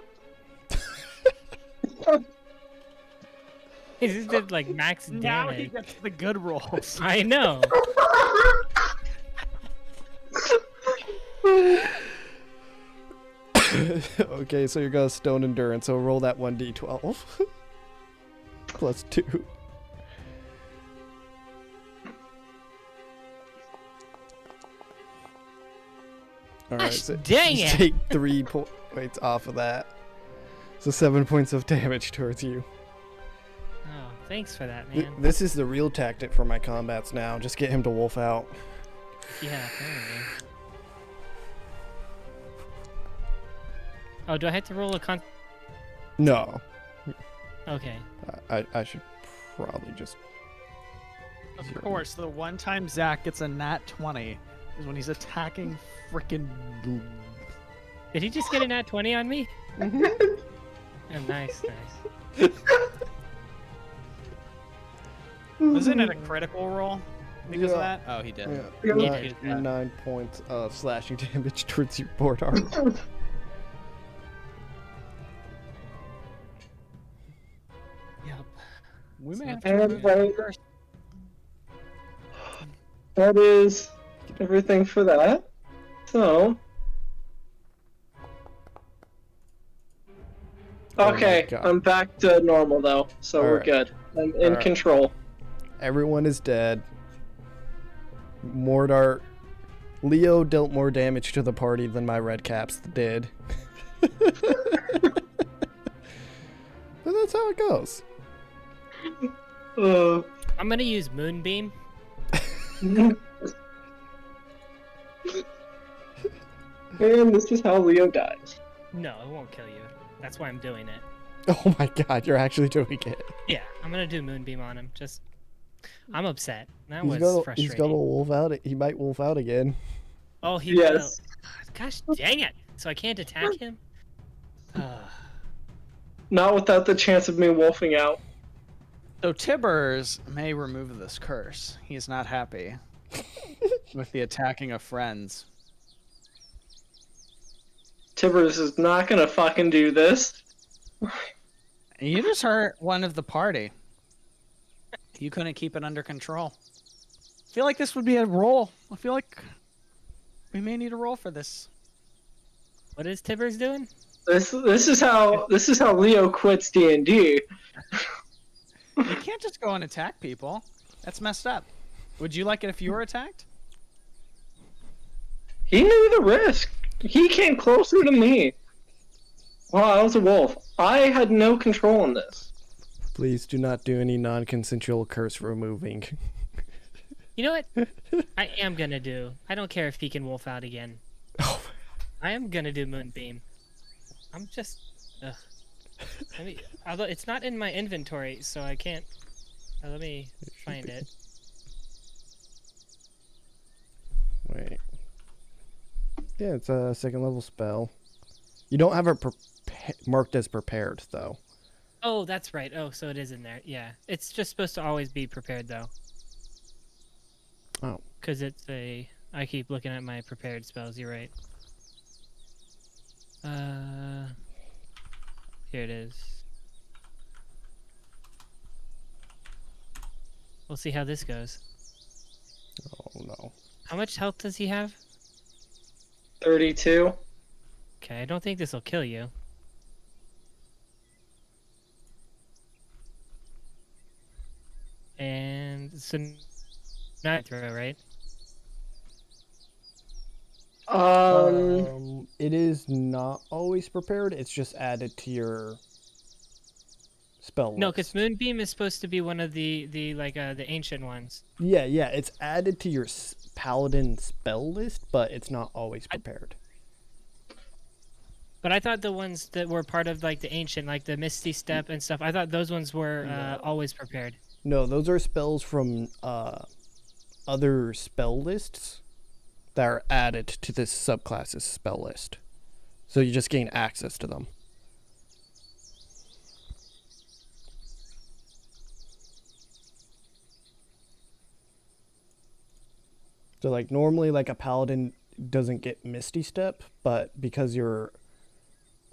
He just did like max Now he damage. gets the good rolls. I know. Okay, so you're gonna stone endurance, so roll that 1d12. Plus 2. Alright, Gosh, so dang you it. take 3 points off of that. So 7 points of damage towards you. Oh, thanks for that, man. This is the real tactic for my combats now. Just get him to wolf out. Yeah, apparently. Oh, do I have to roll a con? No. Okay. I should probably just... Of course, the one time Zach gets a nat 20 is when he's attacking frickin' Did he just get a nat 20 on me? Oh, nice, nice. Wasn't it a critical roll because of Yeah. that? Oh, he did. Yeah, Yeah. nine, Yeah. 9 points of slashing damage towards your Mordaar. Yep. We may have to And remove that like, curse. that is everything for that. So. Oh my Okay, God. I'm back to normal though, so we're Alright. good. I'm in Alright. control. Everyone is dead. Mordaar... Leo dealt more damage to the party than my red caps did. But that's how it goes. I'm gonna use Moonbeam. And this is how Leo dies. No, it won't kill you. That's why I'm doing it. Oh my god, you're actually doing it. Yeah, I'm gonna do Moonbeam on him. Just, I'm upset. That He's was gonna frustrating. wolf out. He might wolf out again. Oh, he Yes. will. Gosh dang it! So I can't attack him. Not without the chance of me wolfing out. So Tibbers may remove this curse. He's not happy with the attacking of friends. Tibbers is not gonna fucking do this. You just hurt one of the party. You couldn't keep it under control. I feel like this would be a roll. I feel like we may need a roll for this. What is Tibbers doing? This is how Leo quits D&D. You can't just go and attack people. That's messed up. Would you like it if you were attacked? He knew the risk. He came closer to me. Well, I was a wolf. I had no control in this. Please do not do any non-consensual curse removing. You know what? I am gonna do. I don't care if he can wolf out again. Oh. I am gonna do Moonbeam. I'm just. Ugh. Although it's not in my inventory, so I can't. Let me find it. Wait. Yeah, it's a second level spell. You don't have it marked as prepared, though. Oh, that's right. Oh, so it is in there. Yeah. It's just supposed to always be prepared, though. Oh. Because it's a... I keep looking at my prepared spells. You're right. Here it is. We'll see how this goes. Oh, no. How much health does he have? 32. Okay, I don't think this will kill you. And so now I throw, right? It is not always prepared. It's just added to your spell list. No, because Moonbeam is supposed to be one of the ancient ones. Yeah, it's added to your paladin spell list, but it's not always prepared. But I thought the ones that were part of like the ancient, like the Misty Step and stuff, I thought those ones were always prepared. No, those are spells from other spell lists that are added to this subclass's spell list. So you just gain access to them. So like normally like a paladin doesn't get Misty Step, but because you're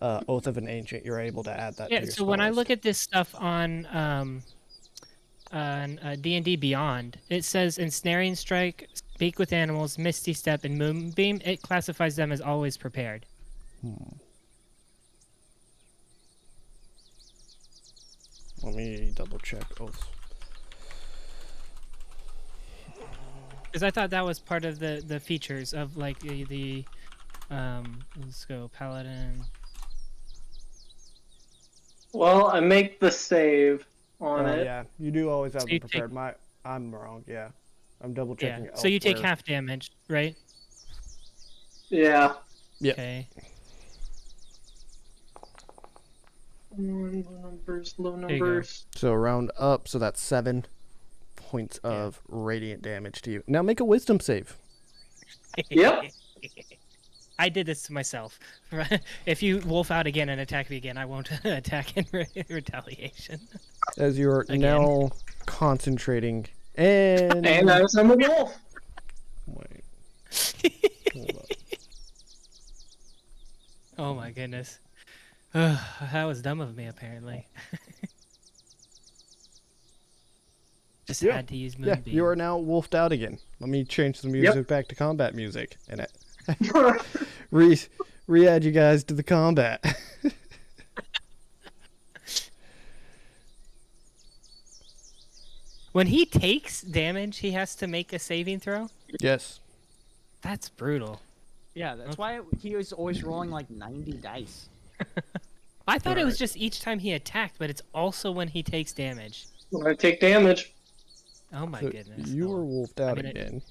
Oath of an Ancient, you're able to add that to your so spell when I list. look at this stuff on D&D Beyond, it says Ensnaring Strike, Speak with Animals, Misty Step, and Moonbeam. It classifies them as always prepared. Let me double check Oath. Because I thought that was part of the features of like the let's go Paladin. Well, I make the save on it. Yeah, you do always have So them you prepared. I'm wrong. Yeah, I'm double checking. So you take elsewhere. half damage, right? Yeah. Yep. Okay. Low you go. numbers. So round up, so that's 7 points of radiant damage to you. Now make a wisdom save. Yep. I did this to myself. If you wolf out again and attack me again, I won't attack in retaliation. As you're Again. now concentrating and And I was a wolf. Wait. Hold up. Oh my goodness. That was dumb of me, apparently. Just had to use Yeah, Moonbeam. you are now wolfed out again. Let me change the music back to combat music and it re-add you guys to the combat. When he takes damage, he has to make a saving throw? Yes. That's brutal. Yeah, that's why he was always rolling like 90 dice. I thought it was just each time he attacked, but it's also when he takes damage. When I take damage. Oh my So goodness. you were wolfed out mean, again.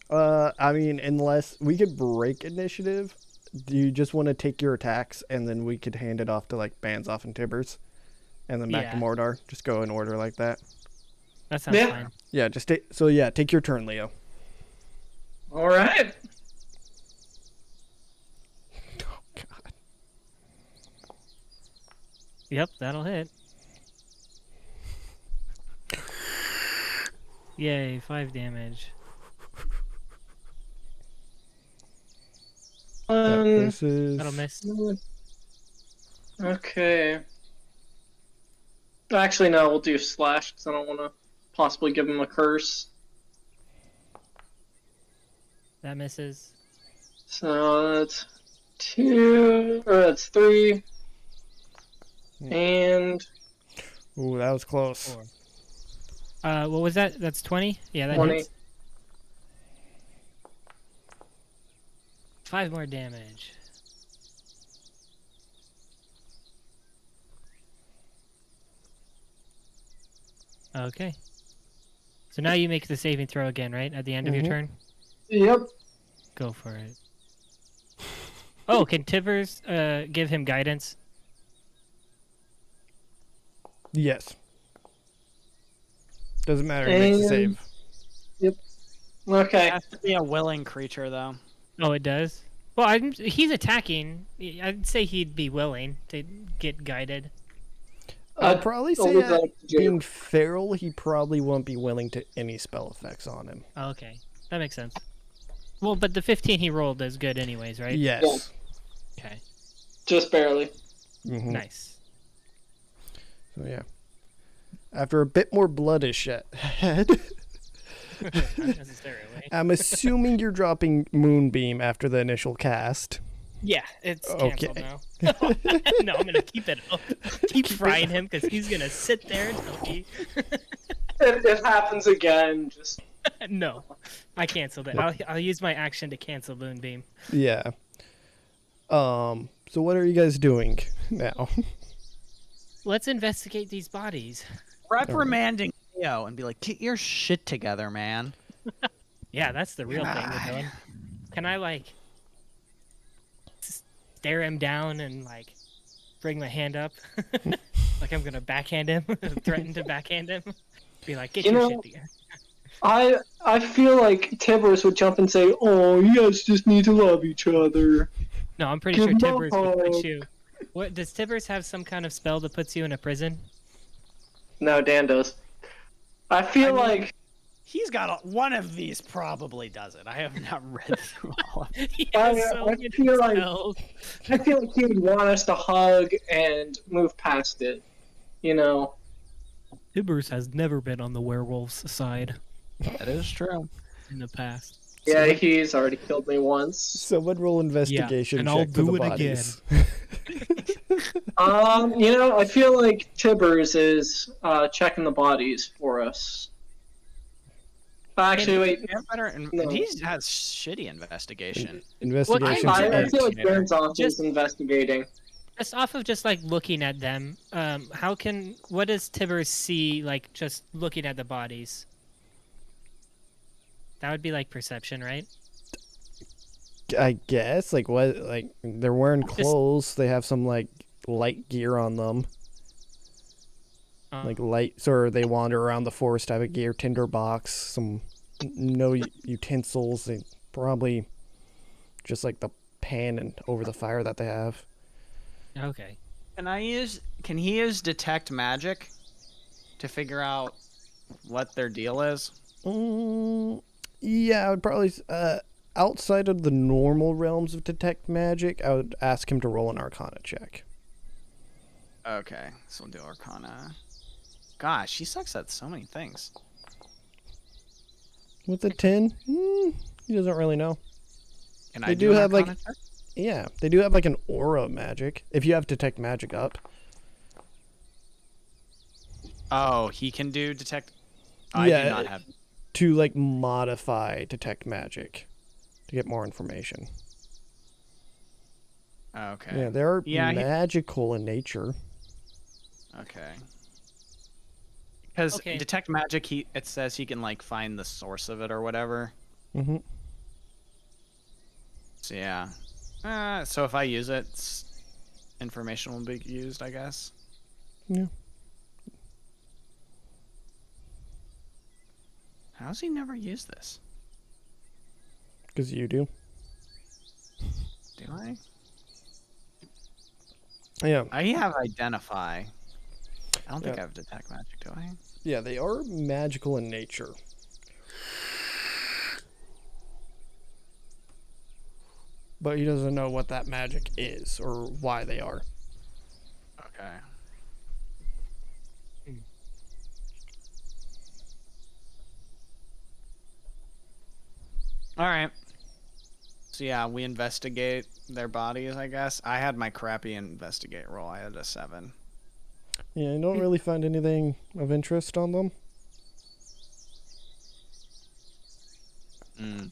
I mean, unless we could break initiative, do you just want to take your attacks and then we could hand it off to like Baznoff and Tibbers, and then back to Yeah. Mordaar? Just go in order like that. That sounds Yeah. fine. Yeah, just take your turn, Leo. All right. Oh God. Yep, that'll hit. Yay, 5 damage. This is That'll miss. Okay. Actually, no, we'll do slash because I don't want to possibly give him a curse. That misses. So that's 2, or that's 3, and Ooh, that was close. 4. What was that? That's 20? Yeah, that 20. hits. 5 more damage. Okay. So now you make the saving throw again, right? At the end of your turn? Yep. Go for it. Oh, can Tibbers give him guidance? Yes. Doesn't matter. He makes a save. Yep. Okay. It has to be a willing creature, though. Oh, it does? Well, he's attacking. I'd say he'd be willing to get guided. I'd probably say always that like to do- being feral, he probably won't be willing to any spell effects on him. Oh, okay. That makes sense. Well, but the 15 he rolled is good anyways, right? Yes. Okay. Just barely. Mhm. Nice. So yeah. After a bit more blood is shed, Not necessarily. I'm assuming you're dropping Moonbeam after the initial cast. Yeah, it's canceled Okay. now. No, I'm gonna keep it up. Keep frying him because he's gonna sit there until he. If it happens again, just No, I canceled it. I'll use my action to cancel Moonbeam. Yeah. So what are you guys doing now? Let's investigate these bodies. Reprimanding Leo and be like, get your shit together, man. Yeah, that's the real thing we're doing. Can I like stare him down and like bring my hand up, like I'm gonna backhand him, threaten to backhand him, be like, get your shit together. I feel like Tibbers would jump and say, "Oh, you guys just need to love each other." No, I'm pretty Give sure him a Tibbers would put hug. you. What does Tibbers have some kind of spell that puts you in a prison? No, Dan does. I feel like He's got one of these probably does it. I have not read through all of it. He I- has so I many feel like- spells. he would want us to hug and move past it. You know. Tibbers has never been on the werewolves' side That is true. in the past. Yeah, he's already killed me once. Someone roll investigation and check I'll for do the it bodies. I feel like Tibbers is checking the bodies for us. Actually, wait. Yeah, better. And No. he has shitty investigation. Investigation Well, I check. feel like Baznoff is Just- investigating. Just off of just like looking at them, what does Tibbers see like just looking at the bodies? That would be like perception, right? I guess like what, like they're wearing clothes. They have some like light gear on them, like light. So they wander around the forest type of gear, tinderbox, some no utensils. They probably just like the pan and over the fire that they have. Okay. Can he use detect magic to figure out what their deal is? Yeah, I would probably outside of the normal realms of detect magic, I would ask him to roll an Arcana check. Okay, so we'll do Arcana. Gosh, she sucks at so many things. With a 10, he doesn't really know. Can They I do an have, like- Arcana check? Yeah, they do have like an aura magic. If you have detect magic up, Oh, he can do detect. I Yeah, do not have. to like modify detect magic to get more information. Okay. Yeah, they're Yeah, he- magical in nature. Okay. Because Okay. detect magic, it says he can like find the source of it or whatever. Mm-hmm. So yeah. So if I use it, information will be used, I guess. Yeah. How's he never used this? Because you do. Do I? Yeah. I have identify. I don't think Yeah. I have detect magic, do I? Yeah, they are magical in nature. But he doesn't know what that magic is or why they are. Okay. All right. So yeah, we investigate their bodies, I guess. I had my crappy investigate roll. I had a 7. Yeah, I don't really find anything of interest on them. Mm.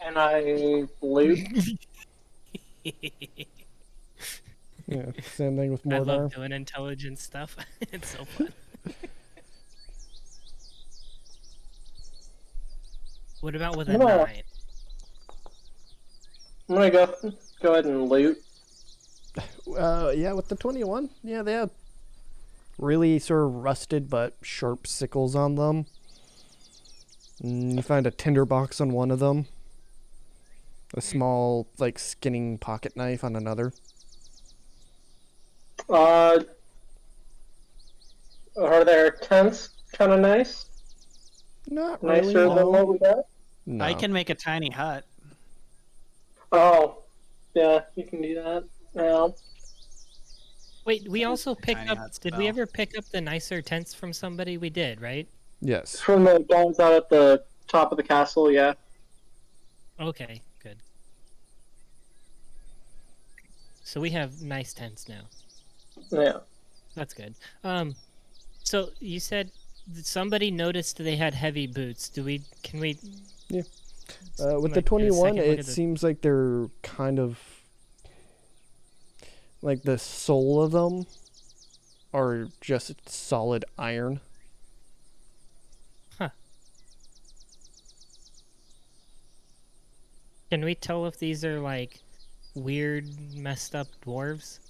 And I loot. Yeah, same thing with I Mordaar. love doing intelligence stuff. It's so fun. What about with a No. 9? I'm gonna go ahead and loot. Yeah, with the 21, yeah, they have really sort of rusted but sharp sickles on them. You find a tinderbox on one of them. A small, like, skinning pocket knife on another. Are their tents kind of nice? Not really, Nicer than no. what we got? No. I can make a tiny hut. Oh, yeah, you can do that. Yeah. Wait, we also picked tiny up. hut Did we spell. ever pick up the nicer tents from somebody? We did, right? Yes. From the guys out at the top of the castle, yeah. Okay, good. So we have nice tents now. Yeah. That's good. So you said that somebody noticed they had heavy boots. Can we? Yeah. With the like, get a 21, second look it at the- seems like they're kind of like the sole of them are just solid iron. Can we tell if these are like weird, messed up dwarves?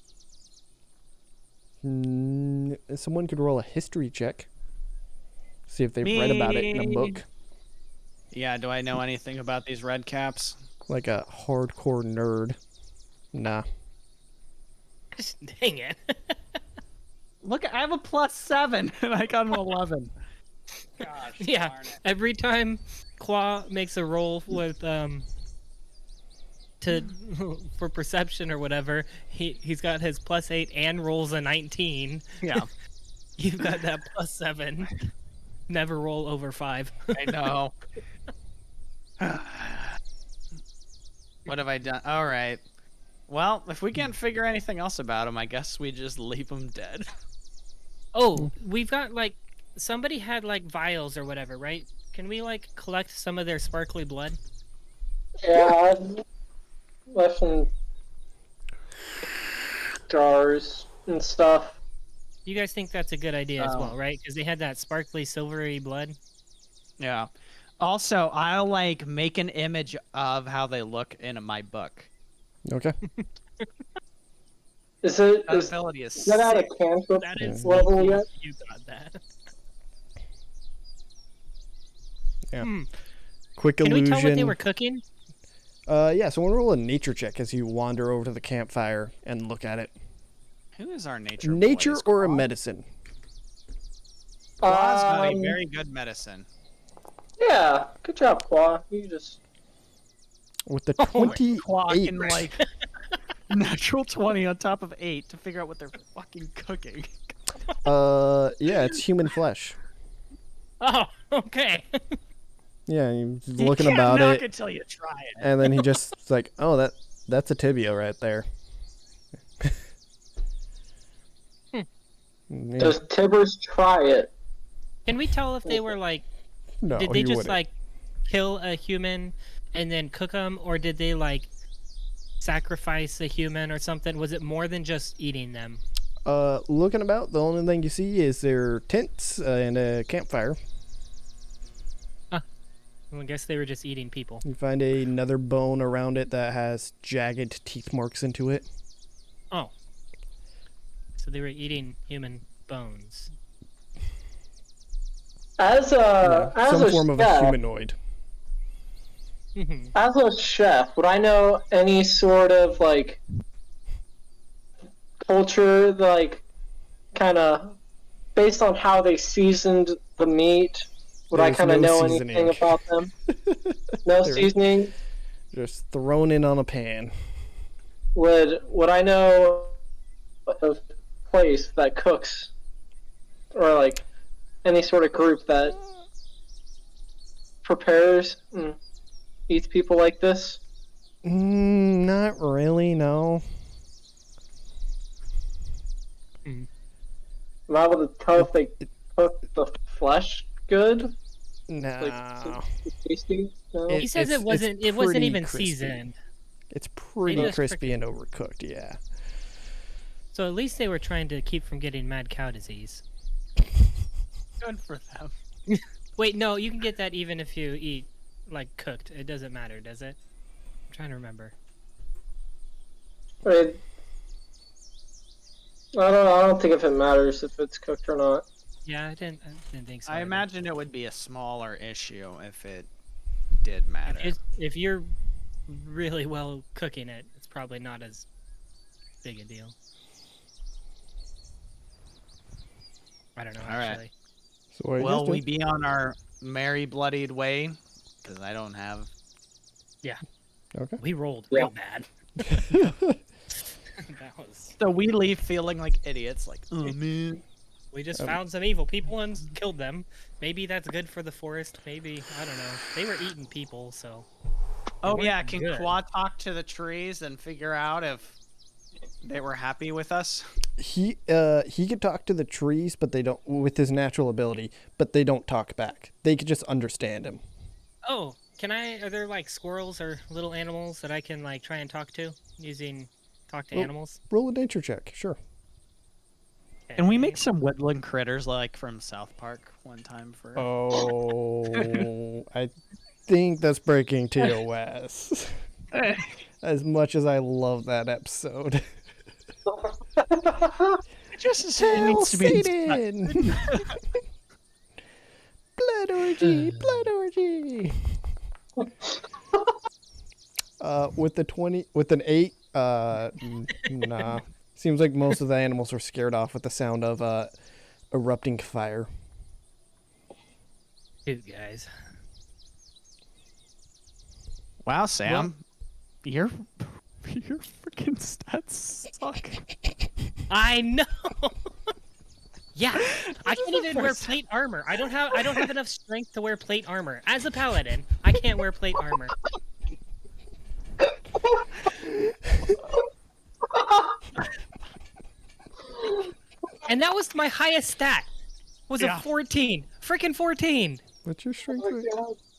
Someone could roll a history check. See if they've read about it in a Me. book. Yeah, do I know anything about these red caps? Like a hardcore nerd. Nah. Dang it! Look, I have a +7 and I got an 11. Gosh, Yeah, darn it. every time Qua makes a roll with to for perception or whatever, he's got his +8 and rolls a 19. Yeah, You've got that +7. Never roll over 5. I know. What have I done? All right. Well, if we can't figure anything else about them, I guess we just leave them dead. Oh, we've got like somebody had like vials or whatever, right? Can we like collect some of their sparkly blood? Yeah, I've left some jars and stuff. You guys think that's a good idea as well, right? Because they had that sparkly silvery blood. Yeah. Also, I'll like make an image of how they look in my book. Okay. Is it That is ability is that out of sick. cantrip That is level sneaky. yet? You got that. Yeah. Hmm. Quick Can illusion. we tell what they were cooking? Yeah, so we'll roll a nature check as you wander over to the campfire and look at it. Who is our nature? Nature boy? Is or a Claw? medicine? Claw's got a Um, very good medicine. Yeah, good job, Claw. You just With the Claw 28. can like natural 20 on top of 8 to figure out what they're fucking cooking. Yeah, it's human flesh. Oh, okay. Yeah, he's You looking can't about knock it, until you try it. and then he just is like, oh, that's a tibia right there. Yeah. does Tibbers try it? Can we tell if they were like? No, Did they he just wouldn't. like kill a human and then cook them, or did they like sacrifice a human or something? Was it more than just eating them? Looking about, the only thing you see is their tents and a campfire. Well, I guess they were just eating people. You find another bone around it that has jagged teeth marks into it. Oh. So they were eating human bones. As a Some form of a chef, humanoid. as a chef, would I know any sort of like culture, like kind of based on how they seasoned the meat? Would I There's kind of no know seasoning. anything about them? No There- seasoning. Just thrown in on a pan. Would I know a place that cooks, or like any sort of group that prepares and eats people like this? Not really, no. Am I able to tell if they cook the flesh good? No. Tasty? No? It- He says it's- it wasn't. it's It wasn't pretty even crispy. seasoned. It's pretty just crispy and overcooked, yeah. So at least they were trying to keep from getting mad cow disease. Good for them. Wait, no, you can get that even if you eat like cooked, it doesn't matter, does it? I'm trying to remember. I don't think if it matters if it's cooked or not. Yeah, I didn't think so. I either. imagine it would be a smaller issue if it did matter. If you're really well cooking it, it's probably not as big a deal. I don't know, All right. actually. So what are you Will guys we doing? be on our merry bloodied way? Because I don't have. Okay. We rolled Yeah. real bad. That was. So we leave feeling like idiots, like, oh man. We just found some evil people and killed them. Maybe that's good for the forest. Maybe, I don't know. They were eating people, so. Oh weren't yeah, can good. Qua talk to the trees and figure out if they were happy with us? He could talk to the trees, but they don't, with his natural ability, but they don't talk back. They could just understand him. Oh, are there like squirrels or little animals that I can like try and talk to using talk to Well- animals? Roll a nature check, sure. Can we Okay. make some woodland critters like from South Park one time for? Oh, I think that's breaking TOS. As much as I love that episode. Just Hail Satan! Blood orgy, blood orgy. With an 8, nah. Seems like most of the animals are scared off with the sound of erupting fire. Dude, guys. Wow, Sam, your freaking stats suck. I know. Yeah, I can't even wear plate armor. I don't have enough strength to wear plate armor. As a paladin, I can't wear plate armor. And that was my highest stat. Was Yeah. a 14. Freaking 14. What's your strength rate?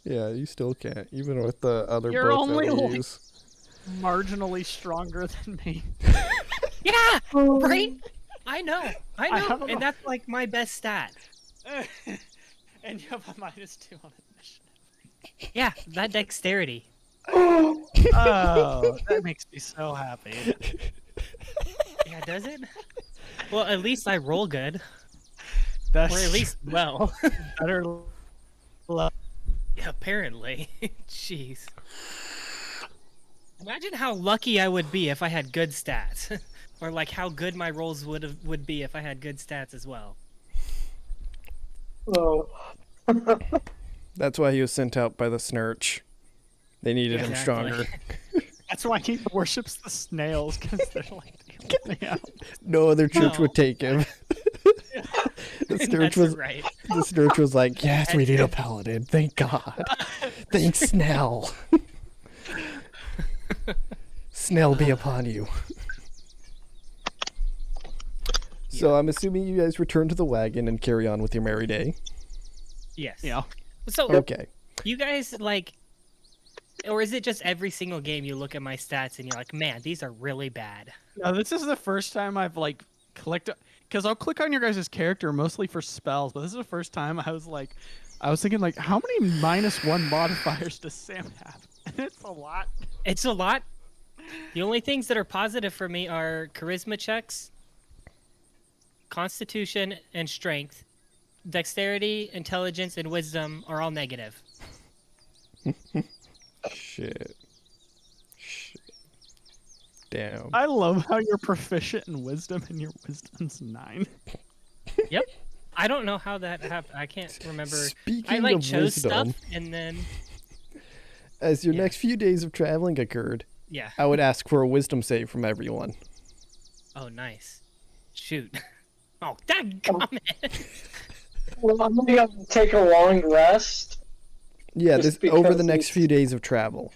Yeah, you still can't, even with the other You're book only that we like- use. Marginally stronger than me. Yeah, right? I know. don't know. And that's like my best stat. And you have a -2 on initiative. Yeah, that dexterity. Oh, that makes me so happy. Yeah, does it? Well, at least I roll good. That's Or at least well. better. Yeah, apparently. Jeez. Imagine how lucky I would be if I had good stats. Or like how good my rolls would be if I had good stats as well. Oh. That's why he was sent out by the Snurch. They needed him Exactly. stronger. That's why he worships the snails, because they're like the only out. No other church No. would take him. The Snurch That's was right. the Snurch was like, yes, we need a paladin. Thank God. Thanks, Snell. Snell be upon you. So I'm assuming you guys return to the wagon and carry on with your merry day. Yes. Yeah. So Okay. you guys like, or is it just every single game you look at my stats and you're like, man, these are really bad? No, this is the first time I've like clicked, because I'll click on your guys' character mostly for spells, but this is the first time I was thinking like, how many -1 modifiers does Sam have? And it's a lot. It's a lot. The only things that are positive for me are charisma checks, constitution and strength. Dexterity, intelligence, and wisdom are all negative. Shit. Damn. I love how you're proficient in wisdom and your wisdom's 9. Yep. I don't know how that happened. I can't remember. Speaking I like of chose wisdom, stuff and then as your Yeah. next few days of traveling occurred, yeah. I would ask for a wisdom save from everyone. Oh, nice. Shoot. Oh, dadgummit. Well, I'm gonna have to take a long rest. Yeah, Just this over the because next it's- few days of travel.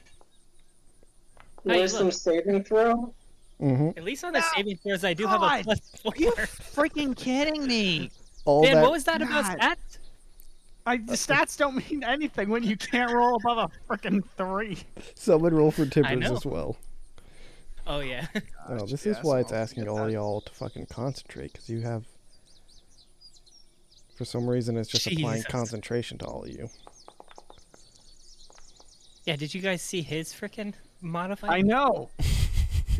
Hey, Wisdom look. saving throw. Mm-hmm. At least on the saving throws, I do have God. a +4. You freaking kidding me? All Dan, that. what was that about God. stats? The stats don't mean anything when you can't roll above a freaking 3. Someone roll for Tibbers know. as well. Oh, yeah. Oh, this yeah, is why it's someone asking get all that. y'all to fucking concentrate, because you have. For some reason, it's just applying Jesus. concentration to all of you. Yeah, did you guys see his freaking modifier? I know.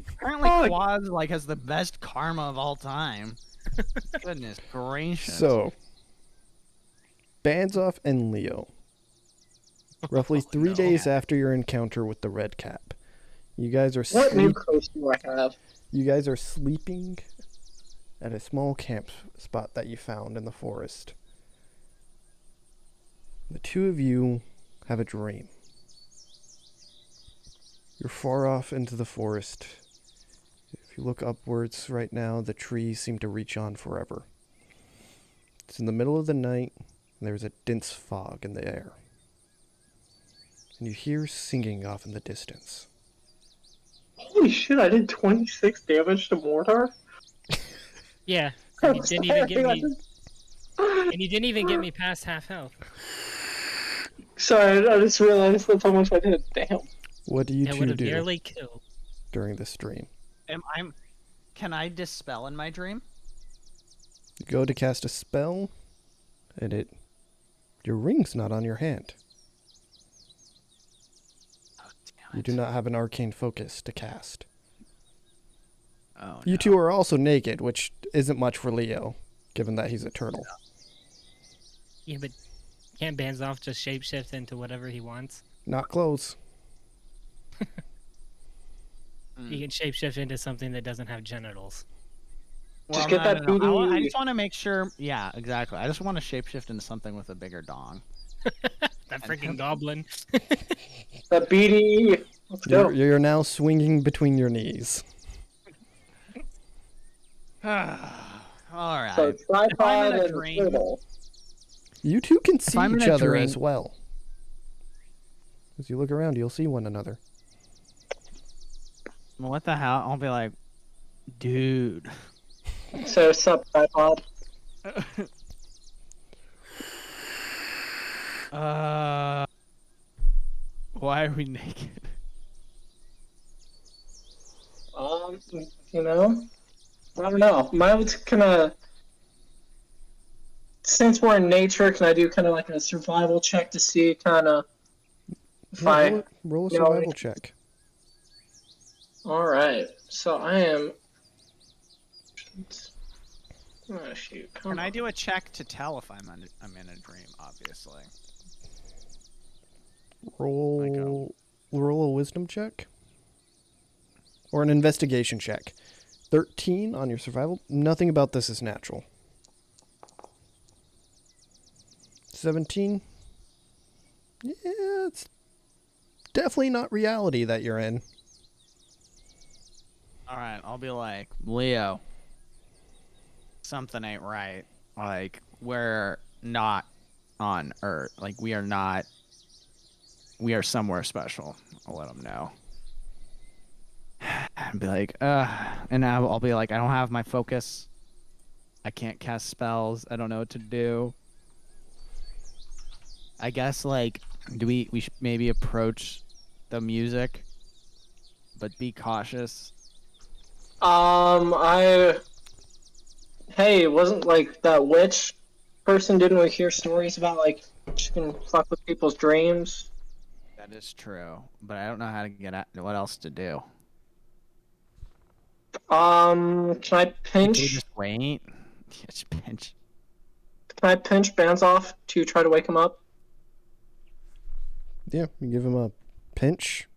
Apparently, Oh. Quad like has the best karma of all time. Goodness gracious. So, Baznoff and Leo. Roughly 3 no. days after your encounter with the Red Cap, you guys are What new coast do I have? You guys are sleeping at a small camp spot that you found in the forest. The two of you have a dream. You're far off into the forest. If you look upwards right now, the trees seem to reach on forever. It's in the middle of the night, and there's a dense fog in the air. And you hear singing off in the distance. Holy shit, I did 26 damage to Mordaar? Yeah, and you didn't even get me. And you didn't even get me past half health. Sorry, I just realized that's how much I did. Damn. What do you It two would have do nearly killed. during this dream? Can I dispel in my dream? You go to cast a spell, and your ring's not on your hand. Oh, damn You it. do not have an arcane focus to cast. Oh, You no. two are also naked, which isn't much for Leo, given that he's a turtle. Yeah, but can't Baznoff just shapeshift into whatever he wants? Not clothes. He can shapeshift into something that doesn't have genitals. Just get that I BD. just want to make sure. Yeah, exactly. I just want to shapeshift into something with a bigger dong. That freaking goblin. That BD. Let's go. You're now swinging between your knees. All right. So tripod in a and dream- turtle. You two can see I'm in each a other dream- as well. As you look around, you'll see one another. Well, what the hell? I'll be like, dude. So sup tripod. Why are we naked? You know, I don't know. Mine's kinda. Since we're in nature, can I do kind of like a survival check to see kind of if I? Roll a No, survival we- check. All right. So I am. Oh shoot! Can I do a check to tell if I'm in a dream? Obviously. Roll a wisdom check. Or an investigation check. 13 on your survival. Nothing about this is natural. 17. Yeah, it's definitely not reality that you're in. All right, I'll be like, Leo. Something ain't right. Like, we're not on Earth. Like, we are not. We are somewhere special. I'll let him know. And be like, and I'll be like, I don't have my focus. I can't cast spells. I don't know what to do. I guess, like, we should maybe approach the music, but be cautious. Hey, wasn't like that witch person? Didn't we hear stories about like she can fuck with people's dreams? That is true, but I don't know how to get at what else to do. Can I Can we pinch? just wait? Just pinch. Can I pinch Baznoff to try to wake him up? Yeah, you give him a pinch.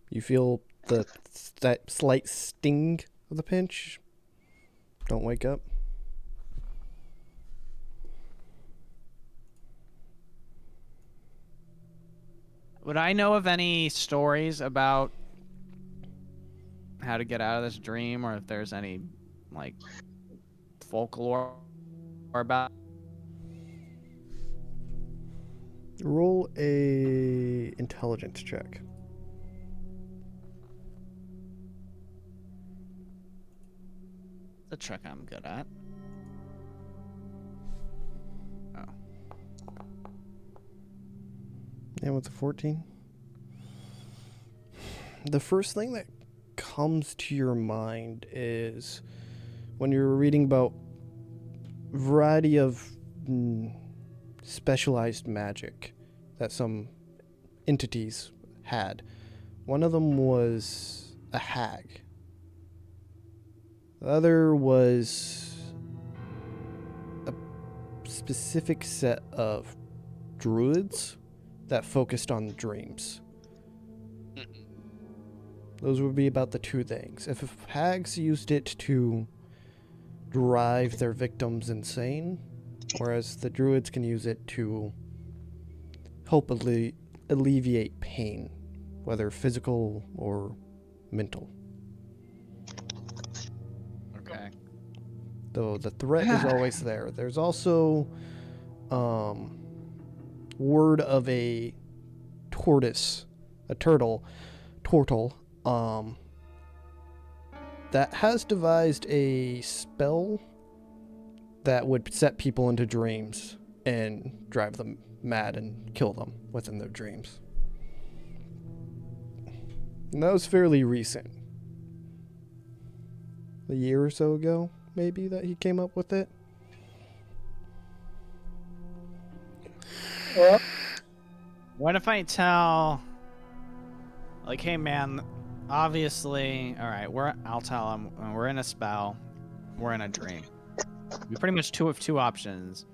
You feel that slight sting of the pinch. Don't wake up. Would I know of any stories about how to get out of this dream, or if there's any like folklore about? Roll a intelligence check. The trick I'm good at. Oh. Yeah, what's a 14? The first thing that comes to your mind is when you're reading about variety of specialized magic that some entities had. One of them was a hag. The other was a specific set of druids that focused on dreams. Those would be about the two things. If hags used it to drive their victims insane, whereas the druids can use it to hopefully alleviate pain, whether physical or mental. Okay. Though the threat is always there. There's also word of a turtle, that has devised a spell that would set people into dreams and drive them mad and kill them within their dreams. And that was fairly recent. A year or so ago, maybe, that he came up with it. Well, What if I tell, like, hey man, obviously, all right, I'll tell him we're in a spell, we're in a dream. We pretty much have two options.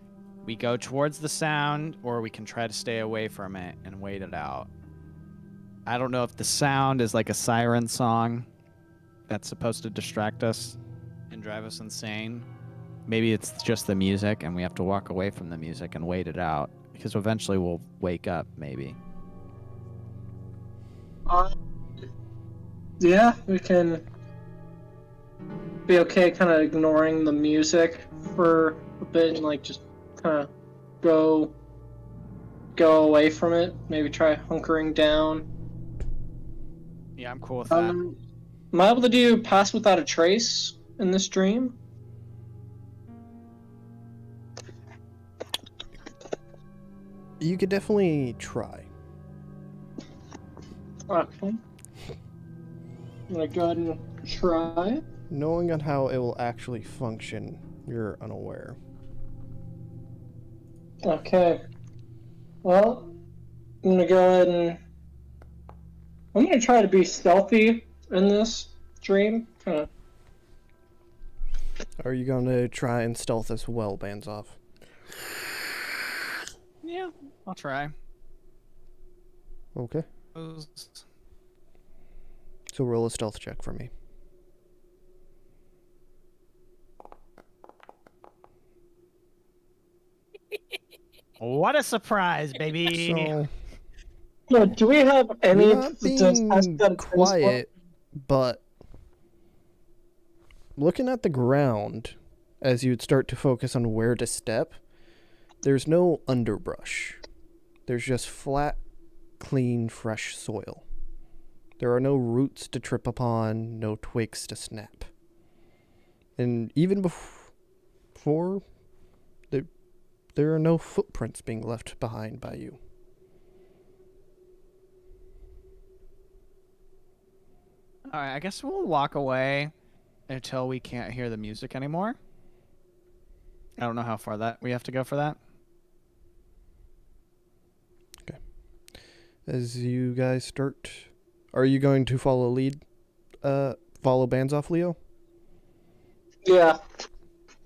We go towards the sound, or we can try to stay away from it and wait it out. I don't know if the sound is like a siren song that's supposed to distract us and drive us insane. Maybe it's just the music and we have to walk away from the music and wait it out, because eventually we'll wake up, maybe. yeah, we can be okay kind of ignoring the music for a bit and like just kind of go away from it. Maybe try hunkering down. Yeah, I'm cool with that. Am I able to do Pass Without a Trace in this dream? You could definitely try. Okay. I'm gonna go ahead and try. Knowing on how it will actually function, you're unaware. Okay. Well, I'm gonna go ahead and I'm gonna try to be stealthy in this dream. Kind of. Are you going to try and stealth as well, Baznoff? Yeah, I'll try. Okay. So roll a stealth check for me. What a surprise, baby! So, Yeah, do we have any? you're not being quiet, but looking at the ground as you'd start to focus on where to step, there's no underbrush. There's just flat, clean, fresh soil. There are no roots to trip upon, no twigs to snap. And even before, there are no footprints being left behind by you. All right, I guess we'll walk away until we can't hear the music anymore. I don't know how far that we have to go for that. Okay. As you guys start, are you going to follow Baznoff, Leo? Yeah.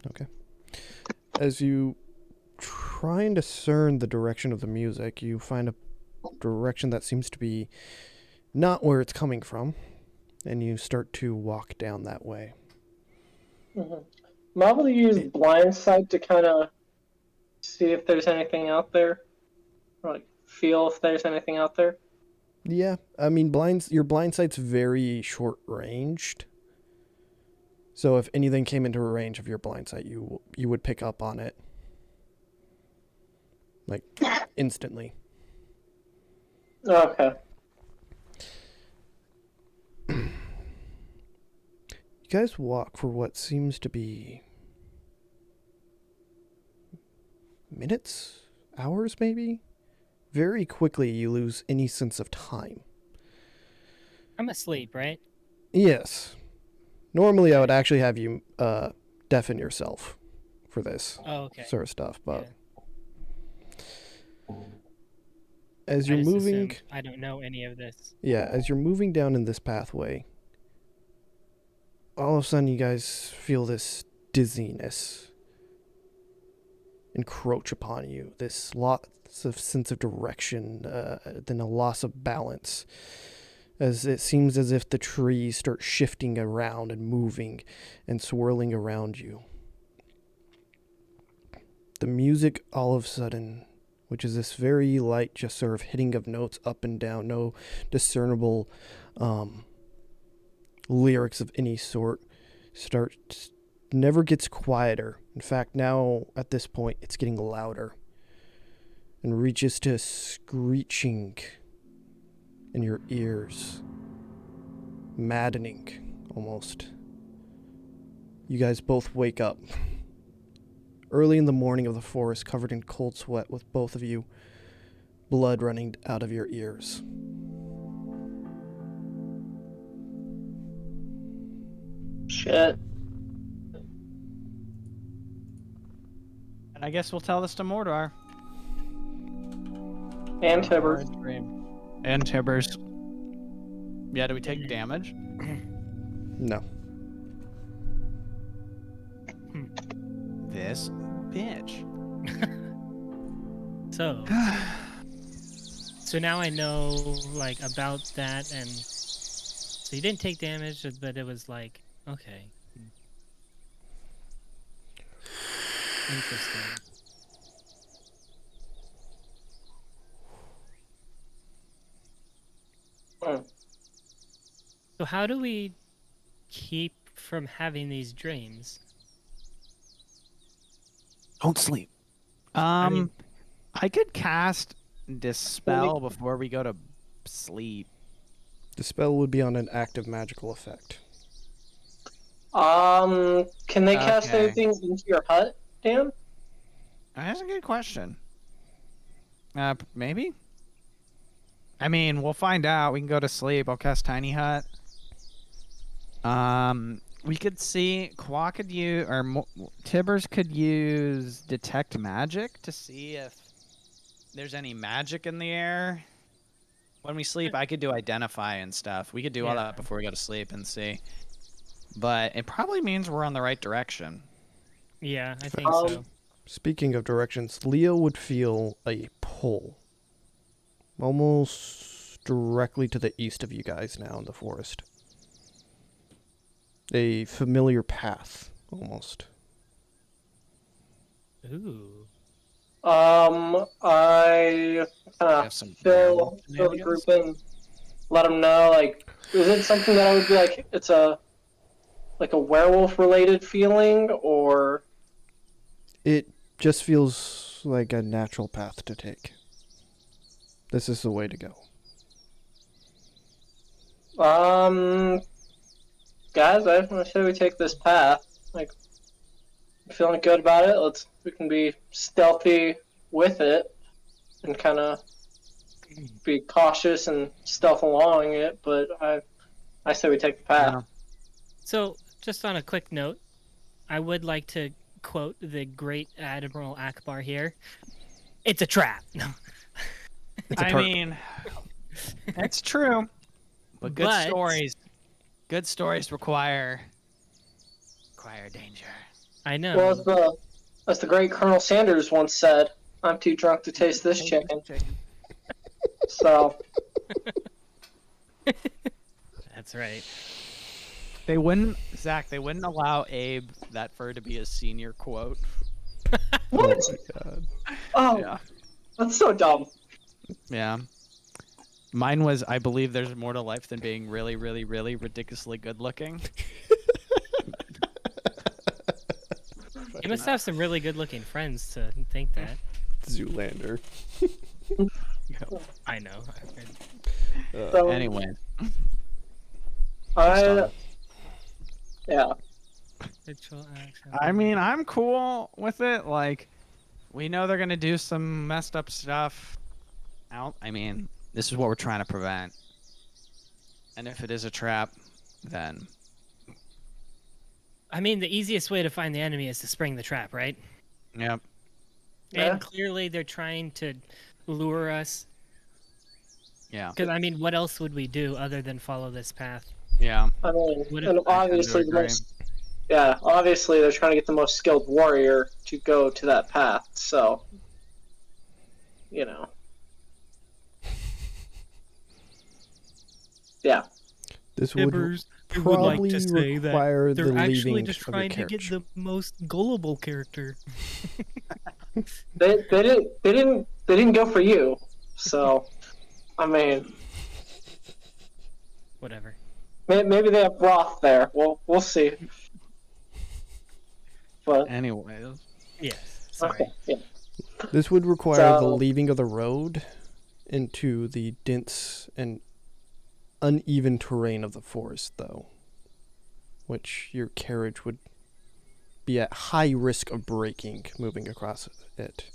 Okay. As you try and discern the direction of the music, you find a direction that seems to be not where it's coming from, and you start to walk down that way. Mm-hmm. I'm able to use blind sight to kind of see if there's anything out there, or like feel if there's anything out there. Yeah, I mean, your blind sight's very short ranged. So if anything came into a range of your blind sight, you would pick up on it, like, instantly. Okay. You guys walk for what seems to be minutes, hours maybe? Very quickly you lose any sense of time. I'm asleep, right? Yes. Normally I would actually have you deafen yourself for this Oh, okay. sort of stuff, but as I you're just moving, assumed. I don't know any of this. yeah, as you're moving down in this pathway, all of a sudden you guys feel this dizziness encroach upon you. This loss of sense of direction, then a loss of balance, as it seems as if the trees start shifting around and moving and swirling around you. The music all of a sudden, which is this very light, just sort of hitting of notes up and down, no discernible lyrics of any sort, never gets quieter. In fact, now at this point, it's getting louder and reaches to screeching in your ears. Maddening, almost. You guys both wake up. Early in the morning of the forest, covered in cold sweat, with both of you, blood running out of your ears. Shit. And I guess we'll tell this to Mordaar. And Tibbers. And Tibbers. Yeah, do we take damage? No. This bitch. So now I know like about that, and so you didn't take damage, but it was like okay, interesting. So how do we keep from having these dreams? Don't sleep. mean- I could cast Dispel before we go to sleep. The spell would be on an active magical effect. Can they cast Okay. anything into your hut, Dan? That's a good question. Maybe? I mean, we'll find out. We can go to sleep. I'll cast Tiny Hut. We could see Qua could use, or Tibbers could use Detect Magic to see if there's any magic in the air. When we sleep, I could do Identify and stuff. We could do all Yeah. that before we go to sleep and see. But it probably means we're on the right direction. Yeah, I think so. Speaking of directions, Leo would feel a pull. Almost directly to the east of you guys now in the forest. A familiar path, almost. Ooh. I Have some fill the group in, let them know, like, is it something that I would be like, it's a werewolf related feeling, or? It just feels like a natural path to take. This is the way to go. Guys, I say we take this path. Like, I'm feeling good about it. We can be stealthy with it and kind of be cautious and stealth along it. But I say we take the path. Yeah. So, just on a quick note, I would like to quote the great Admiral Akbar here. It's a trap. No. I mean, that's true. But good stories require danger. I know. Well, as the great Colonel Sanders once said, "I'm too drunk to taste this chicken." So. That's right. They wouldn't allow Abe that fur to be a senior quote. What? God. Oh, Yeah. that's so dumb. Yeah. Mine was, I believe there's more to life than being really, really, really ridiculously good looking. You must have some really good-looking friends to think that. Zoolander. I know. So, Anyway. Yeah. Ritual action. I mean, I'm cool with it. Like, we know they're going to do some messed up stuff. I mean, this is what we're trying to prevent. And if it is a trap, then... I mean, the easiest way to find the enemy is to spring the trap, right? Yep. Yeah. And clearly they're trying to lure us Yeah. Because I mean, what else would we do other than follow this path? Yeah. I mean, What if- and I tend to obviously the agree. most, yeah, obviously they're trying to get the most skilled warrior to go to that path. So, you know, yeah. This would Tibbers, I would like probably to say require that the they're actually leaving just of your trying to get character. the most gullible character. They didn't go for you. So, I mean, Whatever. maybe they have broth there. We'll see. But Anyways. Yes. Sorry. okay, yeah. This would require the So- leaving of the road into the dense and uneven terrain of the forest, though, which your carriage would be at high risk of breaking moving across it.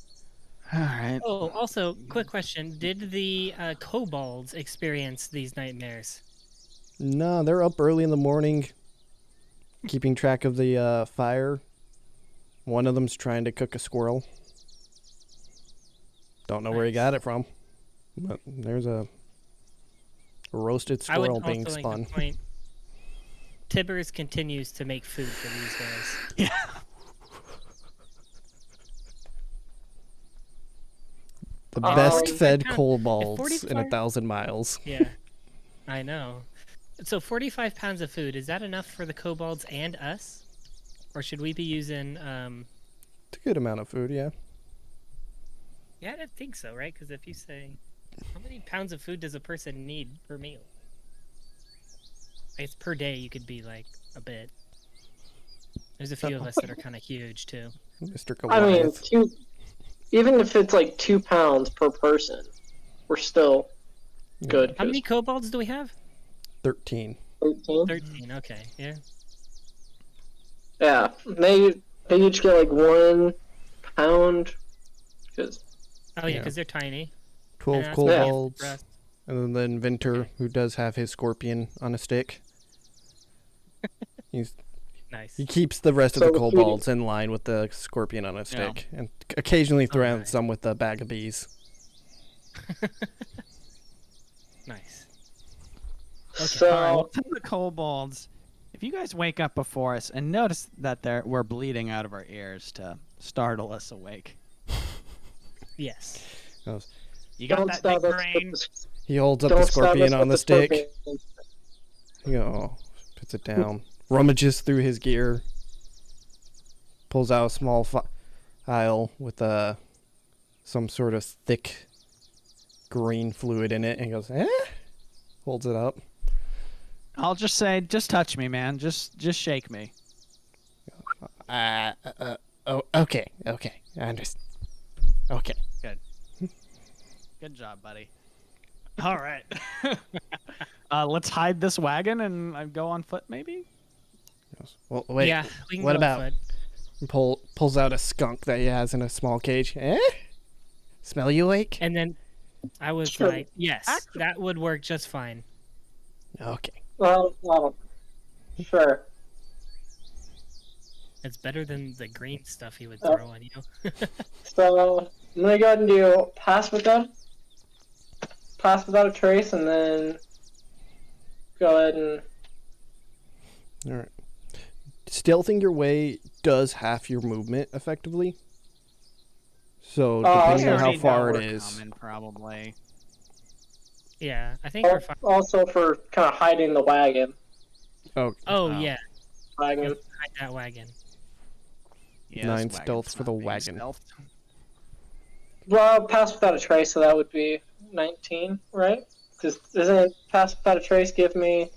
All right. Oh, also, quick question: did the kobolds experience these nightmares? No, they're up early in the morning, keeping track of the fire. One of them's trying to cook a squirrel. Don't know where he Nice. got it from, but there's a roasted I would squirrel also being like spun. to point. Tibbers continues to make food for these guys. The Oh, best if fed 45 kobolds in 45 1,000 miles. Yeah, I know. So 45 pounds of food, is that enough for the kobolds and us? Or should we be using, It's a good amount of food, yeah. yeah, I don't think so, right? Because if you say, how many pounds of food does a person need per meal? I guess per day you could be like a bit. There's a few of us that are kind of huge too. Mr. I mean, Goliath. even if it's like 2 pounds per person, we're still good. How many kobolds do we have? 13. 13? 13, okay, yeah. Yeah, they each get like 1 pound. Cause Oh yeah, Yeah. because they're tiny. 12 And that's what we have for kobolds. us. And then the inventor, Okay. who does have his scorpion on a stick. Nice. He keeps the rest of So the the food- kobolds in line with the scorpion on a stick. And occasionally throws Alright. some with a bag of bees. Nice. So, All right, well, tell the kobolds, if you guys wake up before us and notice that we're bleeding out of our ears to startle us awake. Yes. Goes, You got don't that stab big us brain? with He holds up don't the stab us scorpion with on the stick. scorpion. He puts it down. Rummages through his gear. Pulls out a small vial with some sort of thick green fluid in it and goes, eh? Holds it up. I'll just say, just touch me, man. Just shake me. Oh, okay. I understand. Okay. Good job, buddy. All right. Let's hide this wagon and go on foot, maybe? Well, wait. Yeah, we can what go about foot. pulls out a skunk that he has in a small cage? Eh? Smell you awake? And then I was Sure. like, yes, that would work just fine. Okay. Well, sure. It's better than the green stuff he would Oh. throw on you. So I'm gonna go ahead and do pass without a trace, and then go ahead and All right. Stealthing your way does half your movement effectively. So depending okay. on how Already far know it we're is. coming, probably. Yeah, I think we're fine. also for kind of hiding the wagon. Oh, Wow. yeah, Wagon. hide that wagon. Yeah, 9 this wagon's stealth for not the being wagon. stealthed. Well, pass without a trace, so that would be 19, right? Because doesn't pass without a trace give me?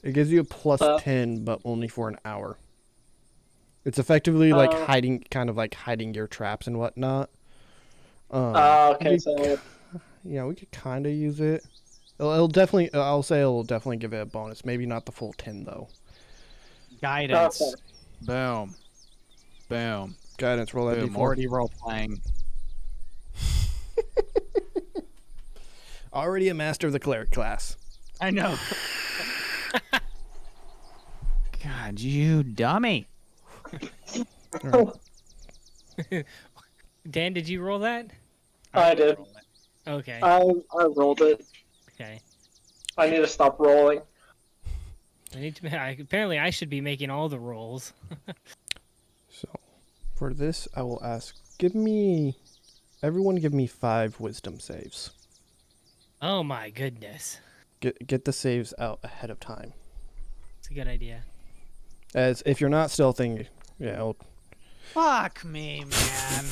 It gives you a plus Uh, 10, but only for an hour. It's effectively like Uh, hiding your traps and whatnot. Okay, we so Yeah, we could kind of use it. It'll definitely. I'll say it'll definitely give it a bonus. Maybe not the full 10 though. Guidance. Okay. Boom. Boom. Guidance. Roll that Boom. d4. Already role playing. Already a master of the cleric class. I know. God, you dummy. Dan, did you roll that? I did. Okay. I rolled it. Okay. I need to stop rolling. Apparently, I should be making all the rolls. So, for this, I will ask, everyone give me 5 wisdom saves. Oh my goodness. Get the saves out ahead of time. It's a good idea. As if you're not stealthing, Fuck me, man.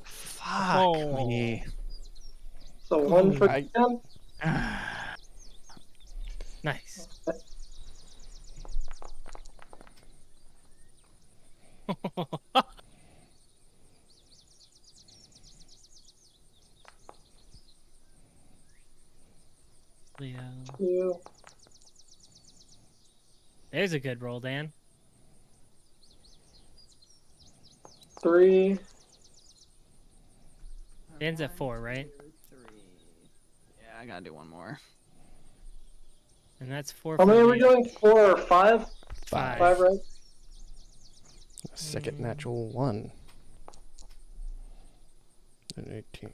Fuck me. So 1 for I- 10. Nice. Leo. 2. There's a good roll, Dan. 3. Dan's at 4, right? 3. Yeah, I gotta do one more. And that's 4 How for many are we me. doing? 4 or 5? 5. 5, right? Second natural 1. And 18.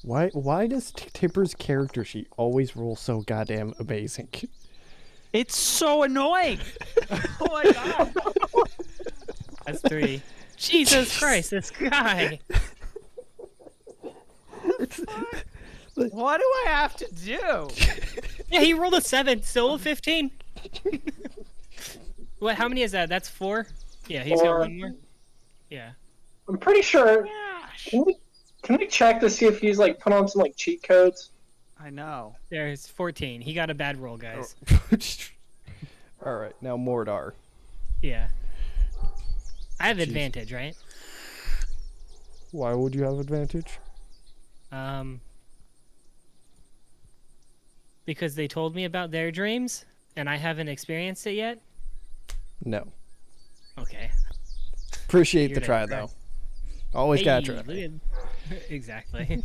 Why does Tibbers' character sheet always roll so goddamn amazing? It's so annoying. Oh my god. That's 3. Jesus Christ, this guy! What do I have to do? Yeah, he rolled a 7, still a 15. What? How many is that? That's 4. Yeah, he's got 4. 1 more. Yeah. I'm pretty sure. Gosh. Can we check to see if he's like put on some like cheat codes? I know. There's 14. He got a bad roll, guys. All right, now Mordaar. Yeah. I have advantage, right? Why would you have advantage? Because they told me about their dreams, and I haven't experienced it yet. No. Okay. Appreciate the Figured try out, though. Always gotta try. look at- Exactly.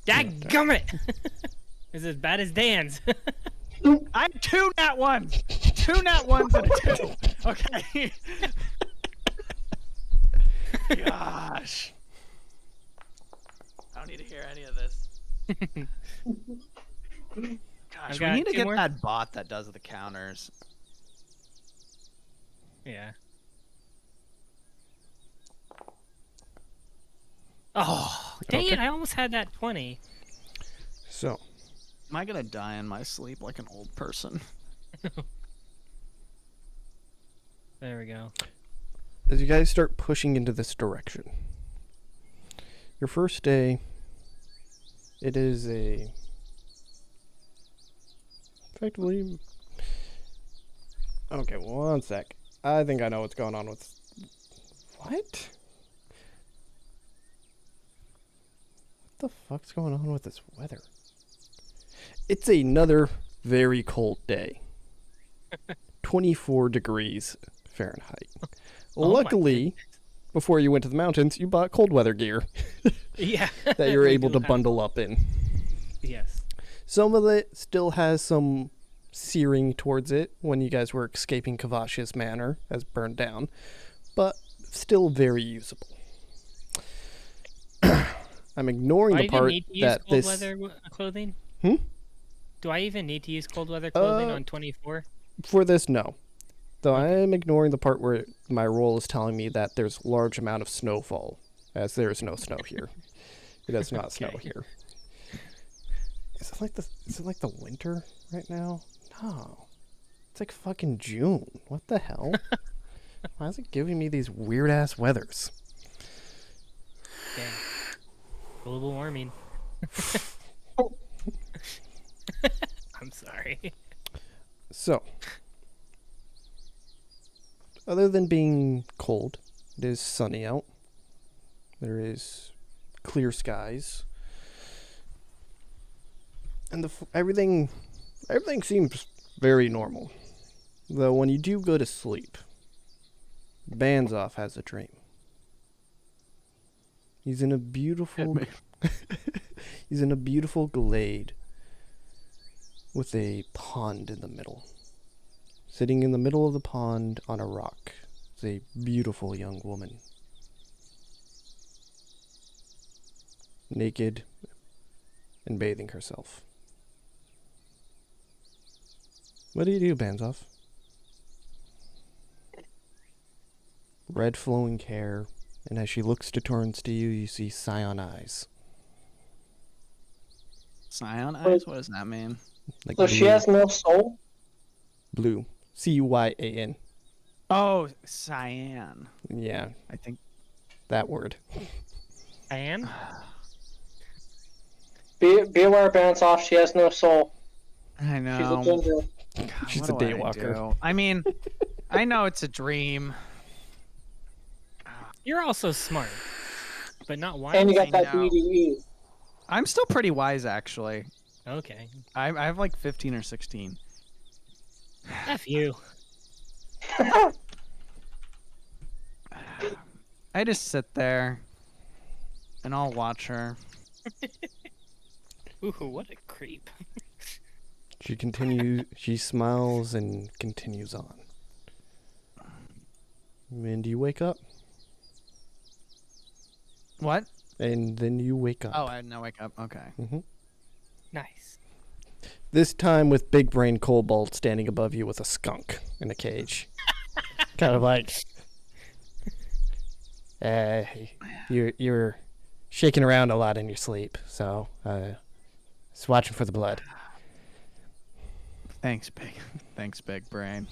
Dadgummit! It's as bad as Dan's. I'm 2 nat 1. 2 nat 1s and a 2. Okay. Gosh. I don't need to hear any of this. Gosh, we got need to 2 get more. that bot that does the counters. Yeah. Oh, dang Okay. it. I almost had that 20. So, Am I gonna die in my sleep like an old person? There we go. as you guys start pushing into this direction, your first day, it is effectively. Okay, 1 sec. I think I know what's going on with. What? What the fuck's going on with this weather? It's another very cold day. 24 degrees Fahrenheit. Oh my Luckily, before you went to the mountains, you bought cold weather gear Yeah. that you're We able do to have- bundle up in. Yes. Some of it still has some searing towards it when you guys were escaping Kavash's manor as burned down, but still very usable. I'm ignoring Do I the even part need to use that cold this. weather clothing? Hmm? Do I even need to use cold weather clothing Uh, on 24? For this, no. Though I am ignoring the part where my roll is telling me that there's large amount of snowfall, as there is no snow here. It does not snow Okay. here. Is it like the winter right now? No. It's like fucking June. What the hell? Why is it giving me these weird ass weathers? Dang. Global warming. I'm sorry. So, other than being cold, it is sunny out. There is clear skies. And everything seems very normal. Though when you do go to sleep, Baznoff has a dream. He's in a beautiful he's in a beautiful glade with a pond in the middle. Sitting in the middle of the pond on a rock is a beautiful young woman. Naked and bathing herself. What do you do, Baznoff? Red flowing hair, and as she looks to turns to you, you see cyan eyes. Cyan eyes? What does that mean? Like So blue, she has no soul? blue. Cyan. Oh, cyan. Yeah, I think. that word. Diane? Be aware, Baznoff, she has no soul. I She's a know. ginger. God, She's what a do I daywalker. do? I mean, I know it's a dream. You're also smart, but not wise. And you got I that know. BDE. I'm still pretty wise, actually. Okay. I have like 15 or 16. F you. I just sit there and I'll watch her. Ooh, what a creep. She smiles and continues on. And you wake up, What? and then you wake up. Oh, I didn't wake up. Okay. Nice. This time with Big Brain Kobold standing above you with a skunk in a cage. Kind of like, you're shaking around a lot in your sleep, so just watching for the blood. Thanks, Big Brain.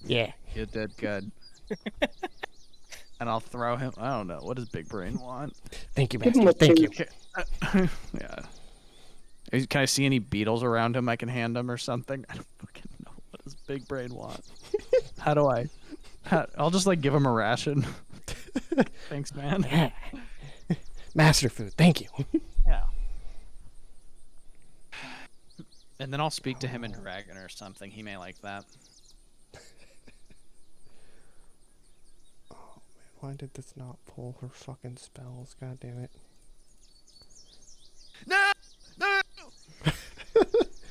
Yeah. You did good. And I'll throw him. I don't know. What does Big Brain want? Thank you, Give him Master. a Thank you. Yeah. Can I see any beetles around him I can hand him or something? I don't fucking know. What does Big Brain want? How do I? I'll just like give him a ration. Thanks, man. Yeah. Master food. Thank you. Yeah. And then I'll speak to him in dragon or something. He may like that. Why did this not pull her fucking spells? God damn it. No! No!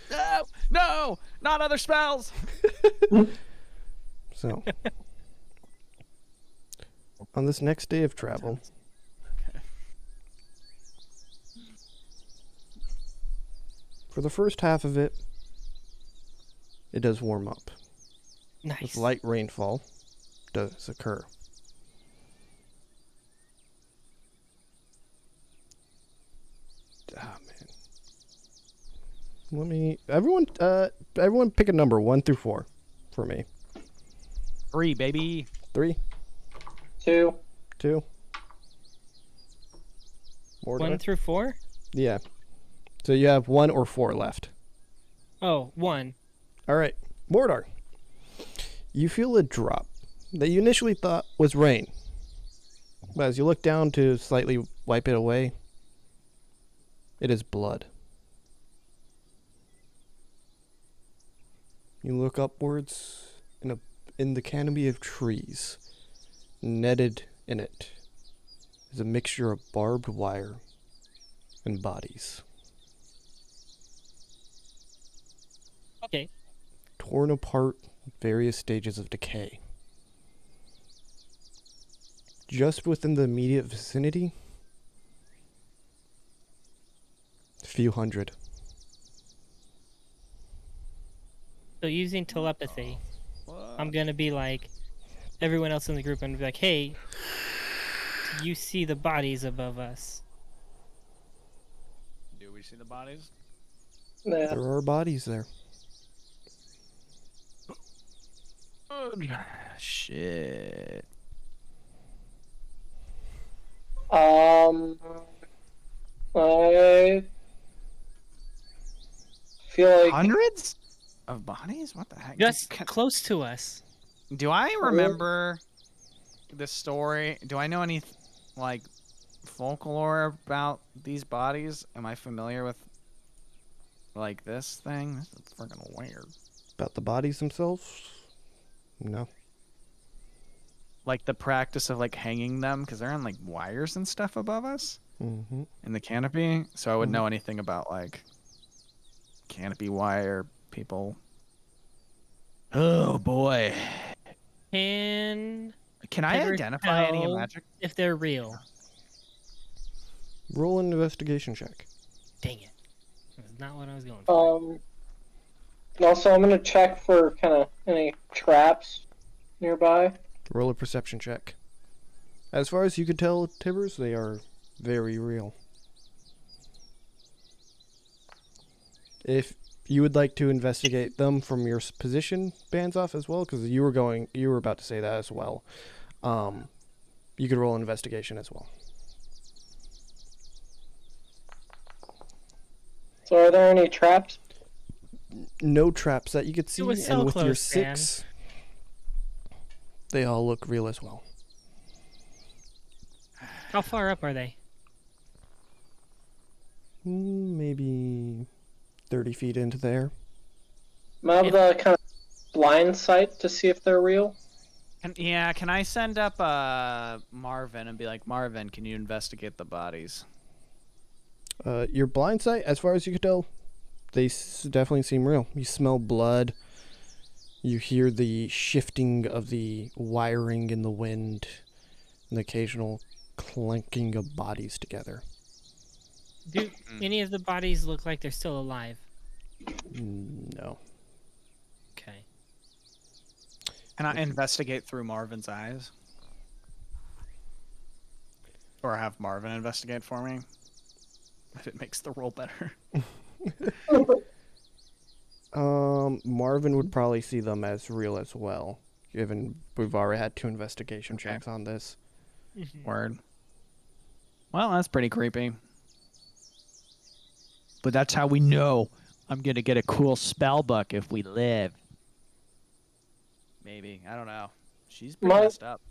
No! No! Not other spells! So, on this next day of travel, for the first half of it, it does warm up. Nice. With light rainfall does occur. Ah, man. Everyone pick a number 1 through 4 for me. 3, baby. 3, 2. 2. Mordaar? 1 through 4? Yeah. So you have 1 or 4 left. Oh, 1. All right, Mordaar. You feel a drop that you initially thought was rain. But as you look down to slightly wipe it away, it is blood. You look upwards, in the canopy of trees, netted in it, is a mixture of barbed wire and bodies. Okay. Torn apart in various stages of decay. Just within the immediate vicinity, a few hundred. So using telepathy, I'm gonna be like everyone else in the group and be like, hey, do you see the bodies above us? Do we see the bodies? Yeah. There are bodies there. Shit. I feel like Hundreds of bodies? What the heck? Just close to us. Do I remember the story? Do I know any like folklore about these bodies? Am I familiar with like this thing? This is freaking weird. About the bodies themselves? No. Like the practice of like hanging them because they're on like wires and stuff above us Mm-hmm. in the canopy. So I would know anything about like canopy wire people. Oh boy. Can Can I Tibbers identify any tell magic? if they're real? Roll an investigation check. Dang it. That's not what I was going for. Also, I'm gonna check for kind of any traps nearby. Roll a perception check. As far as you can tell, Tibbers, they are very real. If you would like to investigate them from your position, Baznoff, as well, because you were about to say that as well. You could roll an investigation as well. So, are there any traps? No traps that you could see, was so and with your close, Dan. 6, they all look real as well. How far up are they? Maybe 30 feet into there. Am I able to kind of blind sight to see if they're real? Can I send up Marvin and be like, Marvin, can you investigate the bodies? Your blind sight, as far as you can tell, they definitely seem real. You smell blood. You hear the shifting of the wiring in the wind, and the occasional clanking of bodies together. Do any of the bodies look like they're still alive? No. Okay. Can I investigate through Marvin's eyes? Or have Marvin investigate for me? If it makes the roll better. Marvin would probably see them as real as well, given we've already had 2 investigation checks on this. Word. Well, that's pretty creepy. But that's how we know I'm gonna get a cool spell book if we live. Maybe. I don't know. She's pretty messed up.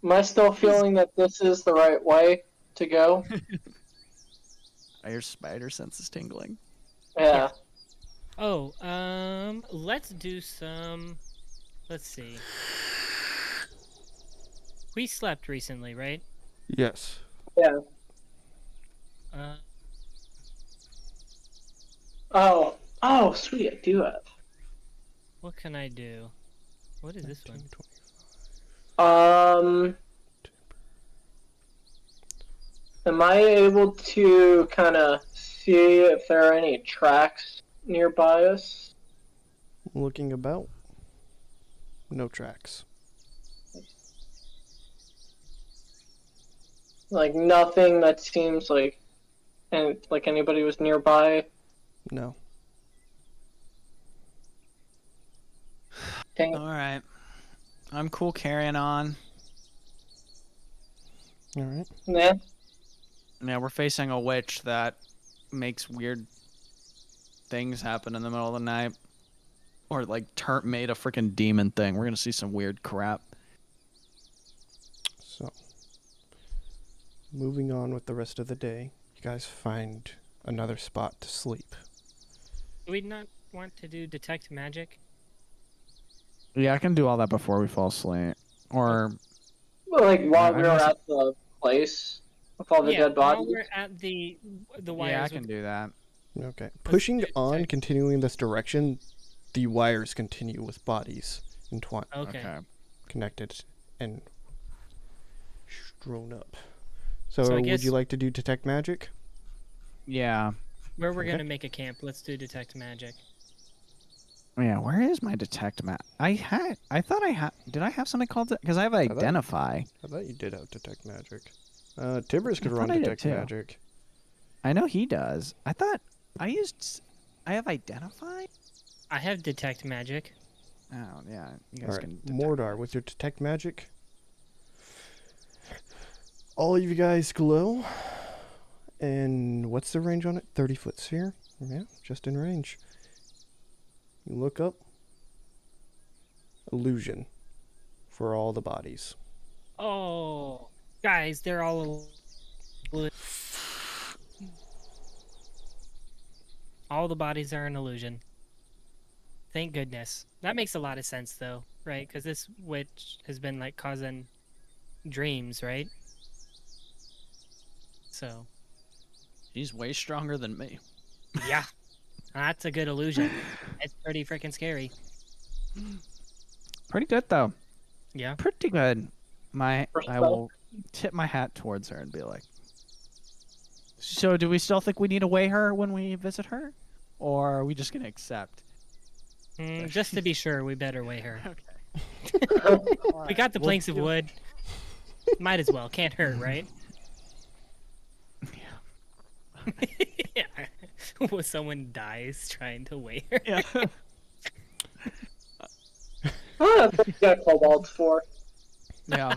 Am I still feeling that this is the right way to go? Your spider sense is tingling. Yeah. Oh, let's do some. Let's see. We slept recently, right? Yes. Yeah. Oh, sweet, I do have. What can I do? What is this one? Am I able to kind of see if there are any tracks nearby us? Looking about. No tracks. Like nothing that seems like, and like anybody was nearby. No. Dang it. All right. I'm cool carrying on. All right. Yeah. Yeah, we're facing a witch that makes weird things happen in the middle of the night. Or like made a freaking demon thing. We're gonna see some weird crap. So, moving on with the rest of the day, you guys find another spot to sleep. Do we not want to do detect magic? Yeah, I can do all that before we fall asleep. Or Well, like while Yeah, we I were guess- at the place with all the dead while bodies. we're at the wires. yeah, I can do that. Okay. Pushing do on, detect. continuing in this direction, the wires continue with bodies entwined, Okay. connected, and strewn up. So, So I would guess- you like to do detect magic? Yeah. Where we're Okay. gonna make a camp, let's do detect magic. Yeah, where is my detect I thought I had. Did I have something called it? Because I have thought- identify. I thought you did have detect magic. Tibbers could I run thought I did detect too. magic. I know he does. I thought I have identify. I have detect magic. Oh yeah, you All guys right, can. Mordaar, with your detect magic, all of you guys glow. And what's the range on it? 30-foot sphere. Yeah, just in range. You look up. Illusion for all the bodies. Oh, guys, they're all. All the bodies are an illusion. Thank goodness. That makes a lot of sense, though, right? Because this witch has been like causing dreams, right? So. He's way stronger than me. Yeah, that's a good illusion. It's pretty freaking scary. Pretty good though. Yeah. Pretty good. I Respect. will tip my hat towards her and be like, so do we still think we need to weigh her when we visit her? Or are we just going to accept? Just to be sure, we better weigh her. Okay. We got the planks of wood. Might as well. Can't hurt, right? Yeah. When someone dies trying to weigh her. Yeah. That's what we got kobolds for. Yeah.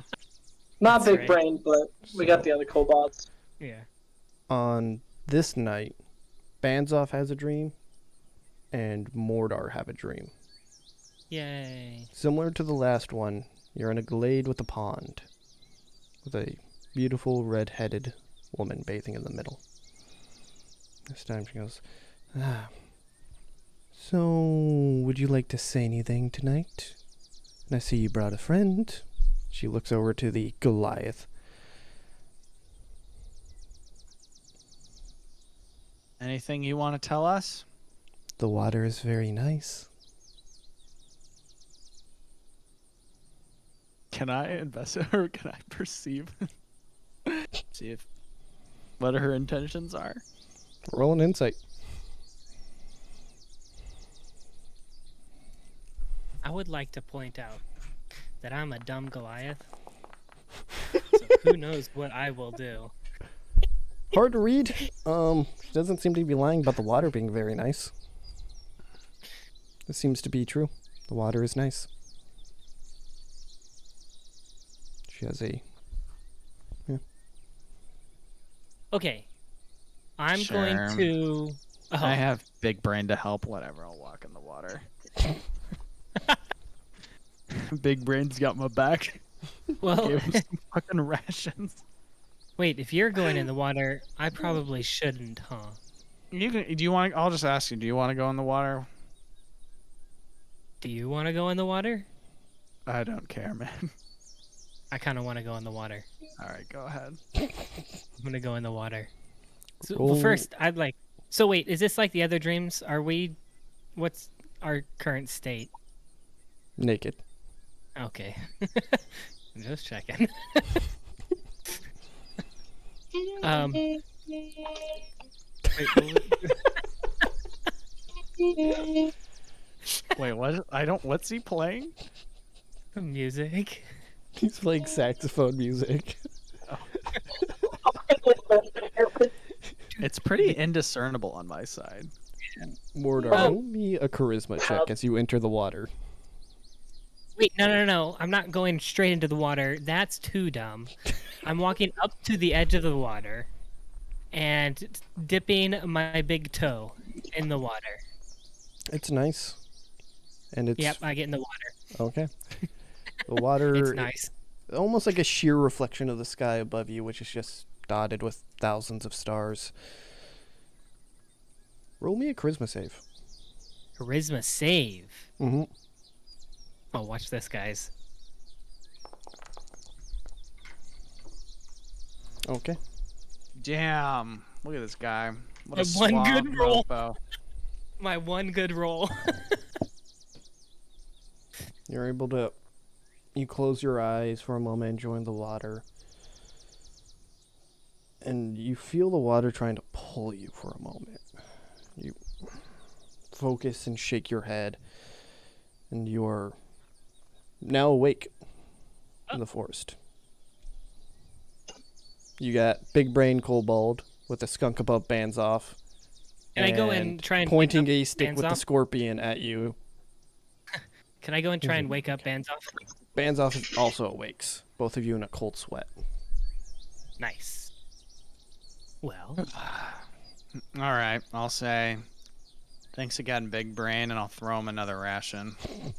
Not That's big right. brain, but we got the other kobolds. Yeah. On this night, Baznoff has a dream, and Mordaar have a dream. Yay. Similar to the last one, you're in a glade with a pond, with a beautiful red-headed woman bathing in the middle. This time she goes, so, would you like to say anything tonight? And I see you brought a friend. She looks over to the Goliath. Anything you want to tell us? The water is very nice. Can I investigate or can I perceive? See if what her intentions are. Roll an insight. I would like to point out that I'm a dumb Goliath. So who knows what I will do. Hard to read. She doesn't seem to be lying about the water being very nice. This seems to be true. The water is nice. She has a... Okay. I'm Sure. going to... Oh, I have big brain to help. Whatever. I'll walk in the water. Big brain's got my back. well, Gave him some fucking rations. wait, if you're going in the water, I probably shouldn't, huh? You can. Do you want? I'll just ask you. Do you want to go in the water? Do you want to go in the water? I don't care, man. I kind of want to go in the water. All right, go ahead. I'm going to go in the water. So, Roll- well, first, I'd like... So wait, is this like the other dreams? Are we... What's our current state? naked. Okay. Just checking. Wait, Wait, what? I don't. What's he playing? music. He's playing saxophone music. It's pretty indiscernible on my side. Mordaar, roll me a charisma check as you enter the water. Wait, no. I'm not going straight into the water. That's too dumb. I'm walking up to the edge of the water and dipping my big toe in the water. It's nice. And it's... Yep, I get in the water. Okay. The water... It's nice. Almost like a sheer reflection of the sky above you, which is just dotted with thousands of stars. Roll me a charisma save. Charisma save. Mm-hmm. Oh, watch this, guys. Okay. Damn! Look at this guy. What a The one suave good roll. mofo. My one good roll. You're able to... You close your eyes for a moment, enjoying the water. And you feel the water trying to pull you for a moment. You focus and shake your head. And you're now awake in the forest. You got Big Brain Kobold with a skunk above Baznoff. Can I go and try and pointing wake up a stick with the Baznoff? scorpion at you. Can I go and try and wake up Baznoff? Baznoff also awakes. Both of you in a cold sweat. Nice. Well, All right, I'll say thanks again, Big Brain, and I'll throw him another ration.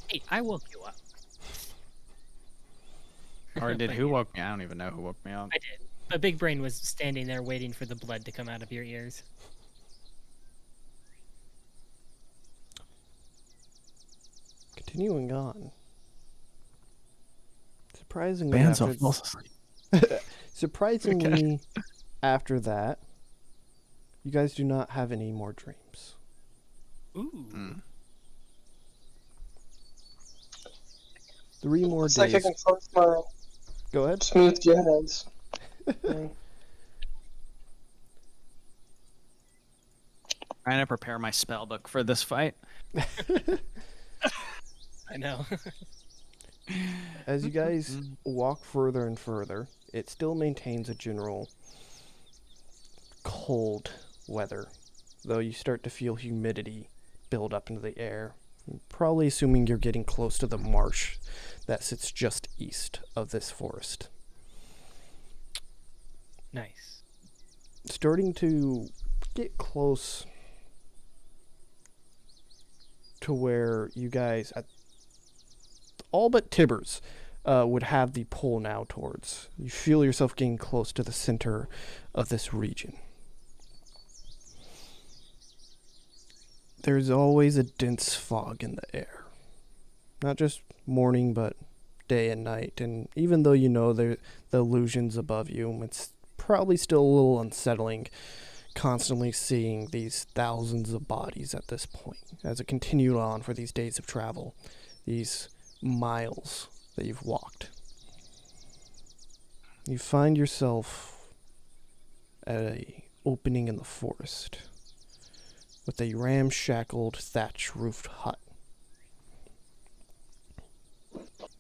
hey, I woke you up. Or did who woke me? I don't even know who woke me up. I did. But Big Brain was standing there waiting for the blood to come out of your ears. Continuing on. Surprisingly, after, surprisingly after that, you guys do not have any more dreams. Ooh. 3 more It's like I days. can focus my Go ahead. smooth jazz. Trying to prepare my spell book for this fight. I know. As you guys walk further and further, it still maintains a general cold weather, though you start to feel humidity build up into the air, probably assuming you're getting close to the marsh that sits just east of this forest. Nice. Starting to get close to where you guys, all but Tibbers, would have the pull now towards. You feel yourself getting close to the center of this region. There's always a dense fog in the air. Not just morning, but day and night. And even though you know the illusions above you, it's probably still a little unsettling constantly seeing these thousands of bodies at this point as it continued on for these days of travel, these miles that you've walked. You find yourself at a opening in the forest with a ramshackled thatch-roofed hut.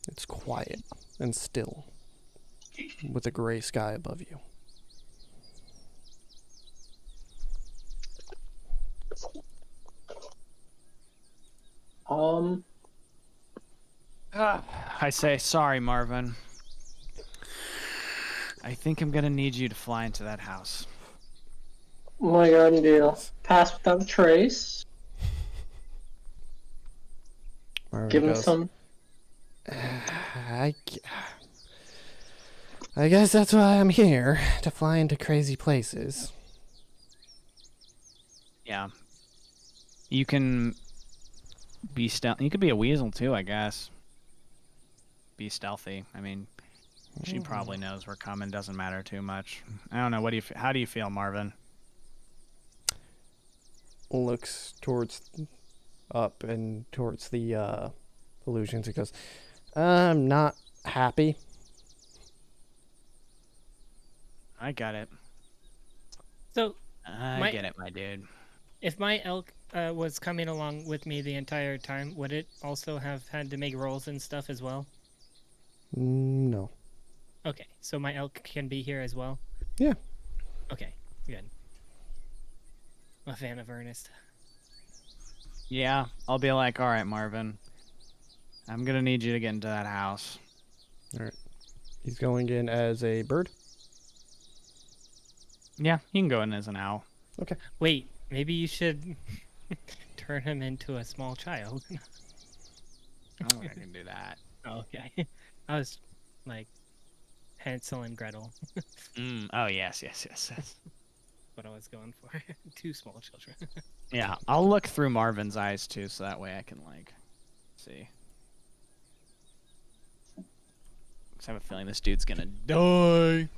It's quiet and still, with a gray sky above you. I say, sorry, Marvin. I think I'm gonna need you to fly into that house. What are you gonna do? Pass without a trace? Marvin Give him goes, some. I guess that's why I'm here, to fly into crazy places. Yeah. You can be stealthy. You could be a weasel too, I guess. Be stealthy. I mean, she probably knows we're coming. Doesn't matter too much. I don't know. How do you feel, Marvin? Looks towards up and towards the illusions. He goes, I'm not happy. I got it. So, I get it, my dude. if my elk was coming along with me the entire time, would it also have had to make rolls and stuff as well? No. Okay, so my elk can be here as well? Yeah. Okay, good. I'm a fan of Ernest. Yeah, I'll be like, all right, Marvin. I'm gonna need you to get into that house. All right. He's going in as a bird. Yeah, you can go in as an owl. Okay. Wait, maybe you should turn him into a small child. I don't think I can do that. Okay. I was like Hansel and Gretel. Oh, yes. What I was going for. 2 small children. Yeah, I'll look through Marvin's eyes too, so that way I can like see. 'Cause I have a feeling this dude's gonna die.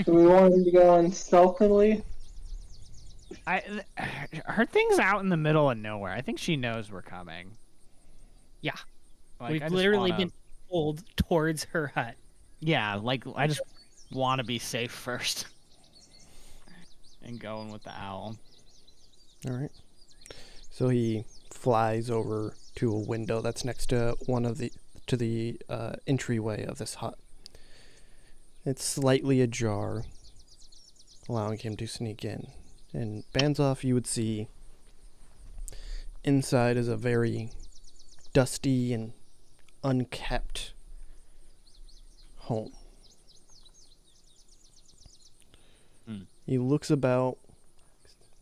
Do we want him to go in stealthily? Her thing's out in the middle of nowhere. I think she knows we're coming. Yeah. Like, We've I just literally wanna- been pulled towards her hut. Yeah, like I just want to be safe first. And going with the owl. All right. So he flies over to a window that's next to the entryway of this hut. It's slightly ajar, allowing him to sneak in. And Baznoff, you would see inside is a very dusty and unkept home. He looks about.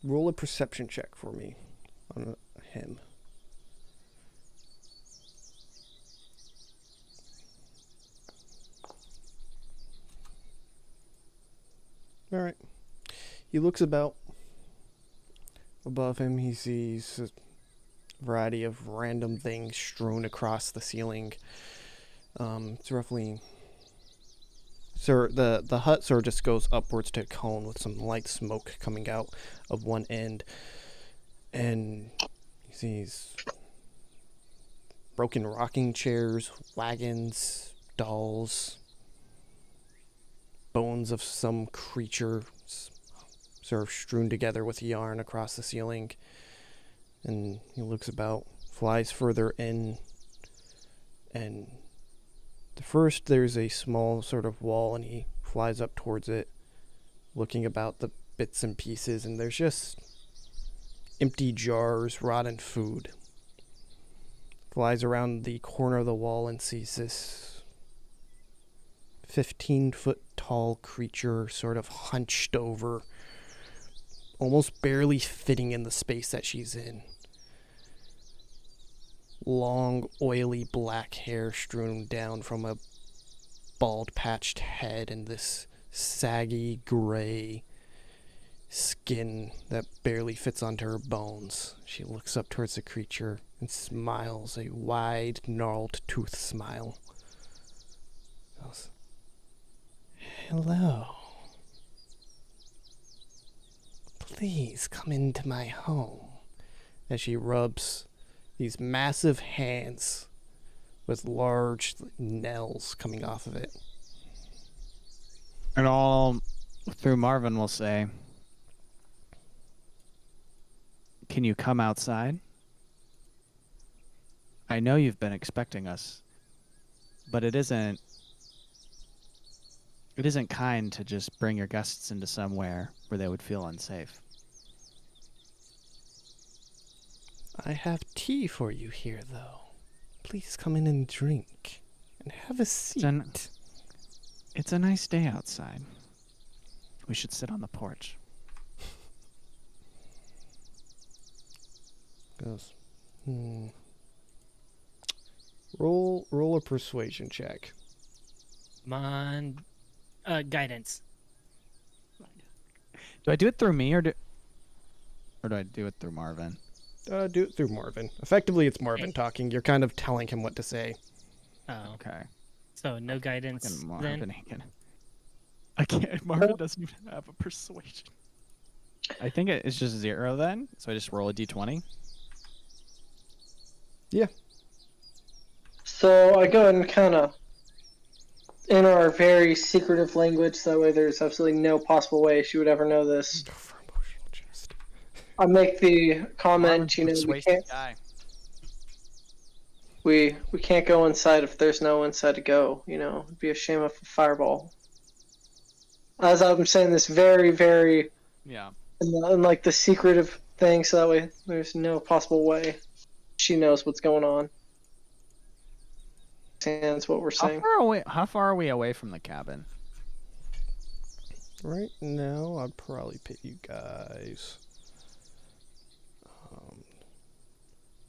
Roll a perception check for me on him. All right. He looks about. Above him, he sees a variety of random things strewn across the ceiling. It's roughly. So the hut sort of just goes upwards to a cone with some light smoke coming out of one end. And he sees broken rocking chairs, wagons, dolls, bones of some creature sort of strewn together with yarn across the ceiling. And he looks about, flies further in, and first there's a small sort of wall, and he flies up towards it, looking about the bits and pieces, and there's just empty jars, rotten food. Flies around the corner of the wall and sees this 15-foot tall creature sort of hunched over, almost barely fitting in the space that she's in. Long, oily black hair strewn down from a bald-patched head, and this saggy gray skin that barely fits onto her bones. She looks up towards the creature and smiles, a wide, gnarled tooth smile. Goes, "Hello. Please come into my home," as she rubs these massive hands with large nails coming off of it. And all through Marvin will say, "Can you come outside? I know you've been expecting us, but it isn't kind to just bring your guests into somewhere where they would feel unsafe." I have tea for you here, though. Please come in and drink, and have a seat. It's a nice day outside. We should sit on the porch. Goes, Roll a persuasion check. Come on. Guidance. Do I do it through me or do I do it through Marvin? Do it through Marvin. Effectively, it's Marvin talking. You're kind of telling him what to say. Oh. Okay. So no guidance Fucking then? Marvin ain't gonna... I can't. Marvin doesn't even have a persuasion. I think it's just 0 then. So I just roll a d20. Yeah. So I go ahead and kind of, in our very secretive language, that way there's absolutely no possible way she would ever know this. For emotional chest. I make the comment, Marvin's you know, persuasive guy. we can't go inside if there's no inside to go. You know, it'd be a shame of a fireball. As I'm saying this very, very, Yeah. in like the secretive thing, so that way there's no possible way she knows what's going on. Understands what we're saying. How far are we away from the cabin? Right now, I'd probably put you guys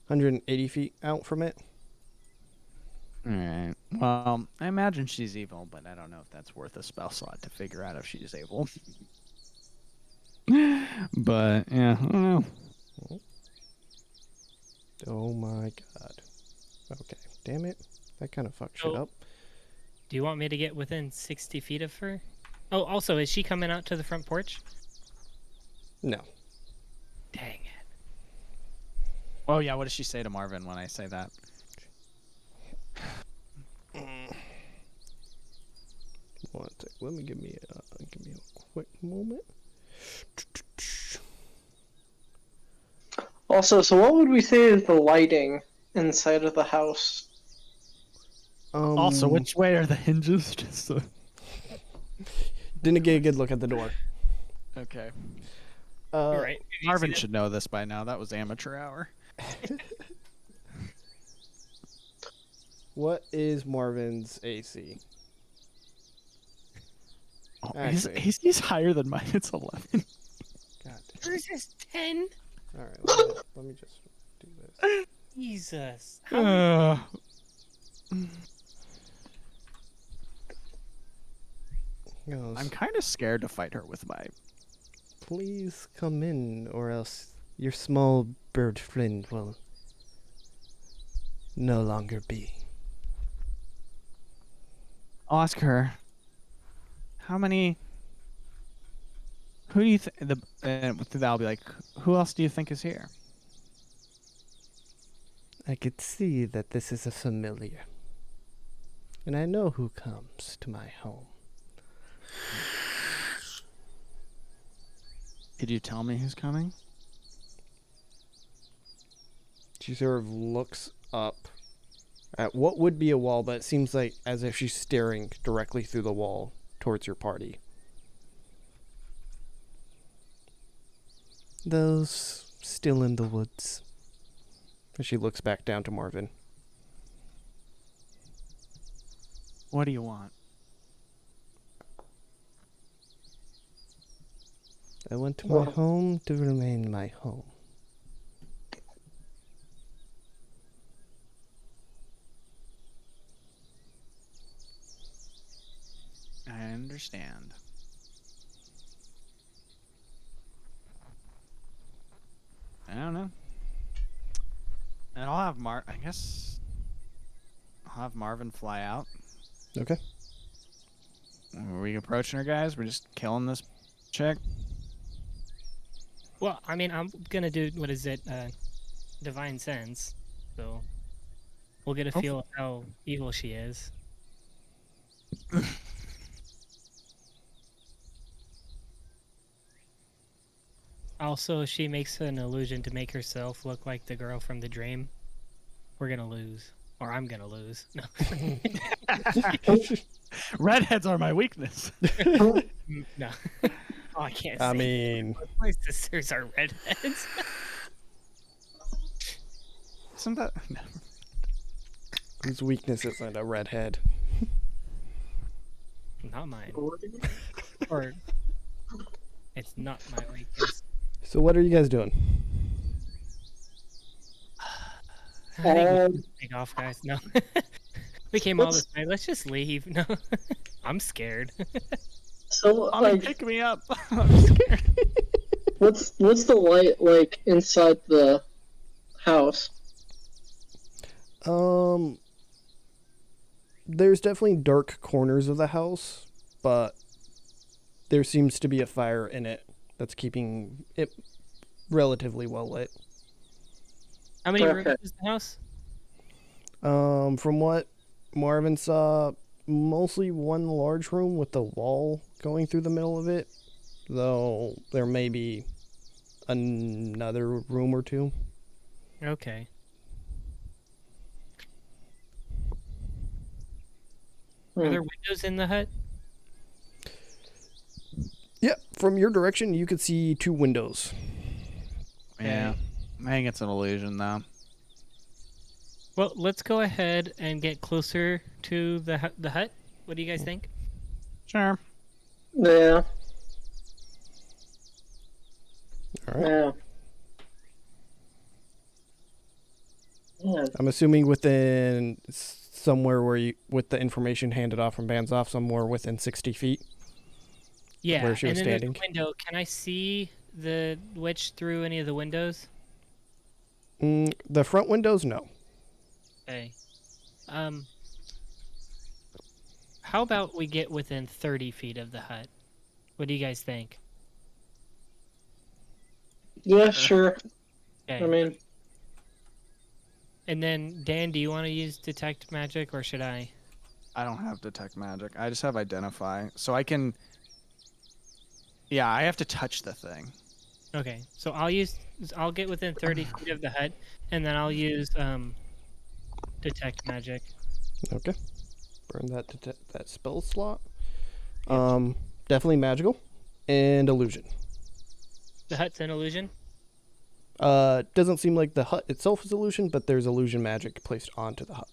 180 feet out from it. Alright. Well, I imagine she's evil, but I don't know if that's worth a spell slot to figure out if she's evil. But, yeah, I don't know. Oh my god. Okay, damn it. That kind of fucked shit up. Do you want me to get within 60 feet of her? Oh, also, is she coming out to the front porch? No. Dang it. Oh, yeah, what does she say to Marvin when I say that? One sec. Let me give me a quick moment. Also, so what would we say is the lighting inside of the house? Also, which way are the hinges? Just so... Didn't get a good look at the door. Okay. All right. Marvin should know this by now. That was amateur hour. What is Marvin's AC? Oh, Actually. he's higher than mine. It's 11. God damn. Yours is 10? Alright, let me just do this. Jesus. Goes, I'm kind of scared to fight her with my... please come in, or else your small bird friend will no longer be. I'll ask her. How many... Who do you think... I'll be like, who else do you think is here? I could see that this is a familiar. And I know who comes to my home. Could you tell me who's coming? She sort of looks up at what would be a wall, but it seems like as if she's staring directly through the wall towards your party. Those still in the woods. And she looks back down to Marvin. What do you want? I want my home to remain my home. I understand. I don't know. And I'll have I guess I'll have Marvin fly out. Okay. Are we approaching her, guys? We're just killing this chick. Well, I mean, I'm gonna do what is it, divine sense. So we'll get a feel of how evil she is. Also, if she makes an illusion to make herself look like the girl from the dream, we're gonna lose. Or I'm gonna lose. No. Redheads are my weakness. No. Oh, I can't I say mean, both my sisters are redheads. Isn't that... No. whose weakness isn't a redhead? Not mine. Or it's not my weakness. So what are you guys doing? I think we should take off, guys. No. We came all this way. Let's just leave. No. I'm scared. So, Mommy, like, pick me up. I'm scared. what's the light like inside the house? There's definitely dark corners of the house, but there seems to be a fire in it that's keeping it relatively well lit. How many Okay. rooms is the house? From what Marvin saw, mostly one large room with the wall going through the middle of it, though there may be another room or two. Okay. Are there windows in the hut? Yeah, from your direction, you could see two windows. Yeah. I think it's an illusion, though. Well, let's go ahead and get closer to the hut. What do you guys think? Sure. Yeah. All right. Yeah. Yeah. I'm assuming within somewhere where you, with the information handed off from Baznoff, somewhere within 60 feet. Yeah, Where she was and then standing. there's a window. Can I see the witch through any of the windows? The front windows, no. Okay. How about we get within 30 feet of the hut? What do you guys think? Yeah, sure. Okay. I mean, And then, Dan, do you want to use detect magic, or should I? I don't have detect magic. I just have identify. So I can... Yeah, I have to touch the thing. Okay, so I'll get within 30 feet of the hut, and then I'll use detect magic. Okay. Burn that spell slot. Definitely magical and illusion. The hut's an illusion. Doesn't seem like the hut itself is illusion, but there's illusion magic placed onto the hut.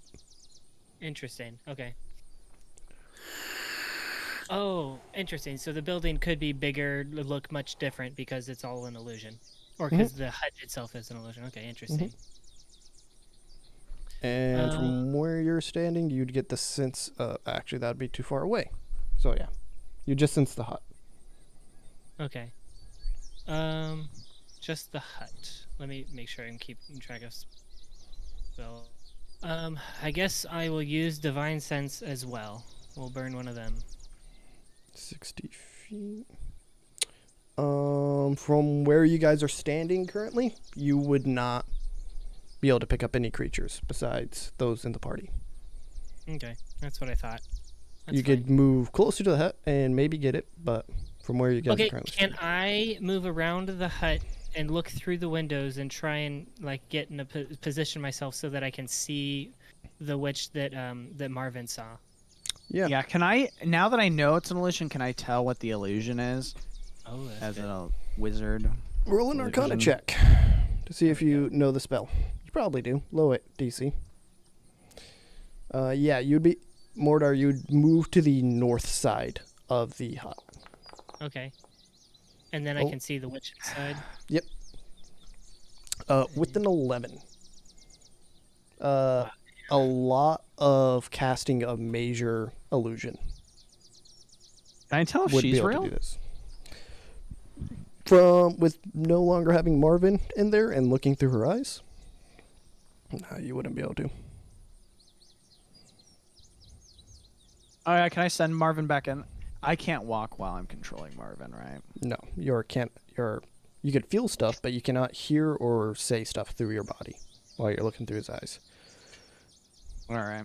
Interesting. Okay. Oh, interesting. So the building could be bigger, look much different because it's all an illusion, or because the hut itself is an illusion. Okay, interesting. And from where you're standing, you'd get the sense. Actually, that'd be too far away. So yeah, you just sense the hut. Okay. Just the hut. Let me make sure I can keep track of spell. I guess I will use divine sense as well. We'll burn one of them. 60 feet. From where you guys are standing currently, you would not be able to pick up any creatures besides those in the party. Okay, that's what I thought. You could move closer to the hut and maybe get it, but from where you guys Okay, are currently can standing. I move around the hut and look through the windows and try and like get in a position myself so that I can see the witch that that Marvin saw? Yeah. Yeah, can I, now that I know it's an illusion, can I tell what the illusion is Oh, as that's good. a wizard? Roll an Arcana Illusion. check to see if you know the spell. You probably do. Low at DC. Yeah, you'd be Mordaar. You'd move to the north side of the hut. Okay. And then I Oh. can see the witch inside. Yep. With an 11. A lot of casting a major illusion Can I tell if would be she's able real? to do this. With no longer having Marvin in there and looking through her eyes, no, you wouldn't be able to. Oh yeah, can I send Marvin back in? I can't walk while I'm controlling Marvin, right? No, you could feel stuff, but you cannot hear or say stuff through your body while you're looking through his eyes. All right.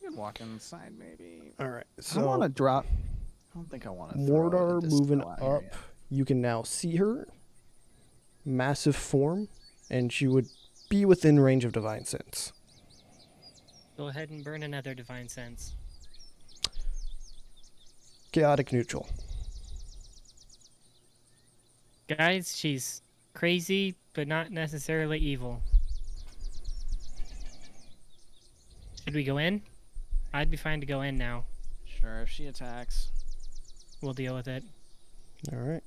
You can walk inside, maybe. All right, I don't want to so drop. I don't think I want to. Mordaar moving up, you can now see her massive form, and she would be within range of divine sense. Go ahead and burn another divine sense. Chaotic neutral. Guys, she's crazy, but not necessarily evil. Should we go in? I'd be fine to go in now. Sure, if she attacks. We'll deal with it. All right.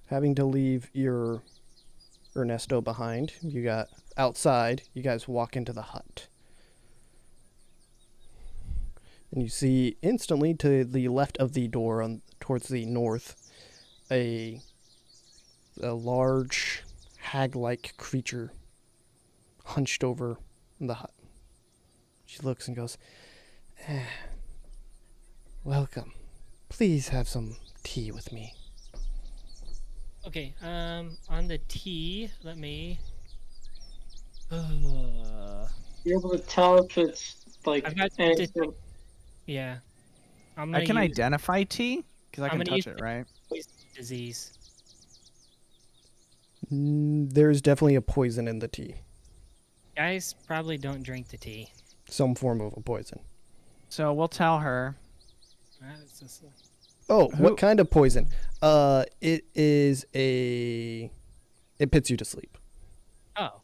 Having to leave your Ernesto behind, you got outside. You guys walk into the hut. And you see instantly to the left of the door towards the north a large hag-like creature hunched over the hut. She looks and goes, "Welcome. Please have some tea with me." Okay, on the T, let me... You're able to tell if it's like I've got anything. Yeah. I'm I gonna can use identify T because I I'm can gonna touch use it, right? poison disease. There's definitely a poison in the tea. Guys probably don't drink the tea. Some form of a poison. So we'll tell her. It's just, Oh, Who- what kind of poison? It is a... It puts you to sleep. oh.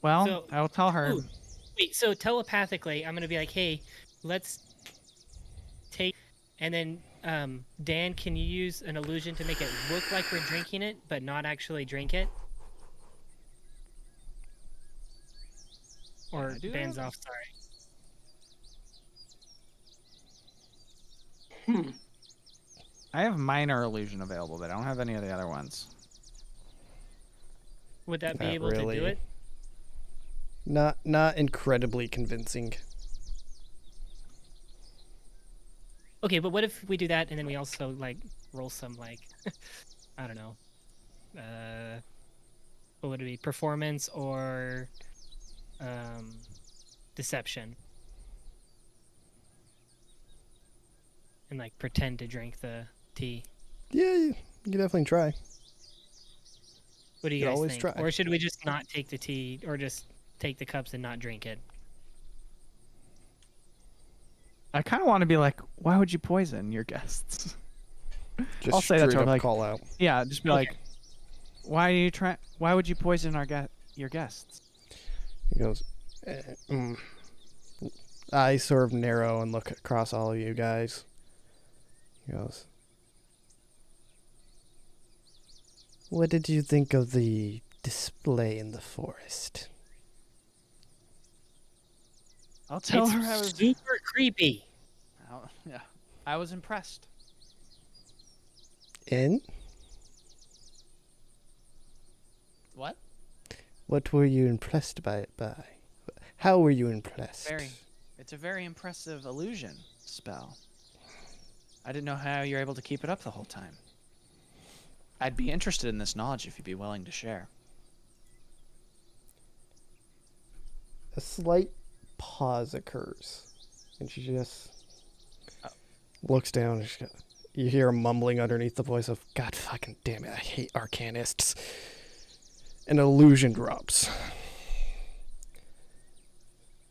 Well, So- I'll tell her. Ooh. Wait, so telepathically, I'm gonna be like, hey, let's take... And then, Dan, can you use an illusion to make it look like we're drinking it, but not actually drink it? Or I do Ban's that? off, sorry. I have minor illusion available, but I don't have any of the other ones. Would that be Not able to do really. it? Not incredibly convincing. Okay, but what if we do that and then we also like roll some like I don't know. What would it be? Performance or deception? And like pretend to drink the tea. Yeah, you can definitely try. What do you You guys always think? try. Or should we just not take the tea or just take the cups and not drink it? I kind of want to be like, why would you poison your guests? Just I'll say that to straight her, up like- call out. Yeah, just be Okay. like, why would you poison your guests? He goes, eyes sort of narrow and look across all of you guys. He goes, "What did you think of the display in the forest?" I'll tell It's her I was. super creepy. Yeah, I was impressed. And What? what were you impressed by it by? How were you impressed? It's a very impressive illusion spell. I didn't know how you're able to keep it up the whole time. I'd be interested in this knowledge if you'd be willing to share. a slight pause occurs, and she just looks down. And you hear a mumbling underneath the voice of, God fucking damn it, I hate arcanists. An illusion drops.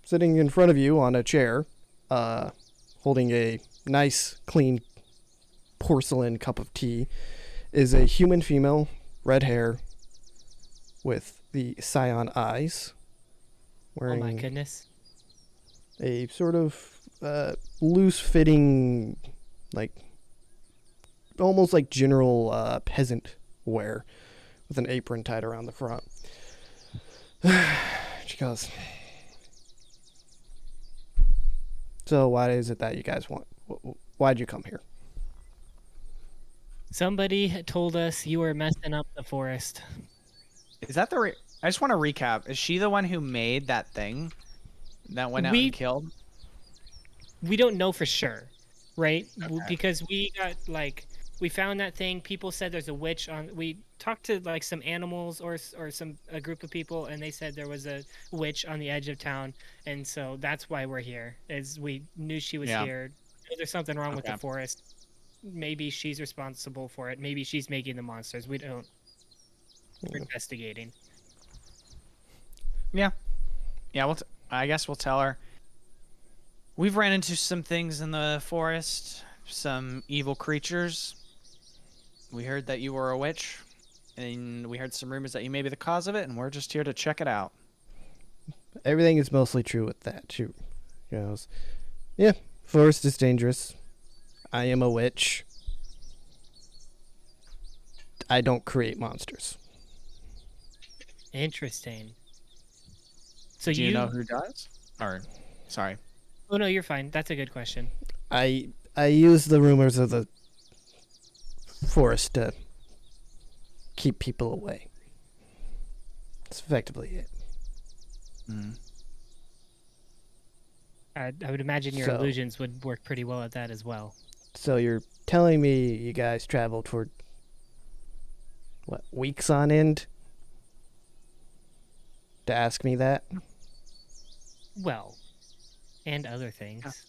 Sitting in front of you on a chair, holding a nice, clean porcelain cup of tea, is a human female, red hair, with the cyan eyes, Oh my wearing goodness. a sort of loose-fitting, like, almost like general peasant wear, with an apron tied around the front. She goes, so why is it that you guys want? Why'd you come here? Somebody told us you were messing up the forest. Is that the? I just want to recap. Is she the one who made that thing that went out We- and killed? We don't know for sure, right? Okay. Because we got we found that thing. People said there's a witch on. We talked to like some animals or a group of people, and they said there was a witch on the edge of town, and so that's why we're here. Is we knew she was Yeah. here. There's something wrong with the Okay. forest. Maybe she's responsible for it. Maybe she's making the monsters. We don't. We're investigating. Yeah. Well, I guess we'll tell her. We've ran into some things in the forest, some evil creatures. We heard that you were a witch, and we heard some rumors that you may be the cause of it, and we're just here to check it out. Everything is mostly true with that. She goes, yeah, forest is dangerous. I am a witch. I don't create monsters. Interesting. So Do you know who does? Or, sorry. Oh no, you're fine. That's a good question. I use the rumors of the forest to keep people away. That's effectively it. Mm. I would imagine your So- illusions would work pretty well at that as well. So you're telling me you guys traveled for what, weeks on end to ask me that? Well, and other things.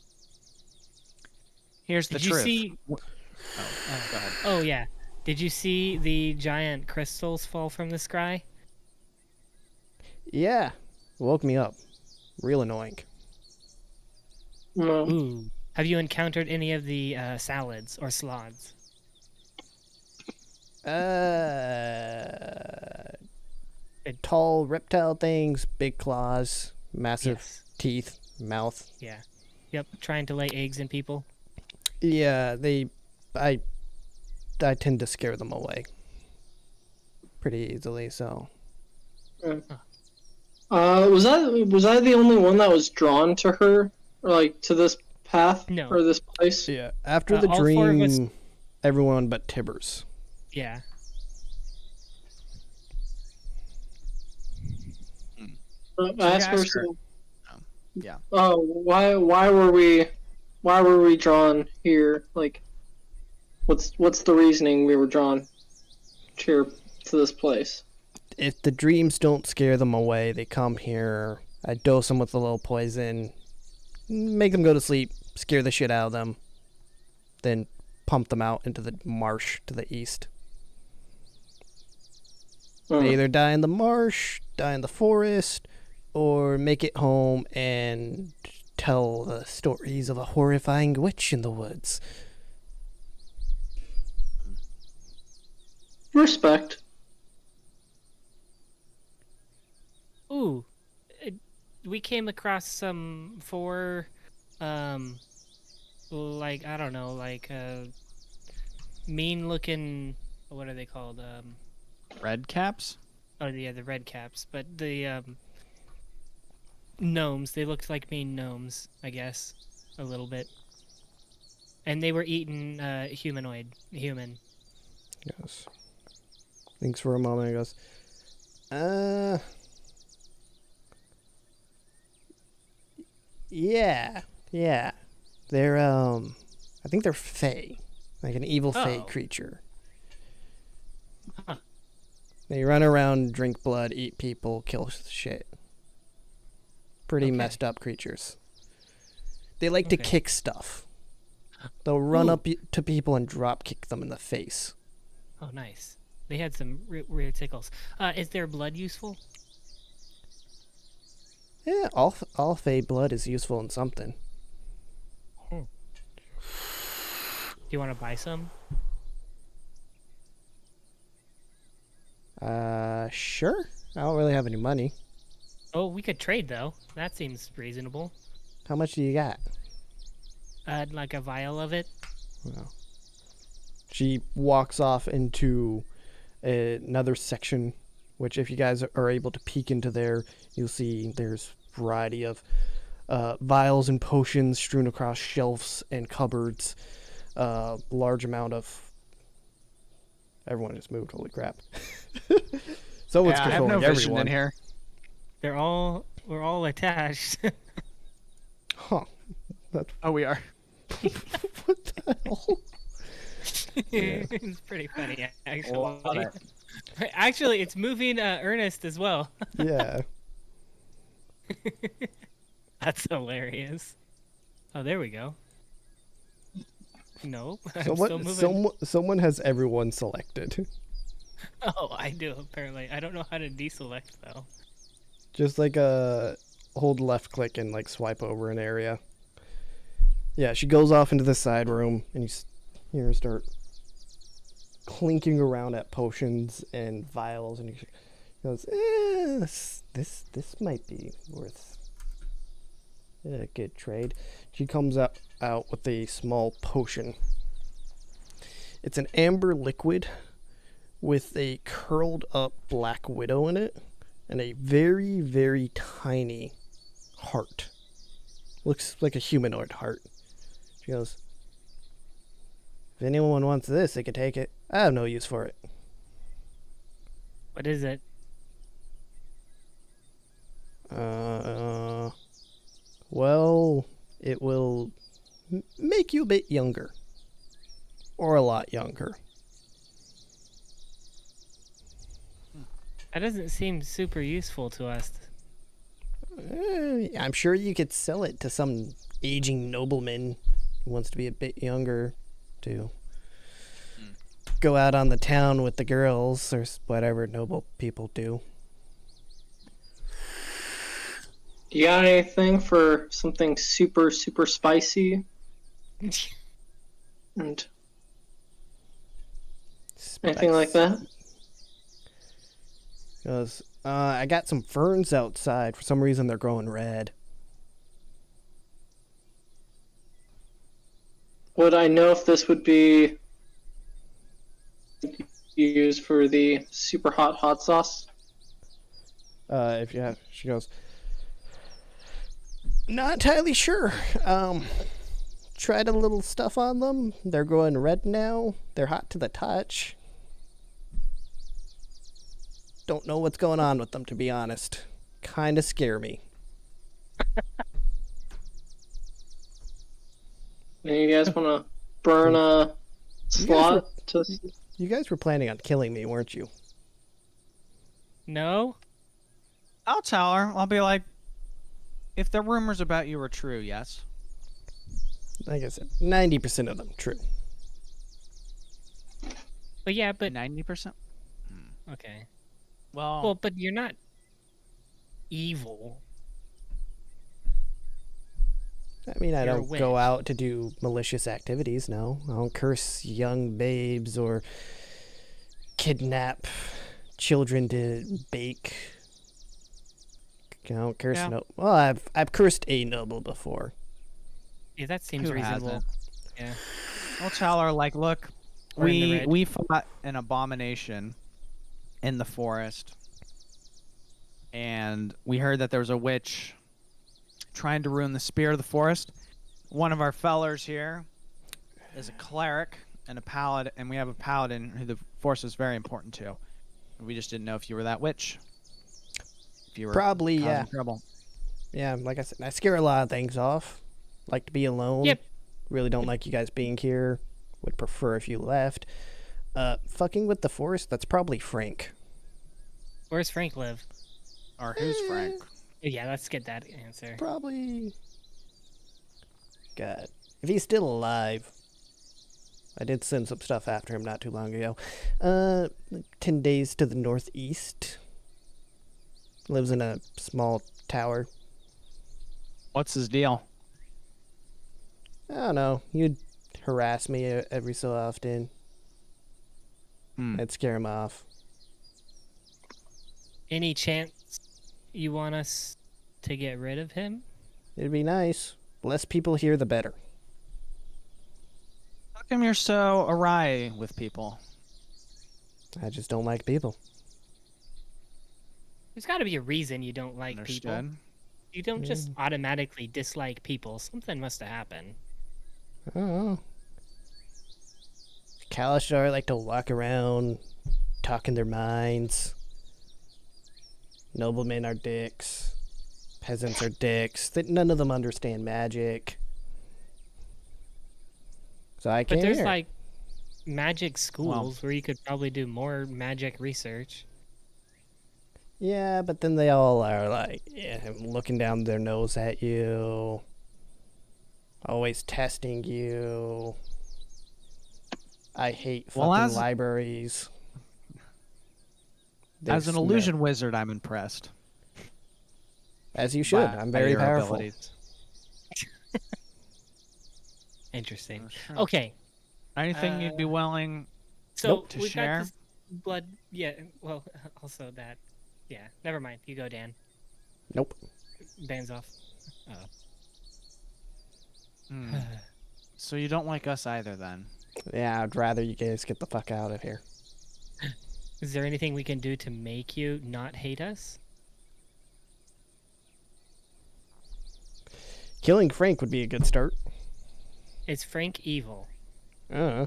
Here's the Did you truth. see? Oh, go ahead. Oh yeah. Did you see the giant crystals fall from the sky? Yeah. Woke me up. Real annoying. No. Ooh. Have you encountered any of the salads or slods? Tall reptile things, big claws, massive Yes. teeth, mouth. Yeah. Yep. Trying to lay eggs in people. Yeah, I tend to scare them away pretty easily, so. Was I the only one that was drawn to her, or like to this path No. or this place? Yeah, after the all four of us- dream, everyone but Tibbers. Yeah. I asked her. ask her. So, Yeah. oh, why were we drawn here? Like, what's the reasoning we were drawn here to this place? If the dreams don't scare them away, they come here. I dose them with a little poison, make them go to sleep, scare the shit out of them, then pump them out into the marsh to the east. They either die in the marsh, die in the forest, or make it home and tell the stories of a horrifying witch in the woods. Respect. Ooh. We came across some four, like I don't know, like mean-looking. What are they called? Red caps? Oh yeah, the red caps, but the gnomes. They looked like mean gnomes, I guess, a little bit. And they were eating human. Yes. Thinks for a moment and goes, yeah. They're, I think they're fae. Like an evil fae Oh. creature. Huh. They run around, drink blood, eat people, kill shit. Pretty Okay. messed up creatures. They like to Okay. kick stuff. They'll run Ooh. up to people and drop kick them in the face. Oh, nice. They had some weird tickles. Is their blood useful? Yeah, all Fey blood is useful in something. Do you want to buy some? Sure. I don't really have any money. Oh, we could trade though. That seems reasonable. How much do you got? Like a vial of it. Well, she walks off into another section, which if you guys are able to peek into there, you'll see there's a variety of vials and potions strewn across shelves and cupboards. Large amount of... Everyone just moved, holy crap. Someone's Yeah, I have no controlling vision everyone. in here. We're all attached. Huh. Oh, we are. What the hell? It's pretty funny, actually. Love it. Actually, it's moving Ernest as well. Yeah. That's hilarious. Oh, there we go. No, I'm still moving. Someone has everyone selected. Oh, I do apparently. I don't know how to deselect though. Just like hold left click and like swipe over an area. Yeah, she goes off into the side room and you hear her start clinking around at potions and vials, and she goes, this might be worth a good trade. She comes out with a small potion. It's an amber liquid with a curled up black widow in it and a very, very tiny heart. Looks like a humanoid heart. She goes, if anyone wants this, they could take it. I have no use for it. What is it? Well, it will make you a bit younger. Or a lot younger. That doesn't seem super useful to us. I'm sure you could sell it to some aging nobleman who wants to be a bit younger to go out on the town with the girls or whatever noble people do. You got anything for something super, super spicy? And anything like that? Goes, I got some ferns outside. For some reason, they're growing red. Would I know if this would be used for the super hot sauce? If you have, she goes, not entirely sure. Tried a little stuff on them. They're growing red now. They're hot to the touch. Don't know what's going on with them, to be honest. Kind of scare me. And you guys want to burn a slot to... You guys were planning on killing me, weren't you? No? I'll tell her. I'll be like, if the rumors about you are true, yes. Like I said, 90% of them true. But yeah, but 90%? okay. Well, Well, but you're not evil. I mean, I You're a don't go witch. out to do malicious activities, no. I don't curse young babes or kidnap children to bake. I don't curse Yeah. no. Well, I've cursed a noble before. Yeah, that seems Who reasonable. hasn't? Yeah. I'll tell her, like, look, Or in the we red. we fought an abomination in the forest, and we heard that there was a witch trying to ruin the spirit of the forest. One of our fellers here is a cleric and a paladin, and we have a paladin who the force is very important to. We just didn't know if you were that witch. If you were Probably, causing yeah. trouble. Yeah, like I said, I scare a lot of things off. Like to be alone. Yep. Really don't like you guys being here. Would prefer if you left. Fucking with the forest, that's probably Frank. Where's Frank live? Or who's Frank? Yeah, let's get that answer. Probably. God, if he's still alive. I did send some stuff after him not too long ago. 10 days to the northeast. Lives in a small tower. What's his deal? I don't know. You'd harass me every so often. I'd scare him off. Any chance you want us to get rid of him? It'd be nice. Less people here, the better. How come you're so awry with people? I just don't like people. There's got to be a reason you don't like people. Understood. You don't just automatically dislike people. Something must have happened. I don't know. Kalashtar like to walk around, talking their minds. Noblemen are dicks. Peasants are dicks. None of them understand magic. So I can't. But there's hear. like magic schools where you could probably do more magic research. Yeah, but then they all are like, looking down their nose at you. Always testing you. I hate fucking libraries. As an illusion wizard, I'm impressed. As you should. I'm very powerful. Interesting. Okay. Anything you'd be willing So to we've share? got this blood. Yeah. Well, also that. Yeah. Never mind. You go, Dan. Nope. Dan's off. So you don't like us either, then? Yeah, I'd rather you guys get the fuck out of here. Is there anything we can do to make you not hate us? Killing Frank would be a good start. Is Frank evil? Uh.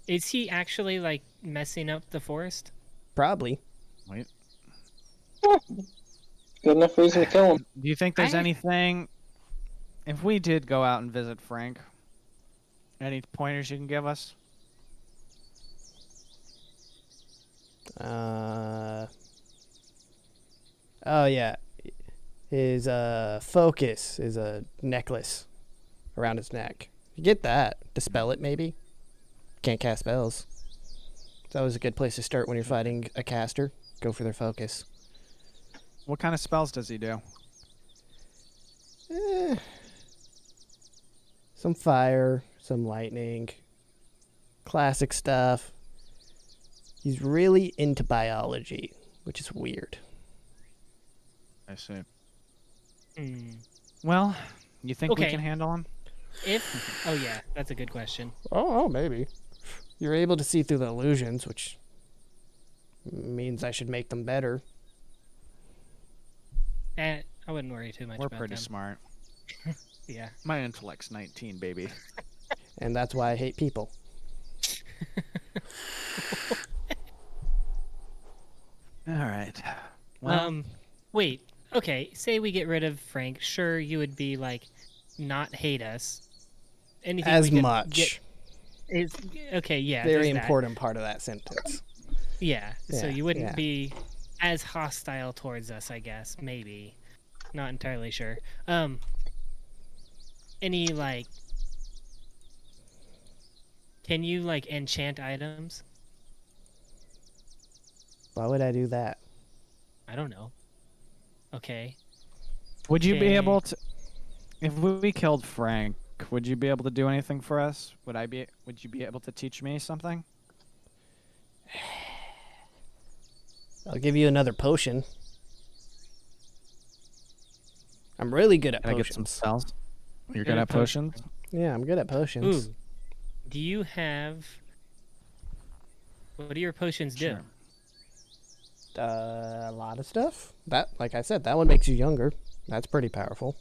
Is he actually like messing up the forest? Probably. Wait. Good enough reason to kill him. Do you think there's anything... If we did go out and visit Frank, any pointers you can give us? Oh, yeah. His focus is a necklace around his neck. You get that. Dispel it, maybe? Can't cast spells. It's always a good place to start when you're fighting a caster. Go for their focus. What kind of spells does he do? Some fire, some lightning. Classic stuff. He's really into biology, which is weird. I see. Well, you think we Okay. can handle him? Oh yeah, that's a good question. Oh, maybe. You're able to see through the illusions, which means I should make them better. I wouldn't worry too much We're about pretty them. smart. Yeah. My intellect's 19, baby. And that's why I hate people. All right. Well, Wait. Okay. Say we get rid of Frank. Sure, you would be like, not hate us. Anything As we could much. Is okay. Yeah. Very there's that. important part of that sentence. Yeah. So Yeah, you wouldn't yeah. be as hostile towards us, I guess. Maybe. Not entirely sure. Any like? Can you like enchant items? Why would I do that? I don't know. Okay. would you be Okay. able to... If we killed Frank, would you be able to do anything for us? Would you be able to teach me something? I'll give you another potion. I'm really good at Can I get some potions. spells? You're Good good at at potions? Yeah, I'm good at potions. Ooh. Do you have? What do your potions do? Sure. A lot of stuff. That, like I said, that one makes you younger. That's pretty powerful.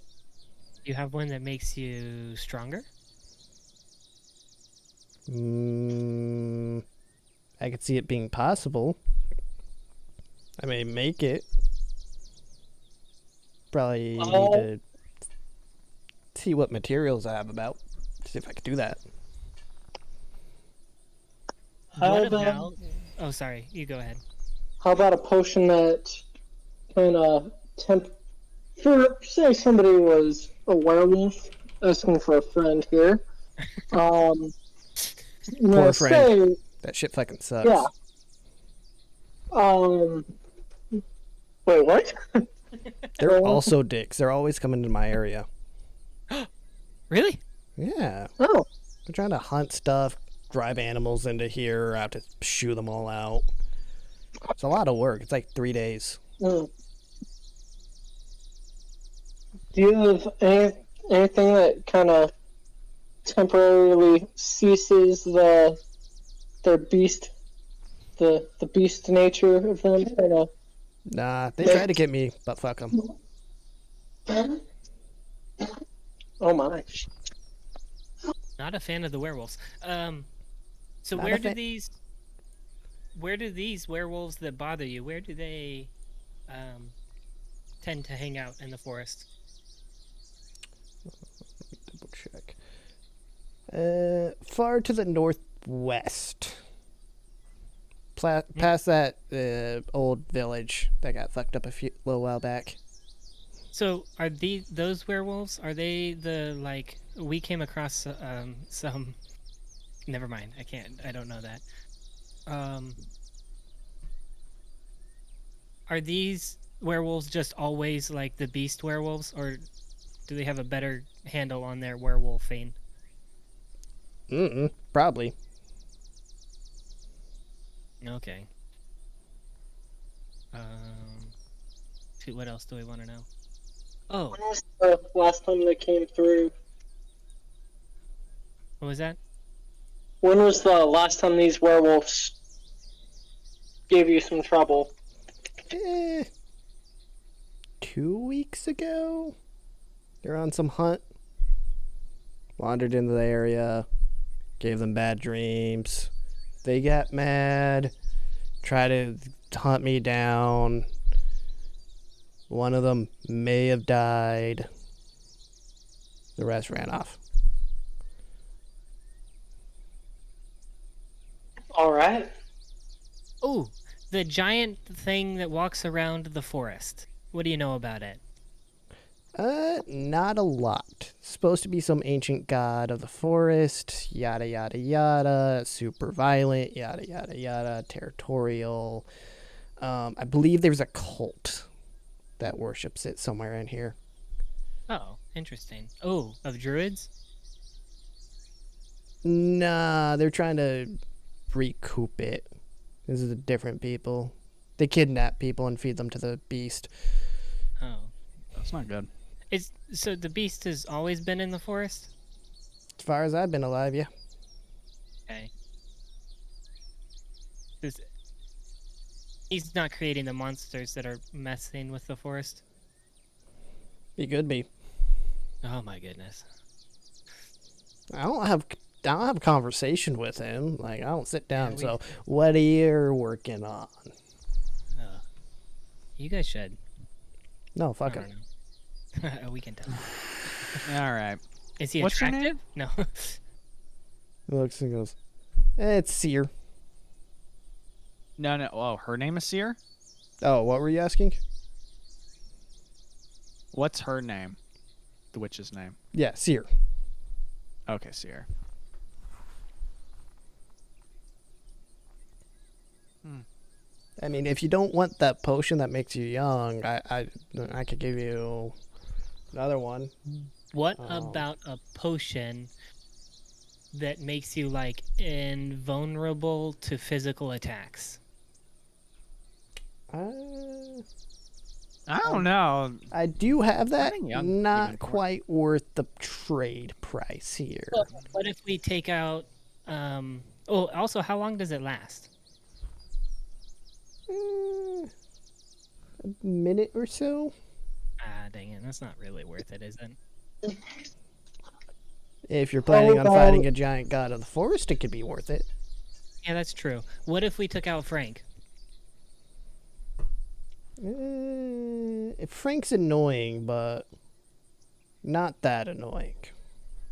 You have one that makes you stronger? I could see it being possible. I may make it. Probably need to see what materials I have about. See if I could do that. How What about, about? Oh, sorry. You go ahead. how about a potion that kind of for say somebody was a werewolf asking for a friend here. Poor friend. Say, That shit fucking sucks. yeah. Wait, what? They're also dicks. They're always coming to my area. Really? Yeah. Oh. They're trying to hunt stuff, drive animals into here. I have to shoo them all out. It's a lot of work. It's like 3 days. Mm. Do you have anything that kind of temporarily ceases their beast, the beast nature of them? Kinda... Nah, they tried to get me, but fuck them. Oh my! Not a fan of the werewolves. So Not where a do fa- these werewolves that bother you? Where do they tend to hang out in the forest? Double check. Far to the northwest. Past that old village that got fucked up a little while back. So are those werewolves? Are they the like we came across some? Never mind. I don't know that. Are these werewolves just always like the beast werewolves, or do they have a better handle on their werewolfing? Probably. Okay. Shoot, what else do we want to know? Oh, When was the last time they came through? what was that? When was the last time these werewolves gave you some trouble? 2 weeks ago? They're on some hunt. Wandered into the area. Gave them bad dreams. They got mad. Tried to hunt me down. One of them may have died. The rest ran off. Alright. Oh, the giant thing that walks around the forest. What do you know about it? Not a lot. Supposed to be some ancient god of the forest, yada yada yada, super violent, yada yada yada, territorial. I believe there's a cult that worships it somewhere in here. Oh, interesting. Oh, of druids? Nah, they're trying to recoup it. This is different people. They kidnap people and feed them to the beast. Oh. That's not good. So the beast has always been in the forest? As far as I've been alive, yeah. Okay. He's not creating the monsters that are messing with the forest? He could be. Oh my goodness. I don't have a conversation with him. Like, I don't sit down. Yeah, So, what are you working on? You guys should. No, fuck I him. don't know. We can tell. All right. Is he What's your attractive? name? No. He looks and goes, it's Seer. No. Oh, her name is Seer? Oh, what were you asking? What's her name? The witch's name. Yeah, Seer. Okay, Seer. I mean, if you don't want that potion that makes you young, I could give you another one. What about a potion that makes you like invulnerable to physical attacks? I don't know. I do have that. think young Not even more. quite worth the trade price here. What if we take out oh, also how long does it last? A minute or so. Ah, dang it. That's not really worth it, is it? If you're planning on about- fighting a giant god of the forest, it could be worth it. Yeah, that's true. What if we took out Frank? Frank's annoying, but not that annoying.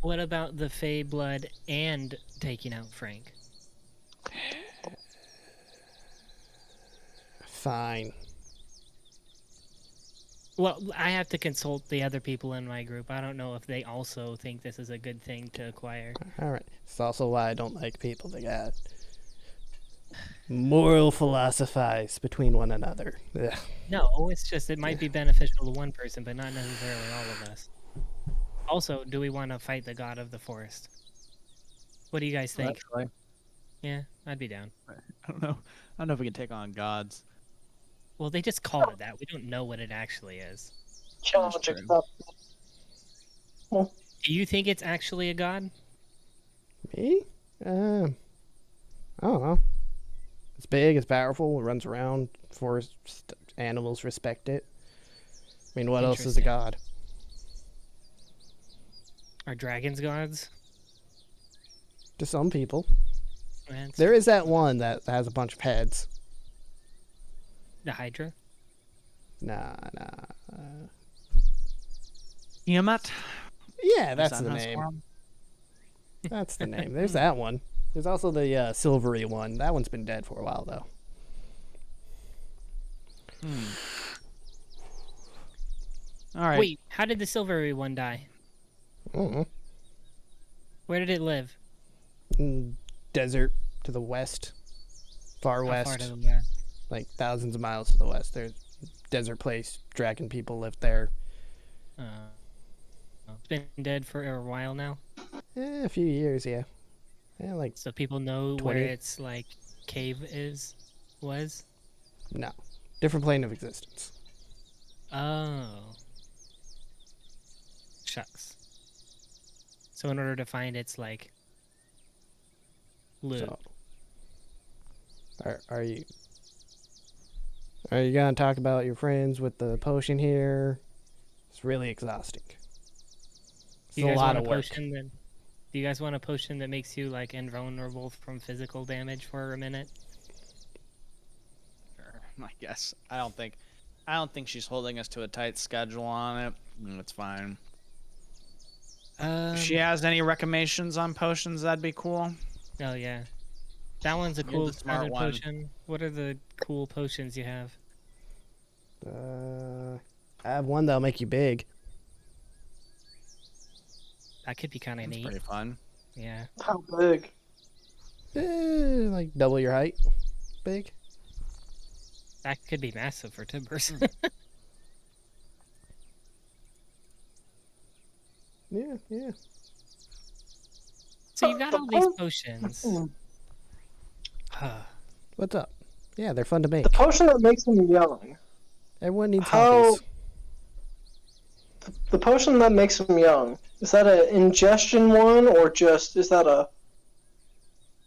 What about the Fey blood and taking out Frank? Fine. Well, I have to consult the other people in my group. I don't know if they also think this is a good thing to acquire. All right. It's also why I don't like people that got moral philosophize between one another. Ugh. No, it's just it might be beneficial to one person, but not necessarily all of us. Also, do we want to fight the god of the forest? What do you guys think? Actually, Yeah, I'd be down. I don't know. I don't know if we can take on gods. Well, they just call it that. We don't know what it actually is. Challenge true. accepted. Do you think it's actually a god? Me? I don't know. It's big, it's powerful, it runs around, forest animals respect it. I mean, what else is a Interesting. god? Are dragons gods? To some people. Man, There is that one that has a bunch of heads. the Hydra? Nah. Tiamat. Yeah, that's Is that the how it's name. formed? That's the name. There's that one. There's also the silvery one. That one's been dead for a while, though. All right. Wait, how did the silvery one die? Mm-hmm. Where did it live? Desert to the west. Far How west. far to the west? Like thousands of miles to the west. There's desert place. Dragon people live there. It's been dead for a while now, A few years, yeah. Yeah, like, so people know 20. where its like cave was. no. Different plane of existence. Oh, shucks. So in order to find its like loot, So, are you gonna talk about your friends with the potion here? It's really exhausting. It's do you a guys lot want a of work. potion that? Do you guys want a potion that makes you like invulnerable from physical damage for a minute? Sure, I guess. I don't think she's holding us to a tight schedule on it. It's fine. If she has any recommendations on potions, that'd be cool. Oh yeah, that one's a You're cool the smart standard one. potion. What are the cool potions you have? I have one that'll make you big. That could be kind of It's neat. pretty fun. Yeah. How big? Like double your height. Big. That could be massive for Tibbers. Yeah. So you got all these potions. What's up? Yeah, they're fun to make. The potion that makes him young. Everyone needs How- hobbies. The potion that makes him young. Is that an ingestion one, or just is that a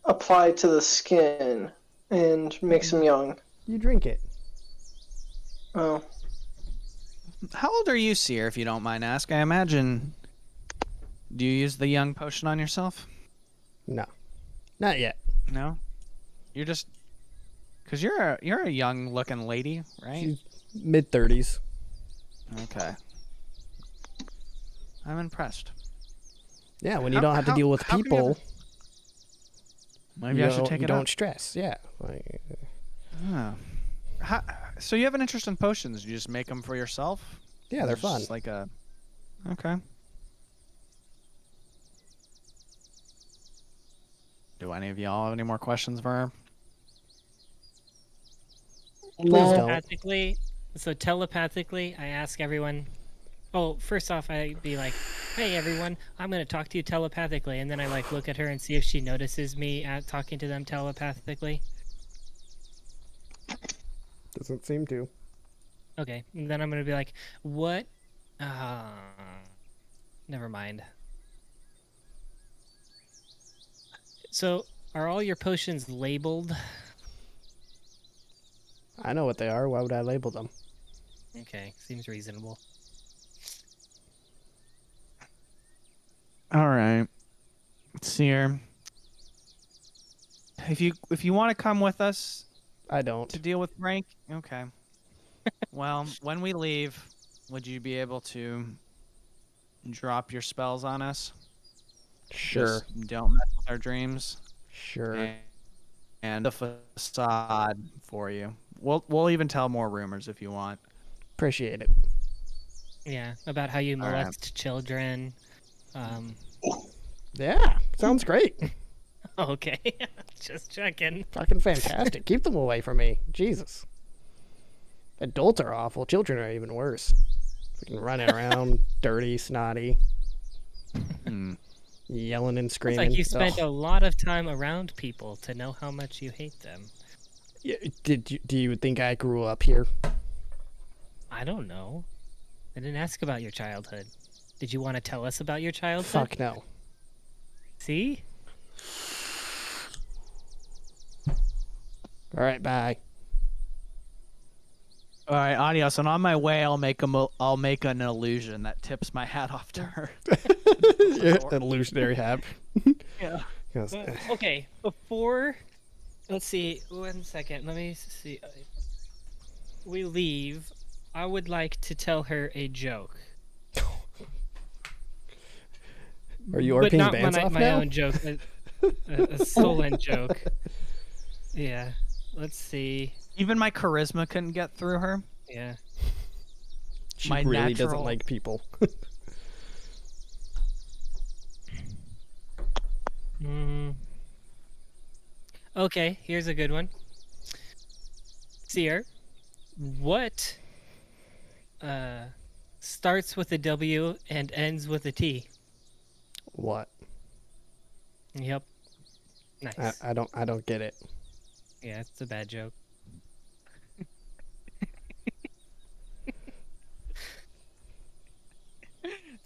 applied to the skin and makes him young? You drink it. Oh, How old are you, Seer, if you don't mind asking? I imagine. Do you use the young potion on yourself? No, not yet. No. You're just. Cause you're a young looking lady, right? She's mid-30s. Okay. I'm impressed. Yeah, when you don't have to deal with how come you people, Maybe you I should don't- take you it don't up. stress. Yeah. Like, Oh. So you have an interest in potions? You just make them for yourself? yeah, they're It's fun. just like a. Okay. Do any of y'all have any more questions for her? Please don't. Telepathically, I ask everyone. Oh, first off, I'd be like, "Hey, everyone, I'm gonna talk to you telepathically," and then I like look at her and see if she notices me at talking to them telepathically. Doesn't seem to. Okay, and then I'm gonna be like, "What? Never mind." So, are all your potions labeled? I know what they are. Why would I label them? Okay, seems reasonable. All right. Seer. If you want to come with us I don't. to deal with Frank, okay. Well, when we leave, would you be able to drop your spells on us? Sure. Just don't mess with our dreams. Sure. And the facade for you. We'll even tell more rumors if you want. Appreciate it. Yeah, about how you All right. molest children. Yeah, sounds great. Okay, just checking. Fucking fantastic. Keep them away from me. Jesus. Adults are awful. Children are even worse. Fucking running around, dirty, snotty, Hmm. yelling and It's screaming. like you spent Ugh. a lot of time around people to know how much you hate them. Yeah, do you think I grew up here? I don't know. I didn't ask about your childhood. Did you want to tell us about your childhood? Fuck no. See? All right, bye. All right, adios. And on my way, I'll make an illusion that tips my hat off to her. Yeah, an illusionary hat. Yeah. Goes, Okay, before... Let's see, 1 second. Let me see. We leave. I would like to tell her a joke. Are you But RPing not Baznoff my now? own joke. A stolen joke. Yeah. Let's see. Even my charisma couldn't get through her. Yeah. She my really doesn't natural- like people. Okay, here's a good one. Seer, what starts with a W and ends with a T? What? Yep. Nice. I don't get it. Yeah, it's a bad joke.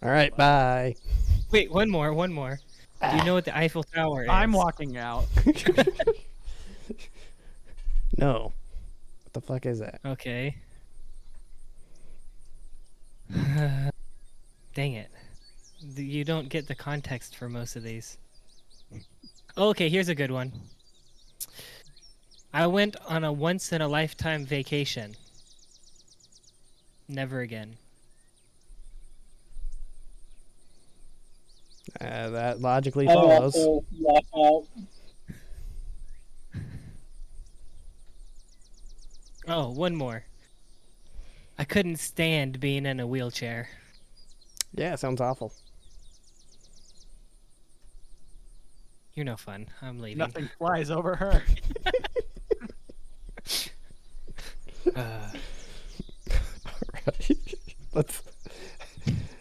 All right, bye. Wait, one more. Do you know what the Eiffel Tower is? I'm walking out. No. What the fuck is that? Okay. Dang it. You don't get the context for most of these. Okay, here's a good one. I went on a once-in-a-lifetime vacation. Never again. That logically I follows. also walk out. Oh, one more. I couldn't stand being in a wheelchair. Yeah, sounds awful. You're no fun. I'm leaving. Nothing flies over her. Right. Let's.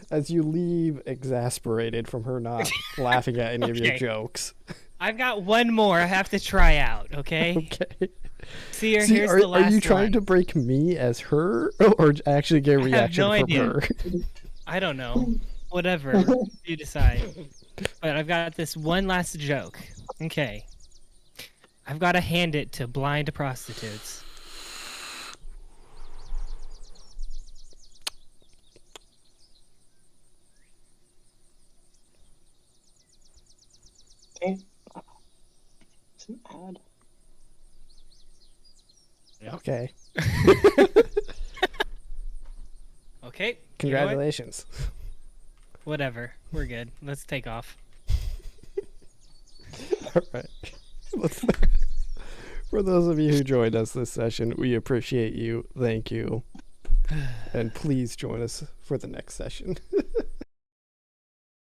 As you leave, exasperated from her not laughing at any of your Okay. jokes. I've got one more I have to try out, okay? Okay. See, here's See, the last are you trying one. to break me as her, or actually get a I have reaction no from idea. her? I don't know. Whatever. You decide. But I've got this one last joke. Okay. I've got to hand it to blind prostitutes. Okay. It's an ad. Okay. Okay? You know what? Congratulations. Whatever. We're good. Let's take off. All right. For those of you who joined us this session, we appreciate you. Thank you. And please join us for the next session.